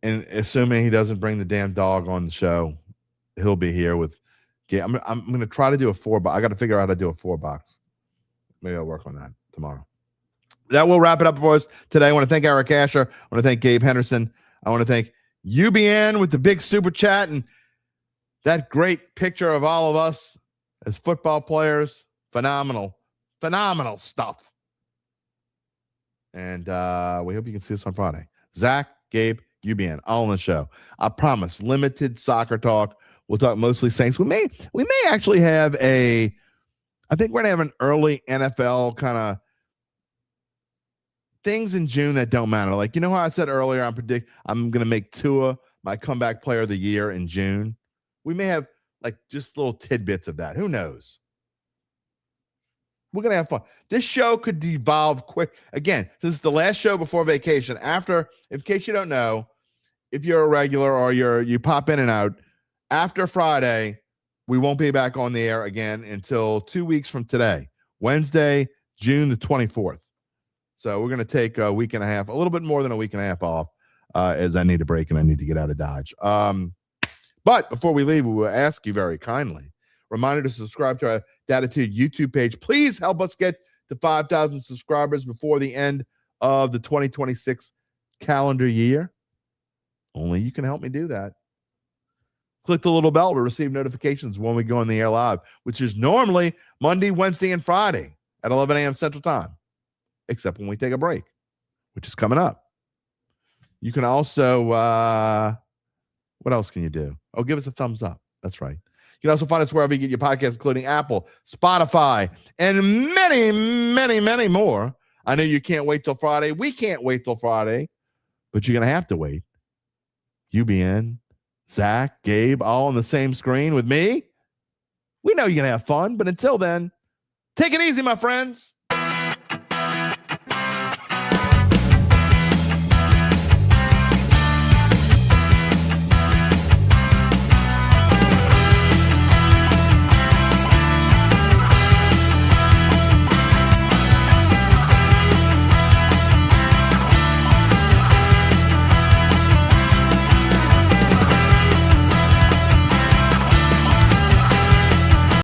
and assuming he doesn't bring the damn dog on the show, he'll be here with Gabe. I'm going to try to do a 4-box. I got to figure out how to do a 4-box. Maybe I'll work on that tomorrow. That will wrap it up for us today. I want to thank Eric Asher. I want to thank Gabe Henderson. I want to thank UBN with the big super chat and that great picture of all of us as football players. Phenomenal stuff. And we hope you can see us on Friday. Zach, Gabe, UBN, all on the show. I promise, limited soccer talk. We'll talk mostly Saints. We may actually have I think we're going to have an early NFL kind of things in June that don't matter. Like, you know how I said earlier, I'm going to make Tua my comeback player of the year in June. We may have like just little tidbits of that. Who knows? We're going to have fun. This show could devolve quick. Again, this is the last show before vacation. In case you don't know, if you're a regular or you pop in and out, after Friday, we won't be back on the air again until 2 weeks from today, Wednesday, June the 24th. So we're going to take a week and a half, a little bit more than a week and a half off as I need a break and I need to get out of Dodge. But before we leave, we will ask you very kindly, reminder to subscribe to our Dattitude YouTube page. Please help us get to 5,000 subscribers before the end of the 2026 calendar year. Only you can help me do that. Click the little bell to receive notifications when we go on the air live, which is normally Monday, Wednesday, and Friday at 11 a.m. Central Time, except when we take a break, which is coming up. You can also, what else can you do? Oh, give us a thumbs up. That's right. You can also find us wherever you get your podcasts, including Apple, Spotify, and many, many, many more. I know you can't wait till Friday. We can't wait till Friday, but you're going to have to wait. UBN, Zach, Gabe, all on the same screen with me. We know you're going to have fun, but until then, take it easy, my friends.